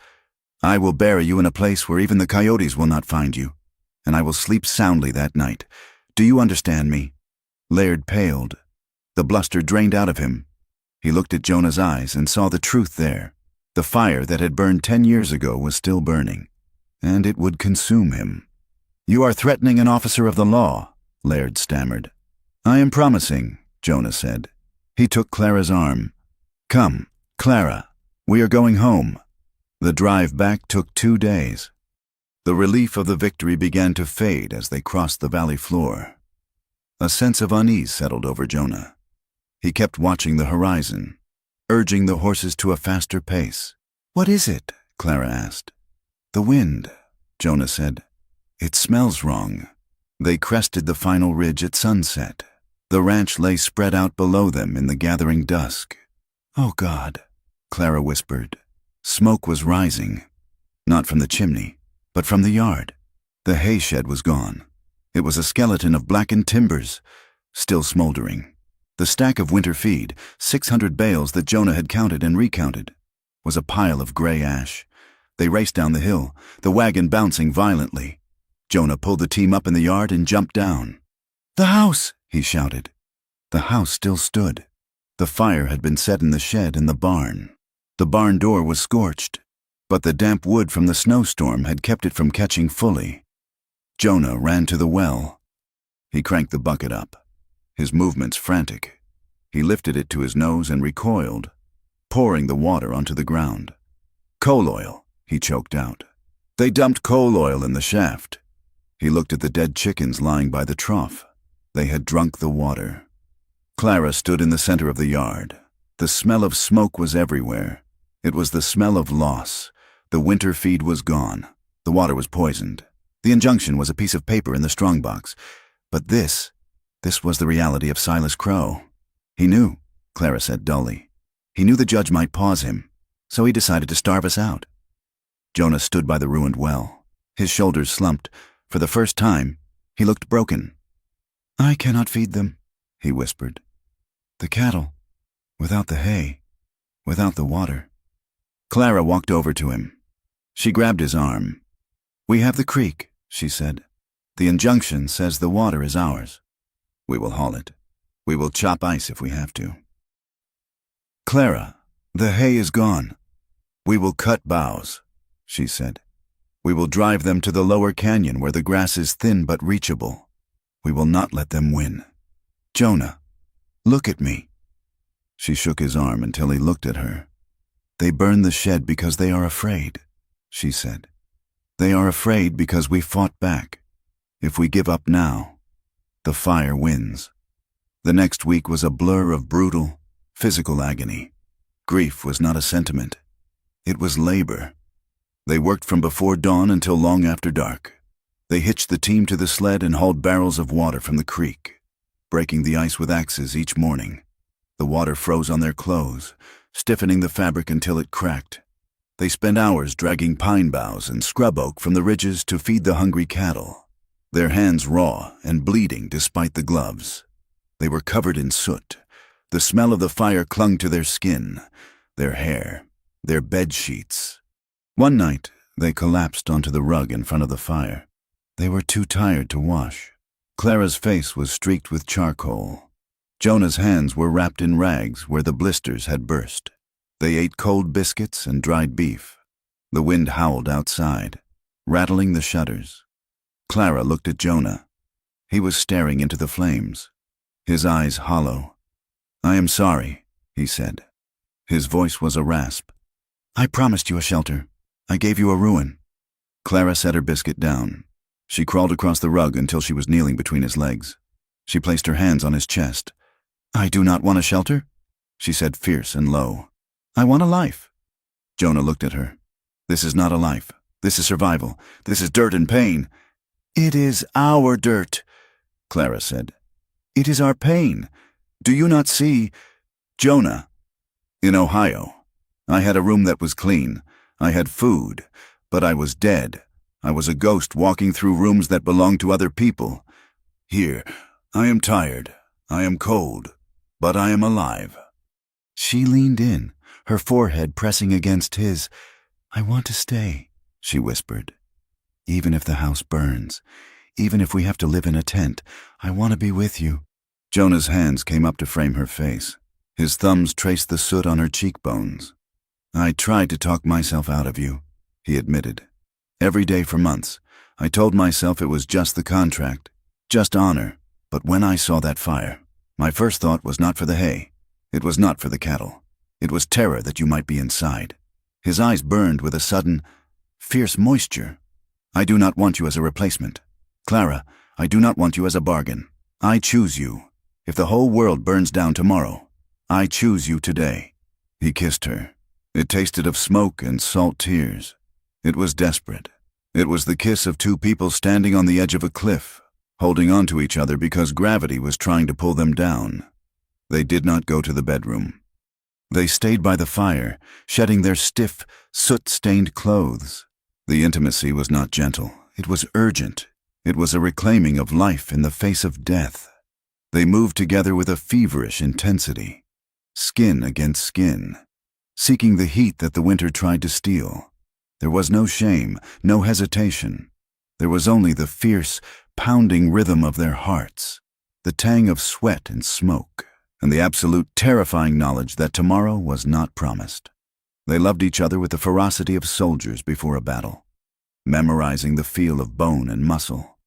"I will bury you in a place where even the coyotes will not find you, and I will sleep soundly that night. Do you understand me?" Laird paled. The bluster drained out of him. He looked at Jonah's eyes and saw the truth there. The fire that had burned 10 years ago was still burning, and it would consume him. "You are threatening an officer of the law," Laird stammered. "I am promising," Jonah said. He took Clara's arm. "Come, Clara, we are going home." The drive back took 2 days. The relief of the victory began to fade as they crossed the valley floor. A sense of unease settled over Jonah. He kept watching the horizon, urging the horses to a faster pace. "What is it?" Clara asked. "The wind," Jonah said. "It smells wrong." They crested the final ridge at sunset. The ranch lay spread out below them in the gathering dusk. "Oh God," Clara whispered. Smoke was rising, not from the chimney, but from the yard. The hay shed was gone. It was a skeleton of blackened timbers, still smoldering. The stack of winter feed, 600 bales that Jonah had counted and recounted, was a pile of gray ash. They raced down the hill, the wagon bouncing violently. Jonah pulled the team up in the yard and jumped down. "The house!" he shouted. The house still stood. The fire had been set in the shed in the barn. The barn door was scorched, but the damp wood from the snowstorm had kept it from catching fully. Jonah ran to the well. He cranked the bucket up, his movements frantic. He lifted it to his nose and recoiled, pouring the water onto the ground. "Coal oil," he choked out. "They dumped coal oil in the shaft." He looked at the dead chickens lying by the trough. They had drunk the water. Clara stood in the center of the yard. The smell of smoke was everywhere. It was the smell of loss. The winter feed was gone. The water was poisoned. The injunction was a piece of paper in the strongbox. But this was the reality of Silas Crow. He knew, Clara said dully. He knew the judge might pause him, so he decided to starve us out. Jonah stood by the ruined well. His shoulders slumped. For the first time, he looked broken. "I cannot feed them," he whispered. "The cattle, without the hay, without the water." Clara walked over to him. She grabbed his arm. "We have the creek," she said. "The injunction says the water is ours. We will haul it. We will chop ice if we have to." "Clara, the hay is gone. We will cut boughs," she said. "We will drive them to the lower canyon where the grass is thin but reachable. We will not let them win. Jonah, look at me." She shook his arm until he looked at her. "They burn the shed because they are afraid," she said. "They are afraid because we fought back. If we give up now, the fire wins." The next week was a blur of brutal, physical agony. Grief was not a sentiment. It was labor. They worked from before dawn until long after dark. They hitched the team to the sled and hauled barrels of water from the creek, breaking the ice with axes each morning. The water froze on their clothes, stiffening the fabric until it cracked. They spent hours dragging pine boughs and scrub oak from the ridges to feed the hungry cattle, their hands raw and bleeding despite the gloves. They were covered in soot. The smell of the fire clung to their skin, their hair, their bed sheets. One night, they collapsed onto the rug in front of the fire. They were too tired to wash. Clara's face was streaked with charcoal. Jonah's hands were wrapped in rags where the blisters had burst. They ate cold biscuits and dried beef. The wind howled outside, rattling the shutters. Clara looked at Jonah. He was staring into the flames, his eyes hollow. "I am sorry," he said. His voice was a rasp. "I promised you a shelter. I gave you a ruin." Clara set her biscuit down. She crawled across the rug until she was kneeling between his legs. She placed her hands on his chest. "I do not want a shelter," she said, fierce and low. "I want a life." Jonah looked at her. "This is not a life. This is survival. This is dirt and pain." "It is our dirt," Clara said. "It is our pain. Do you not see?" "Jonah, in Ohio, I had a room that was clean. I had food, but I was dead. I was a ghost walking through rooms that belonged to other people. Here, I am tired. I am cold, but I am alive." She leaned in, her forehead pressing against his. "I want to stay," she whispered. "Even if the house burns, even if we have to live in a tent, I want to be with you." Jonah's hands came up to frame her face. His thumbs traced the soot on her cheekbones. "I tried to talk myself out of you," he admitted. "Every day for months, I told myself it was just the contract, just honor. But when I saw that fire, my first thought was not for the hay. It was not for the cattle. It was terror that you might be inside." His eyes burned with a sudden, fierce moisture. "I do not want you as a replacement. Clara, I do not want you as a bargain. I choose you. If the whole world burns down tomorrow, I choose you today." He kissed her. It tasted of smoke and salt tears. It was desperate. It was the kiss of two people standing on the edge of a cliff, holding on to each other because gravity was trying to pull them down. They did not go to the bedroom. They stayed by the fire, shedding their stiff, soot-stained clothes. The intimacy was not gentle. It was urgent. It was a reclaiming of life in the face of death. They moved together with a feverish intensity, skin against skin, seeking the heat that the winter tried to steal. There was no shame, no hesitation. There was only the fierce, pounding rhythm of their hearts. the tang of sweat and smoke, and the absolute terrifying knowledge that tomorrow was not promised. They loved each other with the ferocity of soldiers before a battle, memorizing the feel of bone and muscle,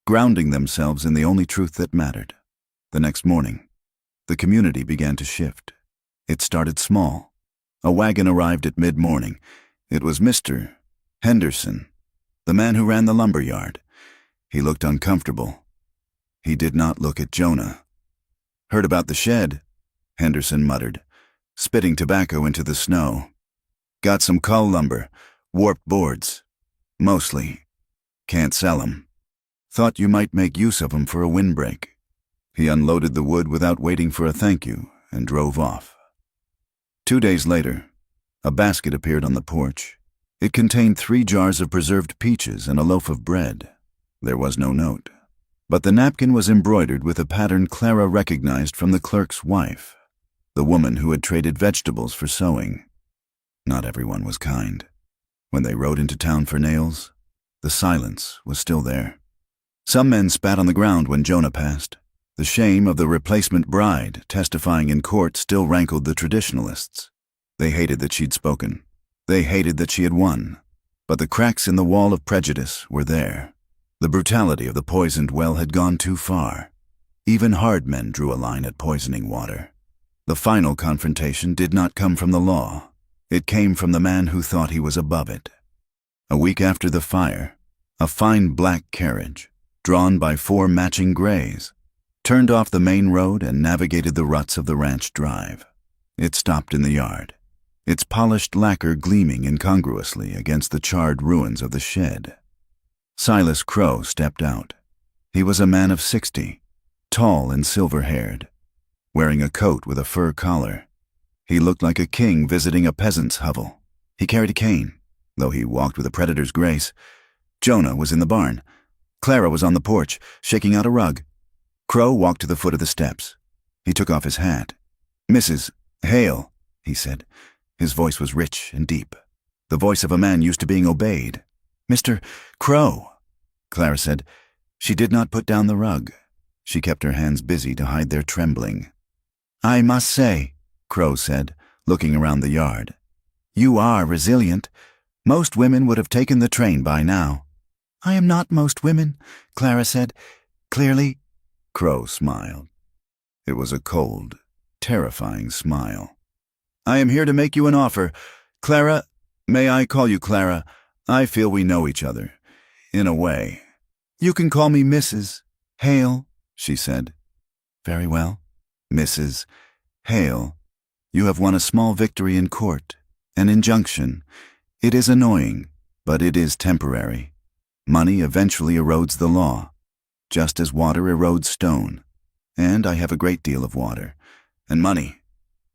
grounding themselves in the only truth that mattered. The next morning, the community began to shift. It started small. A wagon arrived at mid-morning. It was Mr. Henderson, the man who ran the lumber yard. He looked uncomfortable. He did not look at Jonah. "Heard about the shed," Henderson muttered, spitting tobacco into the snow. "Got some cull lumber, warped boards. Mostly. Can't sell 'em. Thought you might make use of 'em for a windbreak." He unloaded the wood without waiting for a thank you and drove off. 2 days later, a basket appeared on the porch. It contained 3 jars of preserved peaches and a loaf of bread. There was no note, but the napkin was embroidered with a pattern Clara recognized from the clerk's wife, the woman who had traded vegetables for sewing. Not everyone was kind. When they rode into town for nails, the silence was still there. Some men spat on the ground when Jonah passed. The shame of the replacement bride testifying in court still rankled the traditionalists. They hated that she'd spoken. They hated that she had won. But the cracks in the wall of prejudice were there. The brutality of the poisoned well had gone too far. Even hard men drew a line at poisoning water. The final confrontation did not come from the law. It came from the man who thought he was above it. A week after the fire, a fine black carriage, drawn by 4 matching grays, turned off the main road and navigated the ruts of the ranch drive. It stopped in the yard, its polished lacquer gleaming incongruously against the charred ruins of the shed. Silas Crow stepped out. He was a man of 60, tall and silver-haired, wearing a coat with a fur collar. He looked like a king visiting a peasant's hovel. He carried a cane, though he walked with a predator's grace. Jonah was in the barn. Clara was on the porch, shaking out a rug. Crow walked to the foot of the steps. He took off his hat. "Mrs. Hale," he said. His voice was rich and deep, the voice of a man used to being obeyed. "Mr. Crow," Clara said. She did not put down the rug. She kept her hands busy to hide their trembling. "I must say," Crow said, looking around the yard, "you are resilient. Most women would have taken the train by now." "I am not most women," Clara said. "Clearly." Crow smiled. It was a cold, terrifying smile. "I am here to make you an offer. Clara, may I call you Clara? I feel we know each other, in a way." "You can call me Mrs. Hale," she said. "Very well. Mrs. Hale, you have won a small victory in court, an injunction. It is annoying, but it is temporary. Money eventually erodes the law, just as water erodes stone. And I have a great deal of water. And money."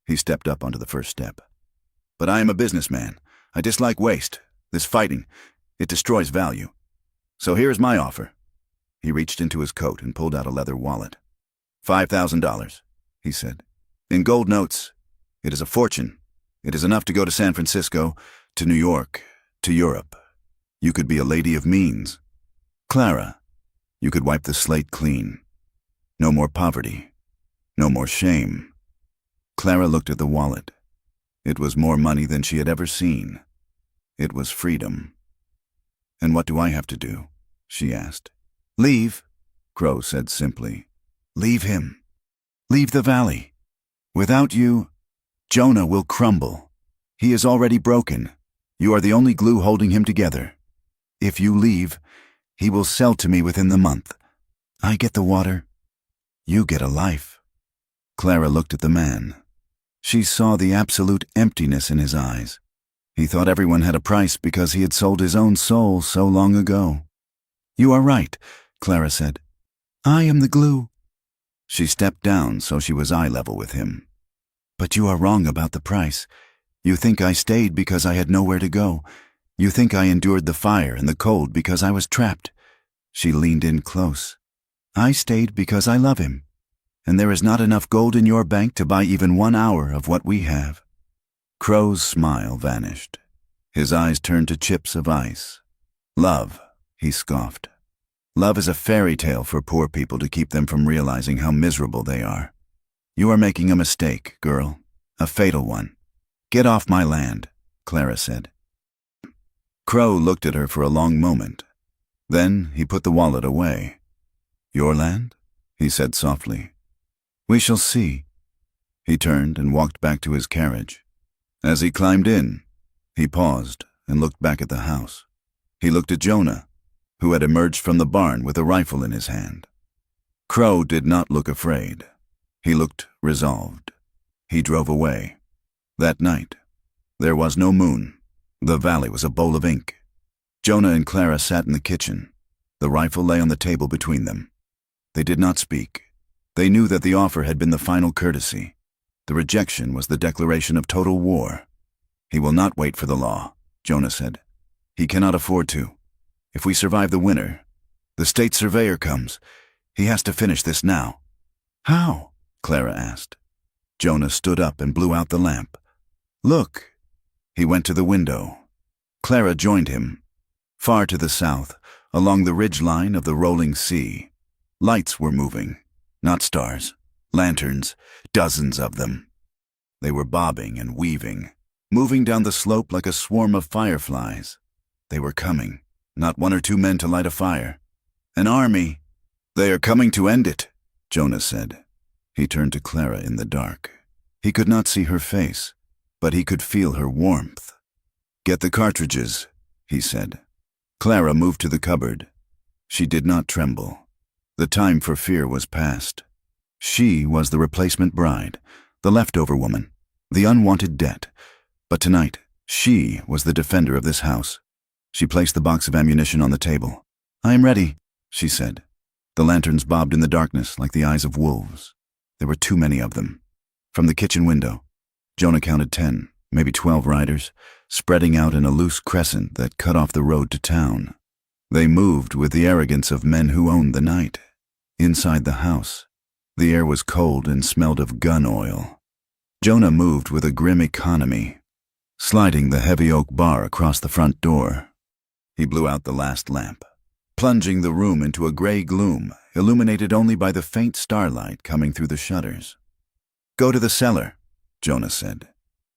He stepped up onto the first step. "But I am a businessman. I dislike waste. This fighting, it destroys value. So here is my offer." He reached into his coat and pulled out a leather wallet. $5,000, he said. "In gold notes. It is a fortune. It is enough to go to San Francisco, to New York, to Europe. You could be a lady of means. Clara, you could wipe the slate clean. No more poverty. No more shame." Clara looked at the wallet. It was more money than she had ever seen. It was freedom. "And what do I have to do?" she asked. "Leave," Crow said simply. "Leave him. Leave the valley. Without you, Jonah will crumble. He is already broken. You are the only glue holding him together. If you leave, he will sell to me within the month. I get the water. You get a life." Clara looked at the man. She saw the absolute emptiness in his eyes. He thought everyone had a price because he had sold his own soul so long ago. "You are right," Clara said. "I am the glue." She stepped down so she was eye level with him. "But you are wrong about the price. You think I stayed because I had nowhere to go. You think I endured the fire and the cold because I was trapped." She leaned in close. "I stayed because I love him. And there is not enough gold in your bank to buy even 1 hour of what we have." Crow's smile vanished. His eyes turned to chips of ice. "Love," he scoffed. Love is a fairy tale for poor people to keep them from realizing how miserable they are. You are making a mistake, girl. A fatal one. Get off my land, Clara said. Crow looked at her for a long moment. Then he put the wallet away. Your land? He said softly. We shall see. He turned and walked back to his carriage. As he climbed in, he paused and looked back at the house. He looked at Jonah, who had emerged from the barn with a rifle in his hand. Crow did not look afraid. He looked resolved. He drove away. That night, there was no moon. The valley was a bowl of ink. Jonah and Clara sat in the kitchen. The rifle lay on the table between them. They did not speak. They knew that the offer had been the final courtesy. The rejection was the declaration of total war. He will not wait for the law, Jonah said. He cannot afford to. If we survive the winter, the state surveyor comes. He has to finish this now. How? Clara asked. Jonah stood up and blew out the lamp. Look. He went to the window. Clara joined him. Far to the south, along the ridge line of the rolling sea, lights were moving, not stars, lanterns, dozens of them. They were bobbing and weaving, moving down the slope like a swarm of fireflies. They were coming, not one or two men to light a fire. An army. They are coming to end it, Jonah said. He turned to Clara in the dark. He could not see her face, but he could feel her warmth. Get the cartridges, he said. Clara moved to the cupboard. She did not tremble. The time for fear was past. She was the replacement bride, the leftover woman, the unwanted debt. But tonight, she was the defender of this house. She placed the box of ammunition on the table. I am ready, she said. The lanterns bobbed in the darkness like the eyes of wolves. There were too many of them. From the kitchen window, Jonah counted 10, maybe 12 riders, spreading out in a loose crescent that cut off the road to town. They moved with the arrogance of men who owned the night. Inside the house, the air was cold and smelled of gun oil. Jonah moved with a grim economy, sliding the heavy oak bar across the front door. He blew out the last lamp, plunging the room into a gray gloom, illuminated only by the faint starlight coming through the shutters. Go to the cellar, Jonah said.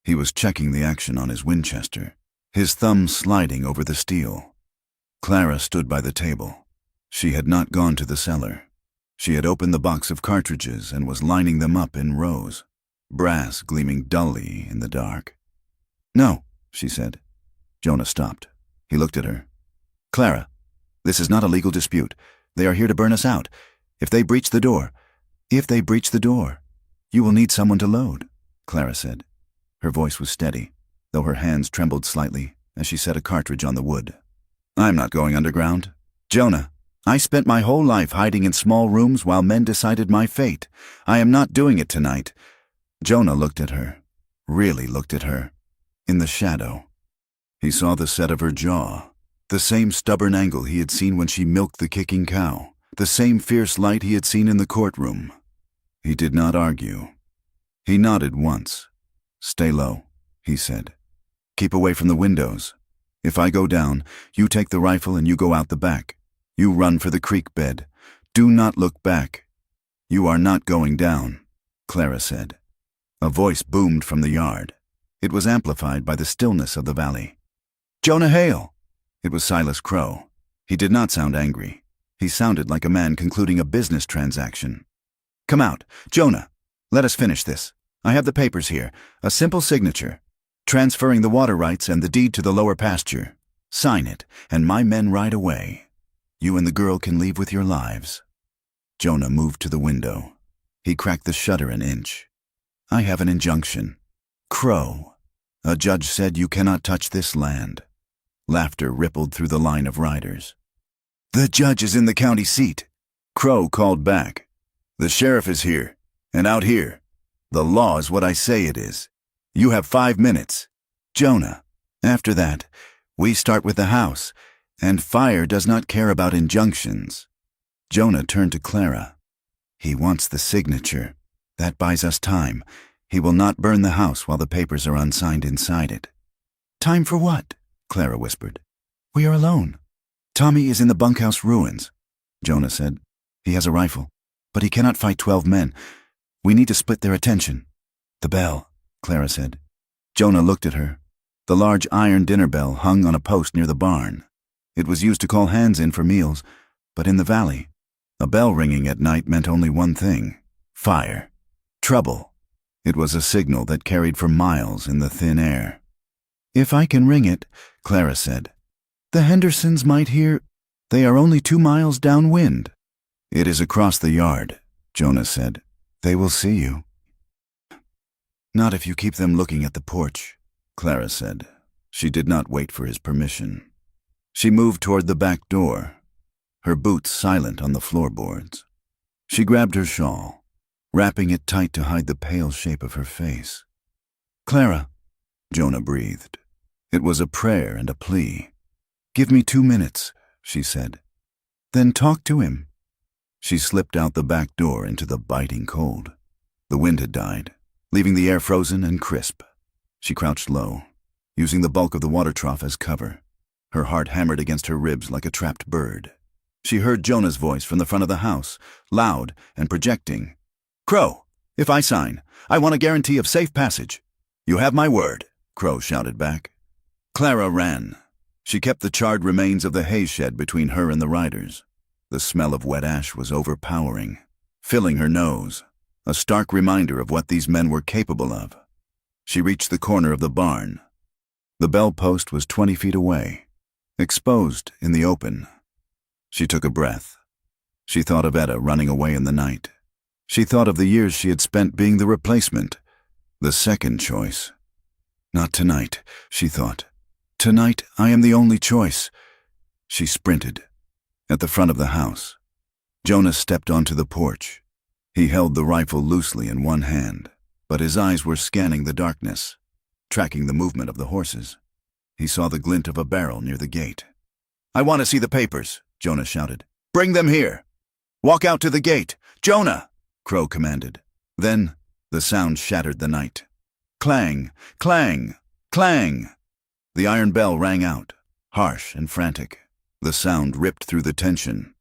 He was checking the action on his Winchester, his thumb sliding over the steel. Clara stood by the table. She had not gone to the cellar. She had opened the box of cartridges and was lining them up in rows, brass gleaming dully in the dark. No, she said. Jonah stopped. He looked at her. Clara, this is not a legal dispute. They are here to burn us out. If they breach the door, you will need someone to load, Clara said. Her voice was steady, though her hands trembled slightly as she set a cartridge on the wood. I'm not going underground. Jonah, I spent my whole life hiding in small rooms while men decided my fate. I am not doing it tonight. Jonah looked at her, really looked at her, in the shadow. He saw the set of her jaw, the same stubborn angle he had seen when she milked the kicking cow, the same fierce light he had seen in the courtroom. He did not argue. He nodded once. Stay low, he said. Keep away from the windows. If I go down, you take the rifle and you go out the back. You run for the creek bed. Do not look back. You are not going down, Clara said. A voice boomed from the yard. It was amplified by the stillness of the valley. Jonah Hale! It was Silas Crow. He did not sound angry. He sounded like a man concluding a business transaction. Come out, Jonah. Let us finish this. I have the papers here, a simple signature, transferring the water rights and the deed to the lower pasture. Sign it, and my men ride away. You and the girl can leave with your lives. Jonah moved to the window. He cracked the shutter an inch. I have an injunction. Crow. A judge said you cannot touch this land. Laughter rippled through the line of riders. The judge is in the county seat. Crow called back. The sheriff is here, and out here. The law is what I say it is. You have 5 minutes. Jonah. After that, we start with the house, and fire does not care about injunctions. Jonah turned to Clara. He wants the signature. That buys us time. He will not burn the house while the papers are unsigned inside it. Time for what? Clara whispered. We are alone. Tommy is in the bunkhouse ruins. Jonah said. "He has a rifle, but he cannot fight 12 men. We need to split their attention." "The bell," Clara said. Jonah looked at her. The large iron dinner bell hung on a post near the barn. It was used to call hands in for meals, but in the valley, a bell ringing at night meant only one thing: fire, trouble. It was a signal that carried for miles in the thin air. "If I can ring it," Clara said. "The Hendersons might hear. They are only 2 miles downwind." "It is across the yard," Jonah said. "They will see you." "Not if you keep them looking at the porch," Clara said. She did not wait for his permission. She moved toward the back door, her boots silent on the floorboards. She grabbed her shawl, wrapping it tight to hide the pale shape of her face. "Clara," Jonah breathed. It was a prayer and a plea. "Give me 2 minutes," she said. "Then talk to him." She slipped out the back door into the biting cold. The wind had died, leaving the air frozen and crisp. She crouched low, using the bulk of the water trough as cover. Her heart hammered against her ribs like a trapped bird. She heard Jonah's voice from the front of the house, loud and projecting. "Crow, if I sign, I want a guarantee of safe passage." "You have my word," Crow shouted back. Clara ran. She kept the charred remains of the hay shed between her and the riders. The smell of wet ash was overpowering, filling her nose, a stark reminder of what these men were capable of. She reached the corner of the barn. The bell post was 20 feet away, exposed in the open. She took a breath. She thought of Etta running away in the night. She thought of the years she had spent being the replacement, the second choice. "Not tonight," she thought. "Tonight I am the only choice." She sprinted. At the front of the house, Jonah stepped onto the porch. He held the rifle loosely in one hand, but his eyes were scanning the darkness, tracking the movement of the horses. He saw the glint of a barrel near the gate. "I want to see the papers," Jonah shouted. "Bring them here." "Walk out to the gate. Jonah!" Crow commanded. Then the sound shattered the night. Clang, clang, clang. The iron bell rang out, harsh and frantic. The sound ripped through the tension.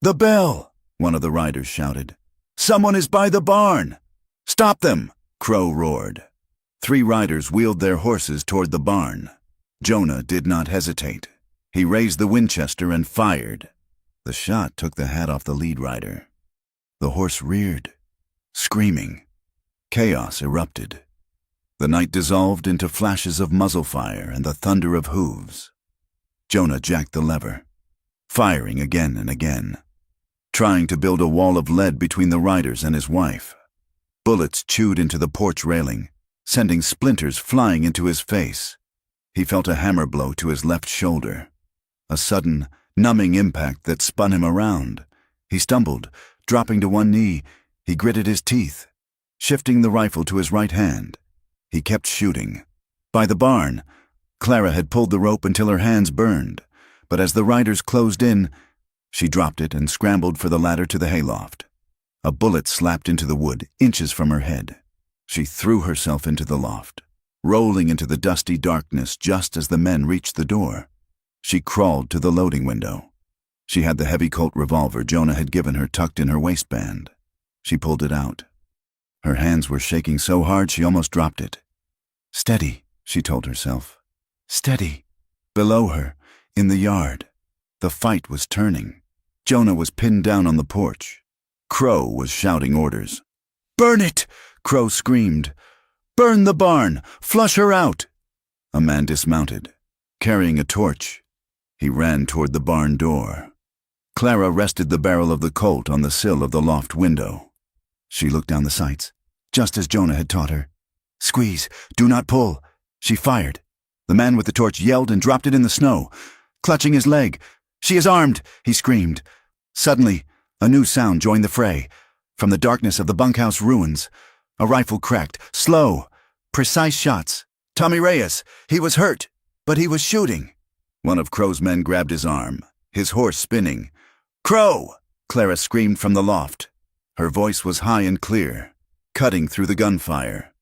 "The bell!" one of the riders shouted. "Someone is by the barn!" "Stop them!" Crow roared. 3 riders wheeled their horses toward the barn. Jonah did not hesitate. He raised the Winchester and fired. The shot took the hat off the lead rider. The horse reared, screaming. Chaos erupted. The night dissolved into flashes of muzzle fire and the thunder of hooves. Jonah jacked the lever, firing again and again, trying to build a wall of lead between the riders and his wife. Bullets chewed into the porch railing, sending splinters flying into his face. He felt a hammer blow to his left shoulder, a sudden, numbing impact that spun him around. He stumbled, dropping to one knee. He gritted his teeth, shifting the rifle to his right hand. He kept shooting. By the barn, Clara had pulled the rope until her hands burned, but as the riders closed in, she dropped it and scrambled for the ladder to the hayloft. A bullet slapped into the wood, inches from her head. She threw herself into the loft, rolling into the dusty darkness just as the men reached the door. She crawled to the loading window. She had the heavy Colt revolver Jonah had given her tucked in her waistband. She pulled it out. Her hands were shaking so hard she almost dropped it. "Steady," she told herself. "Steady." Below her, in the yard, the fight was turning. Jonah was pinned down on the porch. Crow was shouting orders. "Burn it!" Crow screamed. "Burn the barn! Flush her out!" A man dismounted, carrying a torch. He ran toward the barn door. Clara rested the barrel of the Colt on the sill of the loft window. She looked down the sights, just as Jonah had taught her. "Squeeze, do not pull." She fired. The man with the torch yelled and dropped it in the snow, clutching his leg. "She is armed!" he screamed. Suddenly, a new sound joined the fray. From the darkness of the bunkhouse ruins, a rifle cracked, slow, precise shots. Tommy Reyes, he was hurt, but he was shooting. One of Crow's men grabbed his arm, his horse spinning. "Crow!" Clara screamed from the loft. Her voice was high and clear, cutting through the gunfire.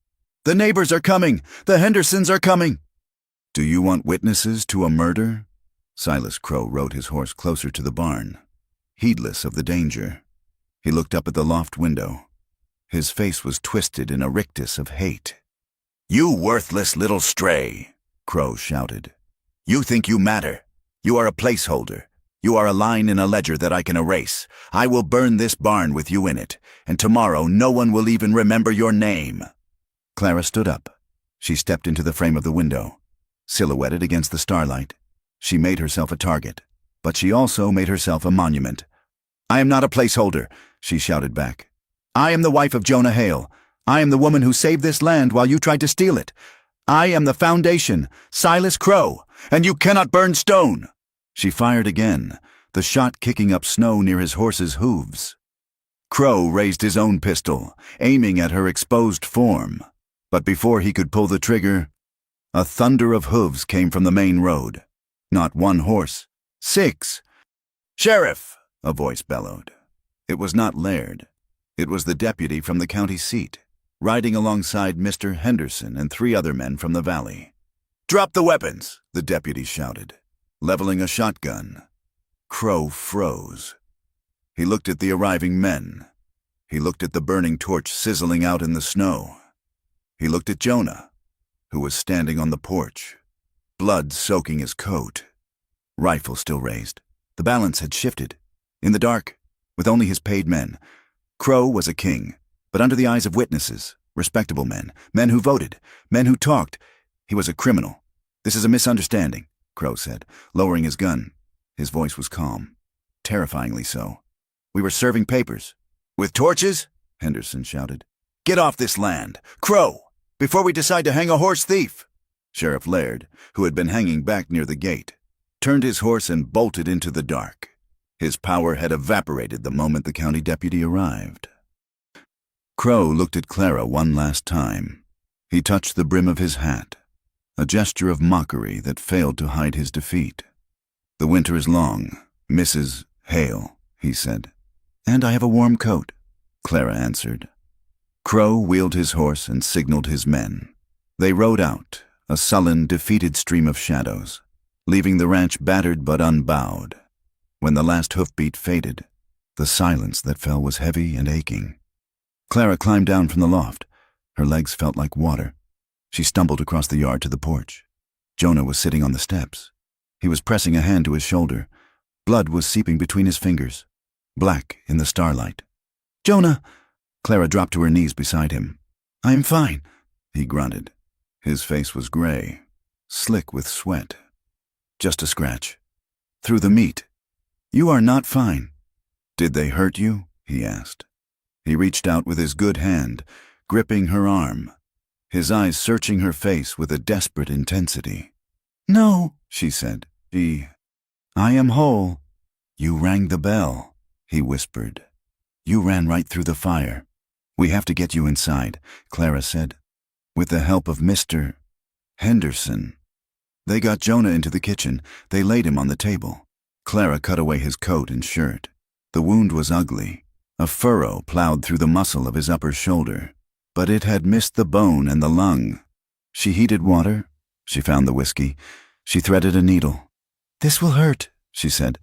"The neighbors are coming! The Hendersons are coming!" "Do you want witnesses to a murder?" Silas Crow rode his horse closer to the barn. heedless of the danger. He looked up at the loft window. His face was twisted in a rictus of hate. "You worthless little stray," Crow shouted. "You think you matter. You are a placeholder. You are a line in a ledger that I can erase. I will burn this barn with you in it, and tomorrow no one will even remember your name." Clara stood up. She stepped into the frame of the window. Silhouetted against the starlight, she made herself a target, but she also made herself a monument. "I am not a placeholder," she shouted back. "I am the wife of Jonah Hale. I am the woman who saved this land while you tried to steal it. I am the Foundation, Silas Crow, and you cannot burn stone." She fired again, the shot kicking up snow near his horse's hooves. Crow raised his own pistol, aiming at her exposed form. But before he could pull the trigger, a thunder of hooves came from the main road. Not one horse, 6. "Sheriff!" a voice bellowed. It was not Laird. It was the deputy from the county seat, riding alongside Mr. Henderson and 3 other men from the valley. "Drop the weapons!" the deputy shouted, leveling a shotgun. Crow froze. He looked at the arriving men. He looked at the burning torch sizzling out in the snow. He looked at Jonah, who was standing on the porch, blood soaking his coat. Rifle still raised. The balance had shifted. In the dark, with only his paid men, Crow was a king, but under the eyes of witnesses, respectable men, men who voted, men who talked, he was a criminal. "This is a misunderstanding," Crow said, lowering his gun. His voice was calm, terrifyingly so. "We were serving papers." "With torches?" Henderson shouted. "Get off this land, Crow, before we decide to hang a horse thief." Sheriff Laird, who had been hanging back near the gate, turned his horse and bolted into the dark. His power had evaporated the moment the county deputy arrived. Crow looked at Clara one last time. He touched the brim of his hat, a gesture of mockery that failed to hide his defeat. "The winter is long, Mrs. Hale," he said. "And I have a warm coat," Clara answered. Crow wheeled his horse and signaled his men. They rode out, a sullen, defeated stream of shadows, leaving the ranch battered but unbowed. When the last hoofbeat faded, the silence that fell was heavy and aching. Clara climbed down from the loft. Her legs felt like water. She stumbled across the yard to the porch. Jonah was sitting on the steps. He was pressing a hand to his shoulder. Blood was seeping between his fingers, black in the starlight. "Jonah!" Clara dropped to her knees beside him. "I am fine," he grunted. His face was gray, slick with sweat. "Just a scratch. Through the meat." "You are not fine." "Did they hurt you?" he asked. He reached out with his good hand, gripping her arm, his eyes searching her face with a desperate intensity. "No," she said. "I am whole." "You rang the bell," he whispered. "You ran right through the fire." "We have to get you inside," Clara said. "With the help of Mr. Henderson." They got Jonah into the kitchen. They laid him on the table. Clara cut away his coat and shirt. The wound was ugly. A furrow plowed through the muscle of his upper shoulder, but it had missed the bone and the lung. She heated water. She found the whiskey. She threaded a needle. "This will hurt," she said.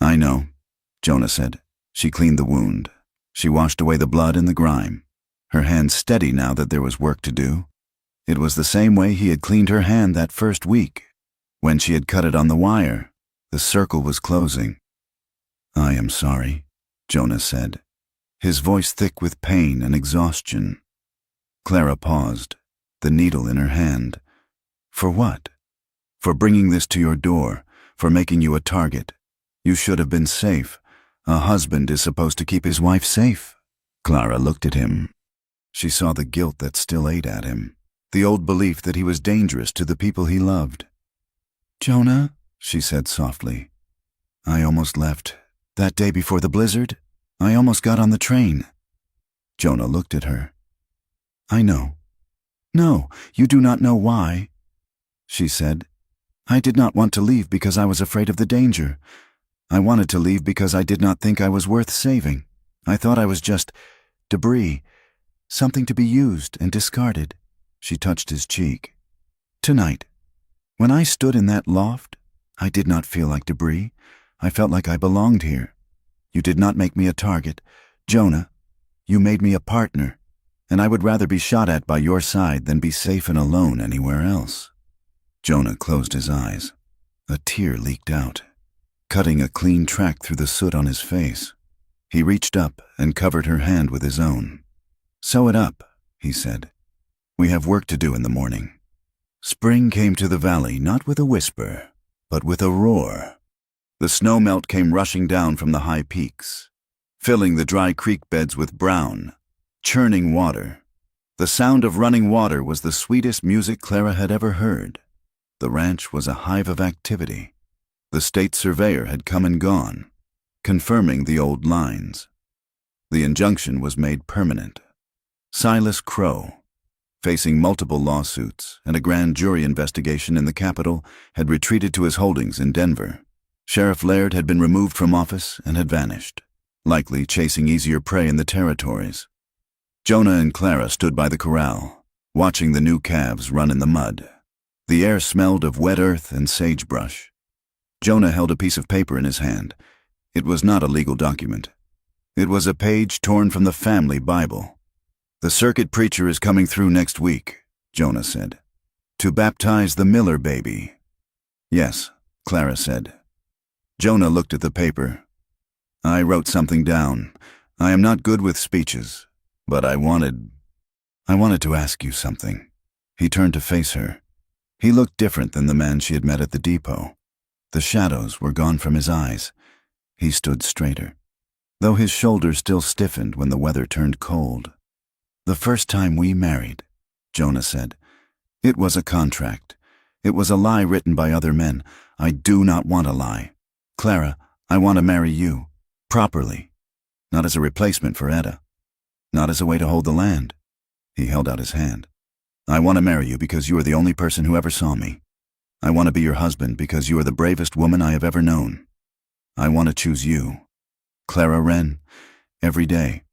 "I know," Jonah said. She cleaned the wound. She washed away the blood and the grime, her hand steady now that there was work to do. It was the same way he had cleaned her hand that first week, when she had cut it on the wire. The circle was closing. "I am sorry," Jonah said, his voice thick with pain and exhaustion. Clara paused, the needle in her hand. "For what?" "For bringing this to your door, for making you a target. You should have been safe. A husband is supposed to keep his wife safe." Clara looked at him. She saw the guilt that still ate at him, the old belief that he was dangerous to the people he loved. "Jonah," she said softly, "I almost left. That day before the blizzard, I almost got on the train." Jonah looked at her. "I know." "No, you do not know why," she said. "I did not want to leave because I was afraid of the danger. I wanted to leave because I did not think I was worth saving. I thought I was just debris, something to be used and discarded." She touched his cheek. "Tonight, when I stood in that loft, I did not feel like debris. I felt like I belonged here. You did not make me a target. Jonah, you made me a partner, and I would rather be shot at by your side than be safe and alone anywhere else." Jonah closed his eyes. A tear leaked out, cutting a clean track through the soot on his face. He reached up and covered her hand with his own. "Sew it up," he said. "We have work to do in the morning." Spring came to the valley not with a whisper, but with a roar. The snowmelt came rushing down from the high peaks, filling the dry creek beds with brown, churning water. The sound of running water was the sweetest music Clara had ever heard. The ranch was a hive of activity. The state surveyor had come and gone, confirming the old lines. The injunction was made permanent. Silas Crow, facing multiple lawsuits and a grand jury investigation in the capital, had retreated to his holdings in Denver. Sheriff Laird had been removed from office and had vanished, likely chasing easier prey in the territories. Jonah and Clara stood by the corral, watching the new calves run in the mud. The air smelled of wet earth and sagebrush. Jonah held a piece of paper in his hand. It was not a legal document. It was a page torn from the family Bible. "The circuit preacher is coming through next week," Jonah said, "to baptize the Miller baby." "Yes," Clara said. Jonah looked at the paper. "I wrote something down. I am not good with speeches, but I wanted to ask you something." He turned to face her. He looked different than the man she had met at the depot. The shadows were gone from his eyes. He stood straighter, though his shoulders still stiffened when the weather turned cold. "The first time we married," Jonah said, "it was a contract. It was a lie written by other men. I do not want a lie. Clara, I want to marry you, properly, not as a replacement for Etta, not as a way to hold the land." He held out his hand. "I want to marry you because you are the only person who ever saw me. I want to be your husband because you are the bravest woman I have ever known. I want to choose you, Clara Wren, every day,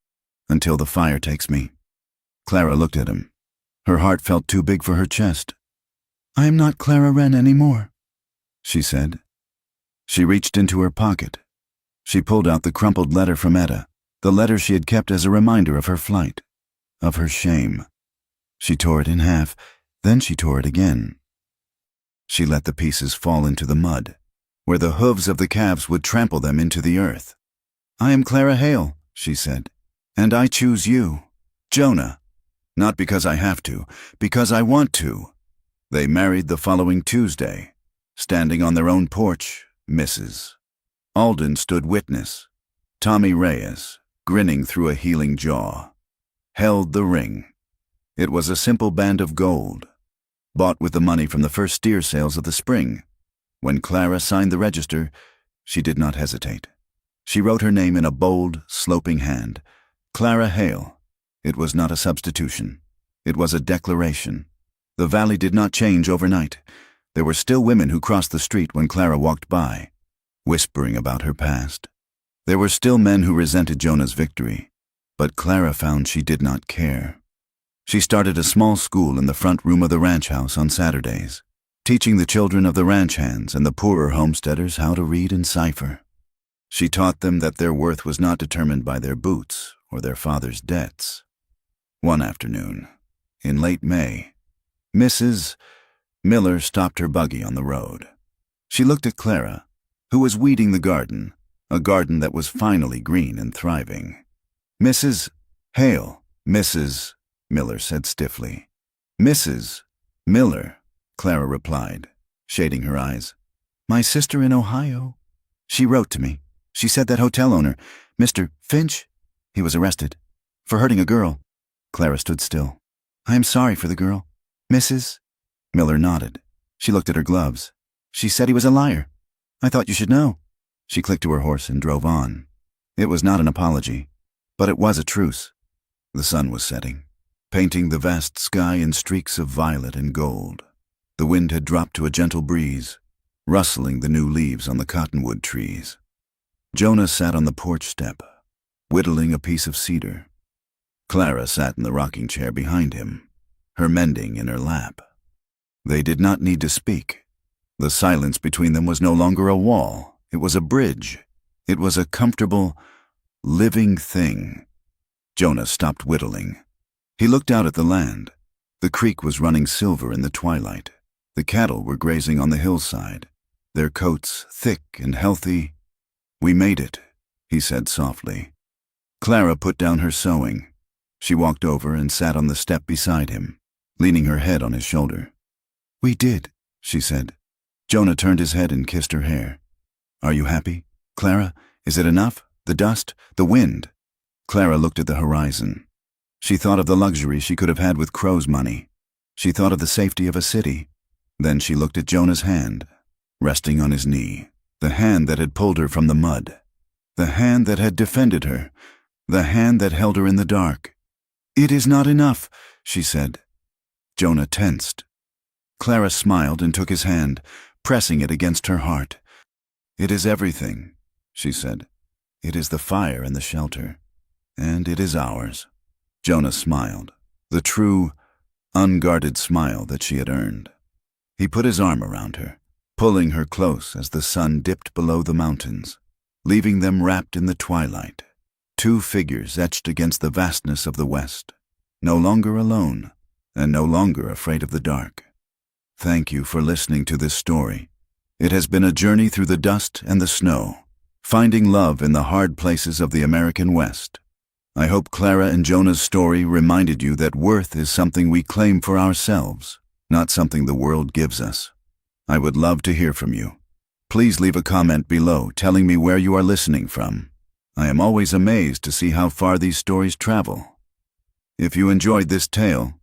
until the fire takes me." Clara looked at him. Her heart felt too big for her chest. "I am not Clara Wren anymore," she said. She reached into her pocket. She pulled out the crumpled letter from Etta, the letter she had kept as a reminder of her flight, of her shame. She tore it in half, then she tore it again. She let the pieces fall into the mud, where the hooves of the calves would trample them into the earth. "I am Clara Hale," she said, "and I choose you, Jonah. Not because I have to, because I want to." They married the following Tuesday, standing on their own porch, Mrs. Alden stood witness. Tommy Reyes, grinning through a healing jaw, held the ring. It was a simple band of gold, bought with the money from the first steer sales of the spring. When Clara signed the register, she did not hesitate. She wrote her name in a bold, sloping hand. Clara Hale. It was not a substitution. It was a declaration. The valley did not change overnight. There were still women who crossed the street when Clara walked by, whispering about her past. There were still men who resented Jonah's victory, but Clara found she did not care. She started a small school in the front room of the ranch house on Saturdays, teaching the children of the ranch hands and the poorer homesteaders how to read and cipher. She taught them that their worth was not determined by their boots or their father's debts. One afternoon, in late May, Mrs. Miller stopped her buggy on the road. She looked at Clara, who was weeding the garden, a garden that was finally green and thriving. "Mrs. Hale," Mrs. Miller said stiffly. "Mrs. Miller," Clara replied, shading her eyes. "My sister in Ohio. She wrote to me. She said that hotel owner, Mr. Finch, he was arrested for hurting a girl." Clara stood still. "I am sorry for the girl. Mrs. Miller nodded. She looked at her gloves. "She said he was a liar. I thought you should know." She clicked to her horse and drove on. It was not an apology, but it was a truce. The sun was setting, painting the vast sky in streaks of violet and gold. The wind had dropped to a gentle breeze, rustling the new leaves on the cottonwood trees. Jonah sat on the porch step, whittling a piece of cedar. Clara sat in the rocking chair behind him, her mending in her lap. They did not need to speak. The silence between them was no longer a wall, it was a bridge. It was a comfortable, living thing. Jonah stopped whittling. He looked out at the land. The creek was running silver in the twilight. The cattle were grazing on the hillside, their coats thick and healthy. "We made it," he said softly. Clara put down her sewing. She walked over and sat on the step beside him, leaning her head on his shoulder. "We did," she said. Jonah turned his head and kissed her hair. "Are you happy, Clara? Is it enough? The dust? The wind?" Clara looked at the horizon. She thought of the luxury she could have had with Crow's money. She thought of the safety of a city. Then she looked at Jonah's hand, resting on his knee, the hand that had pulled her from the mud, the hand that had defended her, the hand that held her in the dark. "It is not enough," she said. Jonah tensed. Clara smiled and took his hand, pressing it against her heart. "It is everything," she said. "It is the fire and the shelter, and it is ours." Jonah smiled, the true, unguarded smile that she had earned. He put his arm around her, pulling her close as the sun dipped below the mountains, leaving them wrapped in the twilight. Two figures etched against the vastness of the west, no longer alone and no longer afraid of the dark. Thank you for listening to this story. It has been a journey through the dust and the snow, finding love in the hard places of the American West. I hope Clara and Jonah's story reminded you that worth is something we claim for ourselves, not something the world gives us. I would love to hear from you. Please leave a comment below telling me where you are listening from. I am always amazed to see how far these stories travel. If you enjoyed this tale,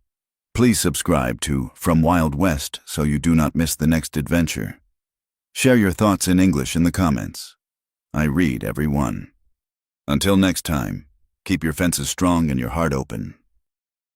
please subscribe to From Wild West so you do not miss the next adventure. Share your thoughts in English in the comments. I read every one. Until next time, keep your fences strong and your heart open.